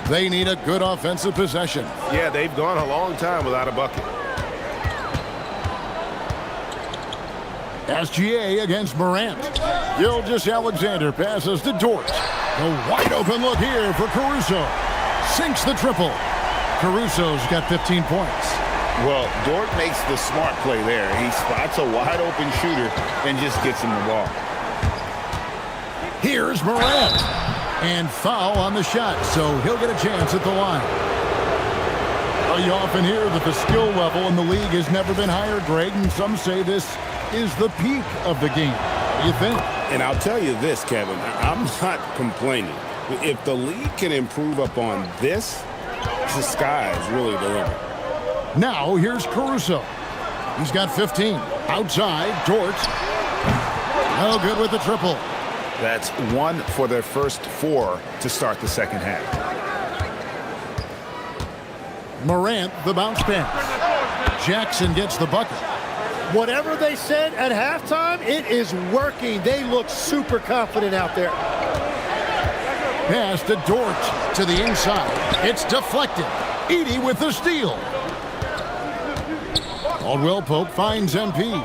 They need a good offensive possession. Yeah, they've gone a long time without a bucket. SGA against Morant. Gilgeous-Alexander passes to Dort. A wide open look here for Caruso. Sinks the triple. Caruso's got 15 points. Well, Dort makes the smart play there. He spots a wide open shooter and just gets him the ball. Here's Morant. And foul on the shot, so he'll get a chance at the line. Well, you often hear that the skill level in the league has never been higher, Greg, and some say this is the peak of the game. What do you think? And I'll tell you this, Kevin, I'm not complaining. If the league can improve upon this, the sky is really the limit. Now, here's Caruso. He's got 15. Outside, Dort. No good with the triple. That's 1 for their first 4 to start the second half. Morant, the bounce pass. Jackson gets the bucket. Whatever they said at halftime, it is working. They look super confident out there. Pass to Dort to the inside. It's deflected. Edey with the steal. Caldwell Pope finds MP.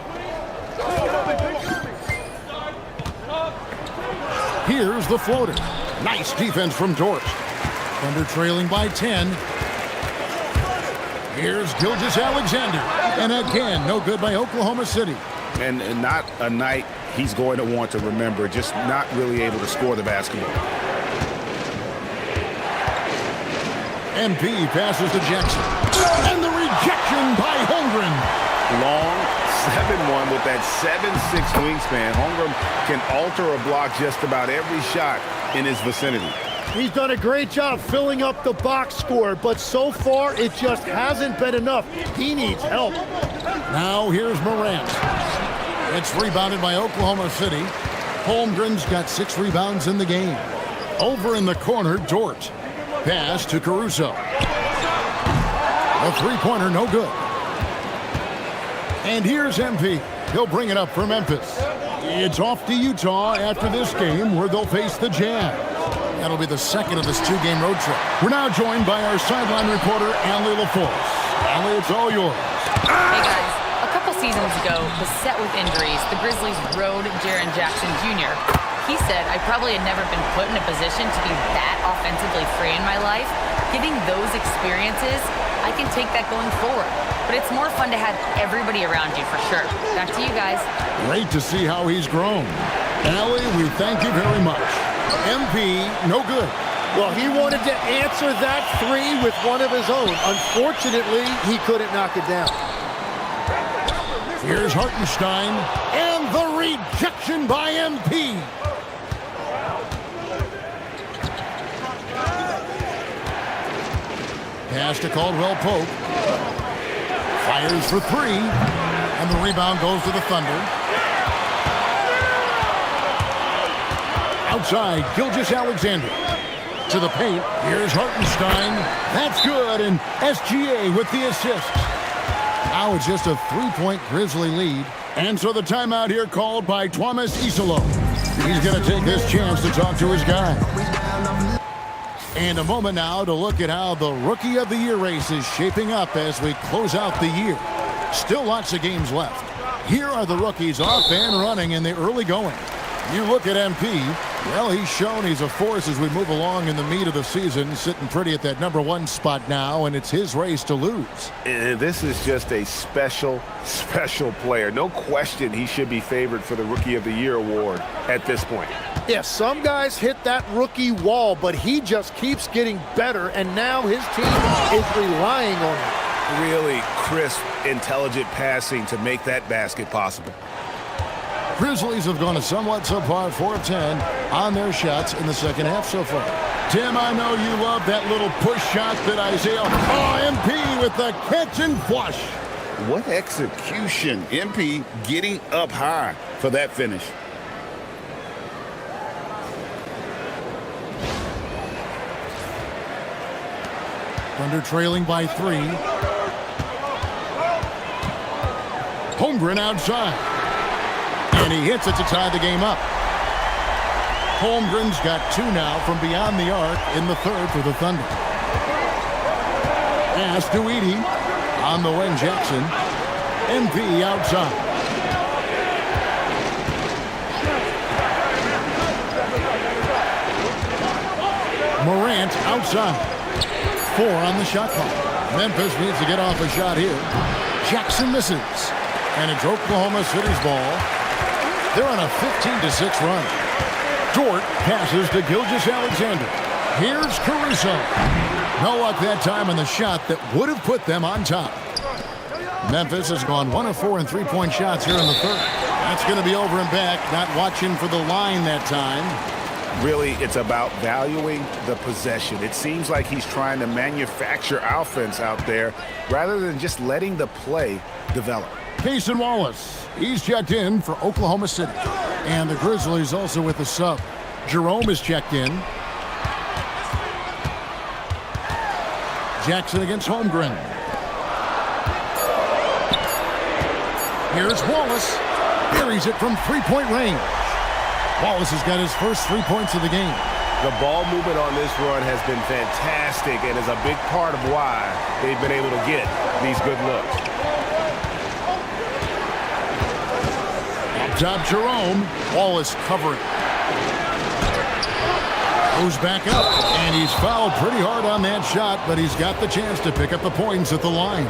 Here's the floater. Nice defense from Dort. Thunder trailing by 10. Here's Gilgeous-Alexander. And again, no good by Oklahoma City. And not a night he's going to want to remember, just not really able to score the basketball. MP passes to Jackson. And the rejection by Holmgren. Long 7-1 with that 7'6" wingspan. Holmgren can alter a block just about every shot in his vicinity. He's done a great job filling up the box score, but so far it just hasn't been enough. He needs help. Now here's Morant. It's rebounded by Oklahoma City. Holmgren's got 6 rebounds in the game. Over in the corner, Dort. Pass to Caruso. A three-pointer, no good. And here's MP. He'll bring it up for Memphis. It's off to Utah after this game, where they'll face the Jazz. That'll be the second of this 2-game road trip. We're now joined by our sideline reporter, Allie LaForce. Allie, it's all yours. Hey guys, a couple seasons ago, beset with injuries, the Grizzlies rode Jaren Jackson Jr. He said, I probably had never been put in a position to be that offensively free in my life. Getting those experiences, I can take that going forward. But it's more fun to have everybody around you for sure. Back to you guys. Great to see how he's grown. Allie, we thank you very much. MP, no good. Well, he wanted to answer that 3 with one of his own. Unfortunately, he couldn't knock it down. Here's Hartenstein, and the rejection by MP. Pass to Caldwell Pope. Fires for 3, and the rebound goes to the Thunder. Outside, Gilgeous-Alexander. To the paint, here's Hartenstein. That's good, and SGA with the assist. Now it's just a 3-point Grizzly lead. And so the timeout here called by Thomas Isolo. He's going to take this chance to talk to his guy. And a moment now to look at how the Rookie of the Year race is shaping up as we close out the year. Still lots of games left. Here are the rookies off and running in the early going. You look at MP, well, he's shown he's a force as we move along in the meat of the season, sitting pretty at that #1 spot now, and it's his race to lose. And this is just a special, special player. No question he should be favored for the Rookie of the Year award at this point. Yeah, some guys hit that rookie wall, but he just keeps getting better, and now his team is relying on him. Really crisp, intelligent passing to make that basket possible. Grizzlies have gone a somewhat subpar 4 of 10 on their shots in the second half so far. Tim, I know you love that little push shot that Isaiah MP with the catch and flush. What execution. MP getting up high for that finish. Thunder trailing by 3. Holmgren outside. And he hits it to tie the game up. Holmgren's got 2 now from beyond the arc in the third for the Thunder. Pass to Edey. On the wing, Jackson. MP outside. side. 4 on the shot clock. Memphis needs to get off a shot here. Jackson misses. And it's Oklahoma City's ball. They're on a 15-6 run. Dort passes to Gilgeous-Alexander. Here's Caruso. No luck that time on the shot that would have put them on top. Memphis has gone 1 of 4 in three-point shots here in the third. That's going to be over and back, not watching for the line that time. Really, it's about valuing the possession. It seems like he's trying to manufacture offense out there rather than just letting the play develop. Cason Wallace, he's checked in for Oklahoma City. And the Grizzlies also with the sub. Jerome is checked in. Jackson against Holmgren. Here's Wallace. Buries it from three-point range. Wallace has got his first 3 points of the game. The ball movement on this run has been fantastic and is a big part of why they've been able to get these good looks. Up top, Jerome. Wallace covering. Goes back up, and he's fouled pretty hard on that shot, but he's got the chance to pick up the points at the line.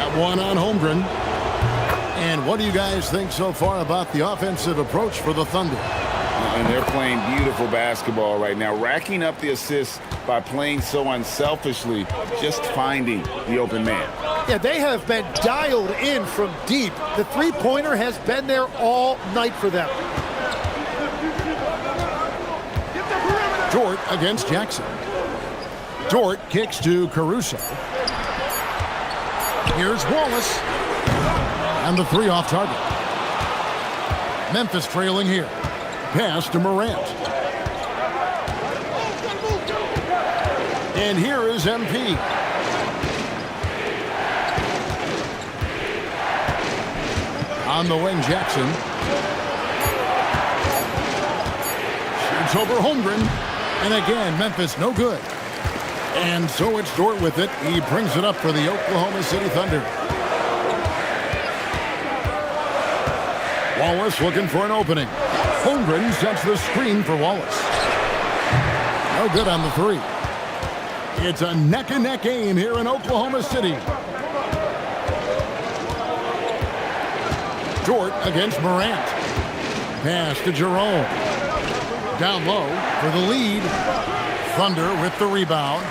That one on Holmgren. And what do you guys think so far about the offensive approach for the Thunder? And they're playing beautiful basketball right now, racking up the assists by playing so unselfishly, just finding the open man. Yeah, they have been dialed in from deep. The three-pointer has been there all night for them. Dort against Jackson. Dort kicks to Caruso. Here's Wallace. And the 3 off target. Memphis trailing here. Pass to Morant. And here is MP. On the wing, Jackson. Shoots over Holmgren. And again, Memphis no good. And so it's Dort with it. He brings it up for the Oklahoma City Thunder. Wallace looking for an opening. Holmgren sets the screen for Wallace. No good on the 3. It's a neck-and-neck game here in Oklahoma City. Dort against Morant. Pass to Jerome. Down low for the lead. Thunder with the rebound.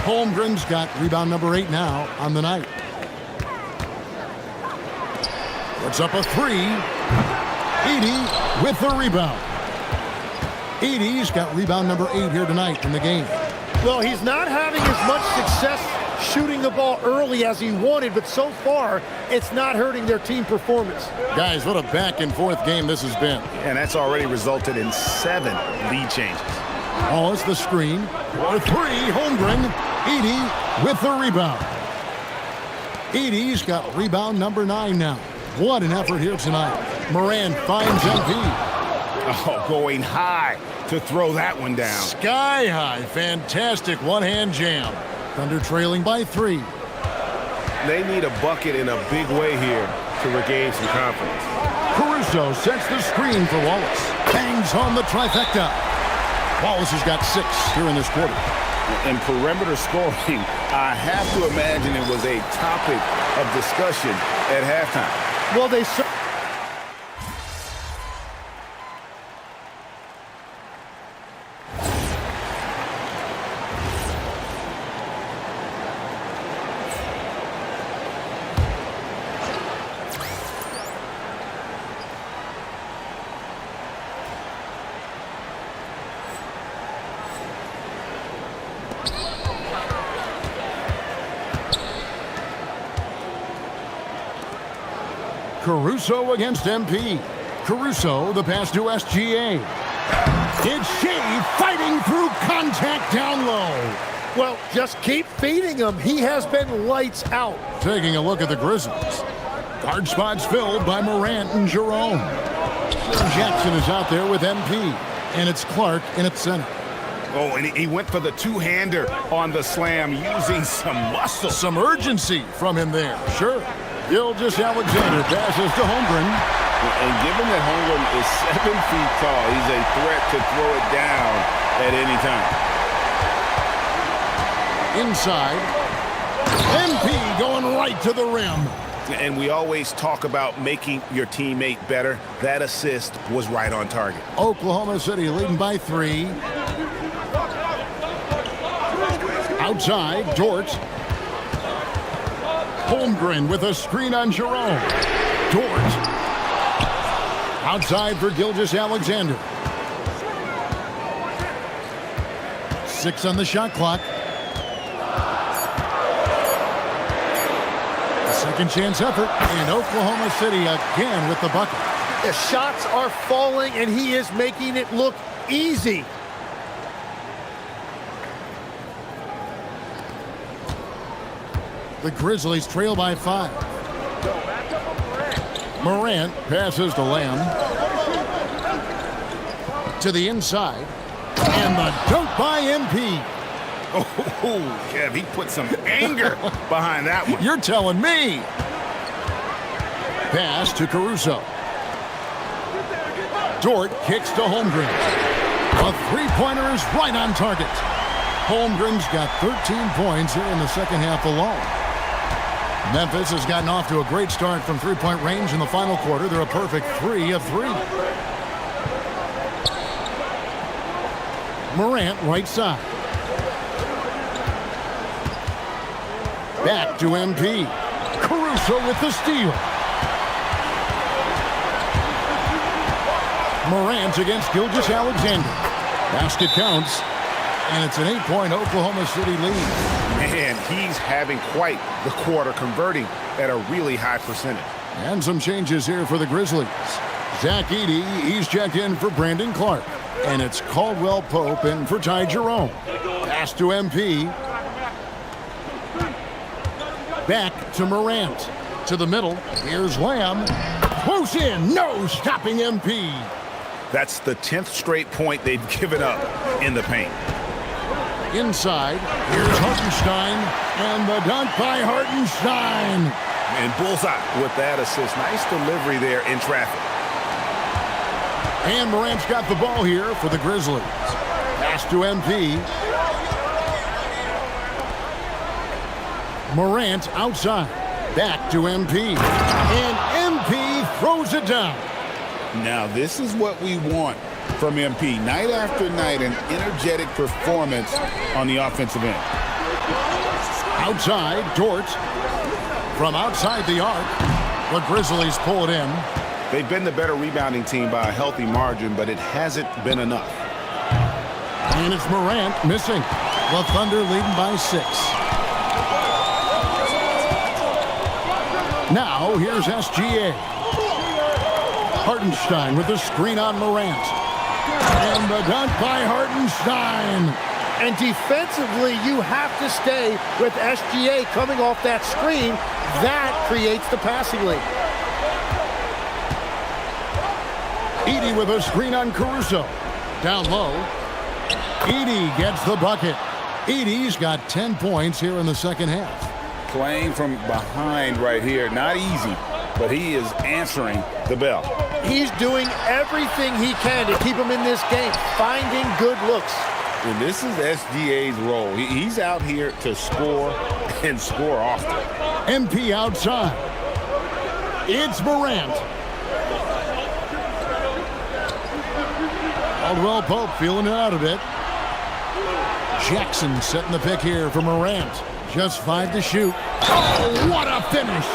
Holmgren's got rebound number 8 now on the night. Puts up a 3. Edey with the rebound. Edey's got rebound number 8 here tonight in the game. Well, he's not having as much success shooting the ball early as he wanted, but so far, it's not hurting their team performance. Guys, what a back-and-forth game this has been. And that's already resulted in 7 lead changes. Wallace the screen. For 3, Holmgren. Edey with the rebound. Edey's got rebound number 9 now. What an effort here tonight. Morant finds MP. Oh, going high to throw that one down. Sky high. Fantastic one-hand jam. Thunder trailing by 3. They need a bucket in a big way here to regain some confidence. Caruso sets the screen for Wallace. Bangs home the trifecta. Wallace has got 6 here in this quarter. And perimeter scoring, I have to imagine it was a topic of discussion at halftime. Well, they Caruso against MP. Caruso, the pass to SGA. It's Shea fighting through contact down low. Well, just keep feeding him. He has been lights out. Taking a look at the Grizzlies. Guard spots filled by Morant and Jerome. Jackson is out there with MP. And it's Clark in at center. Oh, and he went for the two-hander on the slam, using some muscle. Some urgency from him there. Sure. Gilgeous-Alexander passes to Holmgren. And given that Holmgren is 7 feet tall, he's a threat to throw it down at any time. Inside. MP going right to the rim. And we always talk about making your teammate better. That assist was right on target. Oklahoma City leading by 3. Outside, Dort. Holmgren with a screen on Jerome. Dort. Outside for Gilgeous-Alexander. 6 on the shot clock. A second chance effort, and Oklahoma City again with the bucket. The shots are falling, and he is making it look easy. The Grizzlies trail by 5. Morant passes to Lamb. To the inside. And the dunk by MP. Oh, Kev, he put some anger behind that one. You're telling me. Pass to Caruso. Dort kicks to Holmgren. A three-pointer is right on target. Holmgren's got 13 points here in the second half alone. Memphis has gotten off to a great start from three-point range in the final quarter. They're a perfect 3 of 3. Morant right side. Back to MP. Caruso with the steal. Morant against Gilgeous-Alexander. Basket counts, and it's an 8-point Oklahoma City lead. Man, he's having quite the quarter, converting at a really high percentage. And some changes here for the Grizzlies. Zach Edey, he's checked in for Brandon Clark. And it's Caldwell Pope in for Ty Jerome. Pass to MP. Back to Morant. To the middle. Here's Lamb. Close in. No stopping MP. That's the 10th straight point they've given up in the paint. Inside. Here's Hartenstein. And the dunk by Hartenstein. And bullseye with that assist. Nice delivery there in traffic. And Morant's got the ball here for the Grizzlies. Pass to MP. Morant outside. Back to MP. And MP throws it down. Now, this is what we want from MP. Night after night, an energetic performance on the offensive end. Outside, Dort. From outside the arc, the Grizzlies pull it in. They've been the better rebounding team by a healthy margin, but it hasn't been enough. And it's Morant missing. The Thunder leading by 6. Now, here's SGA. Hartenstein with the screen on Morant. And the dunk by Hartenstein. And defensively, you have to stay with SGA coming off that screen. That creates the passing lane. Edey with a screen on Caruso. Down low. Edey gets the bucket. Edey's got 10 points here in the second half. Playing from behind right here. Not easy, but he is answering the bell. He's doing everything he can to keep him in this game, finding good looks. And this is SGA's role. He's out here to score and score often. MP outside. It's Morant. Caldwell Pope feeling it out a bit. Jackson setting the pick here for Morant. Just 5 to shoot. Oh, what a finish!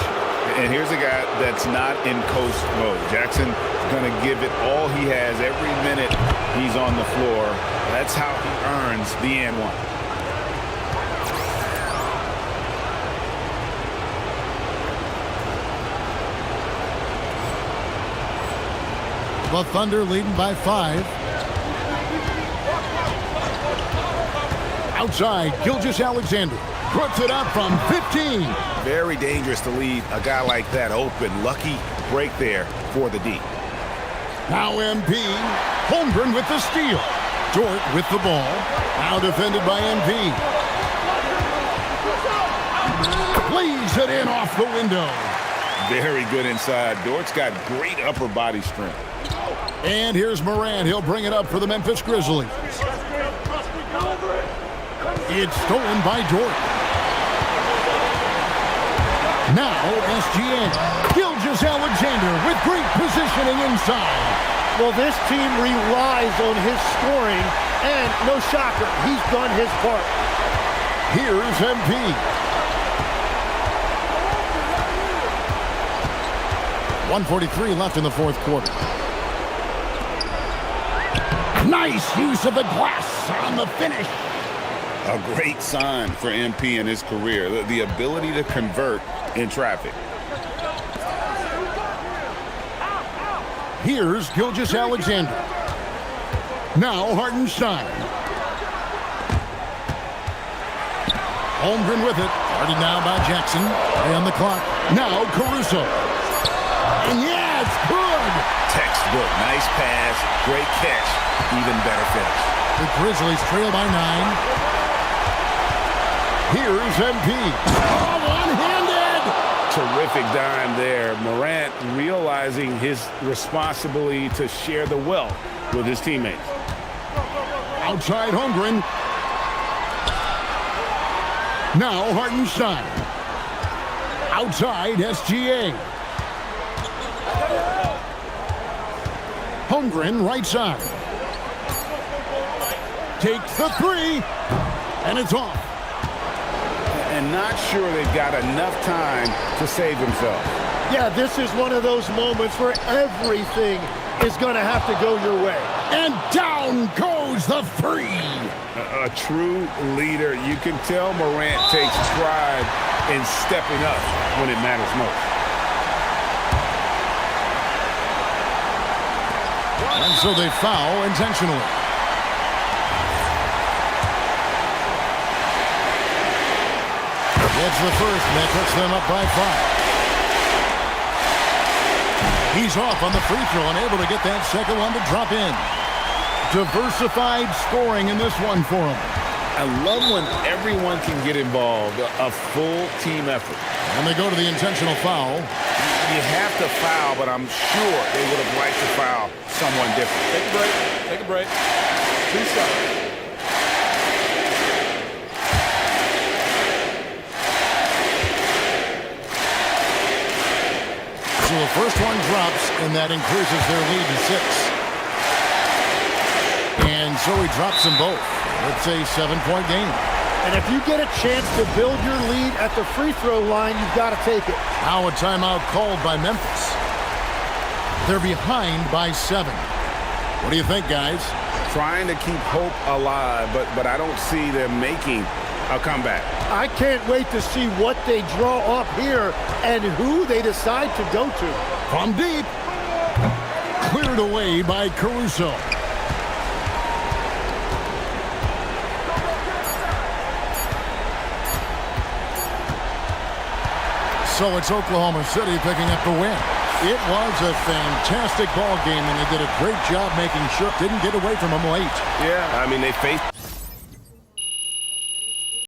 And here's a guy that's not in coast mode. Jackson's going to give it all he has every minute he's on the floor. That's how he earns the and one. The Thunder leading by 5. Outside, Gilgeous-Alexander puts it up from 15. Very dangerous to leave a guy like that open. Lucky break there for the D. Now MP. Holmgren with the steal. Dort with the ball. Now defended by MP. Plays it in off the window. Very good inside. Dort's got great upper body strength. And here's Morant. He'll bring it up for the Memphis Grizzlies. It's stolen by Dort. Now SGA. Gilgeous-Alexander with great positioning inside. Well, this team relies on his scoring, and no shocker, he's done his part. Here's MP. .143 left in the fourth quarter. Nice use of the glass on the finish. A great sign for MP in his career, the ability to convert in traffic. Here's Gilgeous-Alexander. Now Hartenstein. Holmgren with it. Guarded now by Jackson. Play on the clock. Now Caruso. And yeah, it's good. Textbook. Nice pass. Great catch. Even better finish. The Grizzlies trail by 9. Here's MP. Oh, one-handed. Terrific dime there. Morant realizing his responsibility to share the wealth with his teammates. Outside Holmgren. Now Hartenstein. Outside SGA. Holmgren right side. Takes the three. And it's off. And not sure they've got enough time to save themselves. Yeah, this is one of those moments where everything is going to have to go your way. And down goes the three. A true leader. You can tell Morant takes pride in stepping up when it matters most. And so they foul intentionally. Gets the first, and that puts them up by 5. He's off on the free throw, unable to get that second one to drop in. Diversified scoring in this one for him. I love when everyone can get involved, a full team effort. And they go to the intentional foul. You have to foul, but I'm sure they would have liked to foul someone different. Take a break. Take a break. 2 shots. So the first one drops, and that increases their lead to 6. And so he drops them both. It's a 7-point game. And if you get a chance to build your lead at the free throw line, you've got to take it. Now a timeout called by Memphis. They're behind by 7. What do you think, guys? Trying to keep hope alive, but I don't see them making a comeback. I can't wait to see what they draw up here and who they decide to go to. From deep. Cleared away by Caruso. So it's Oklahoma City picking up the win. It was a fantastic ball game, and they did a great job making sure didn't get away from them late. Yeah, I mean, they faced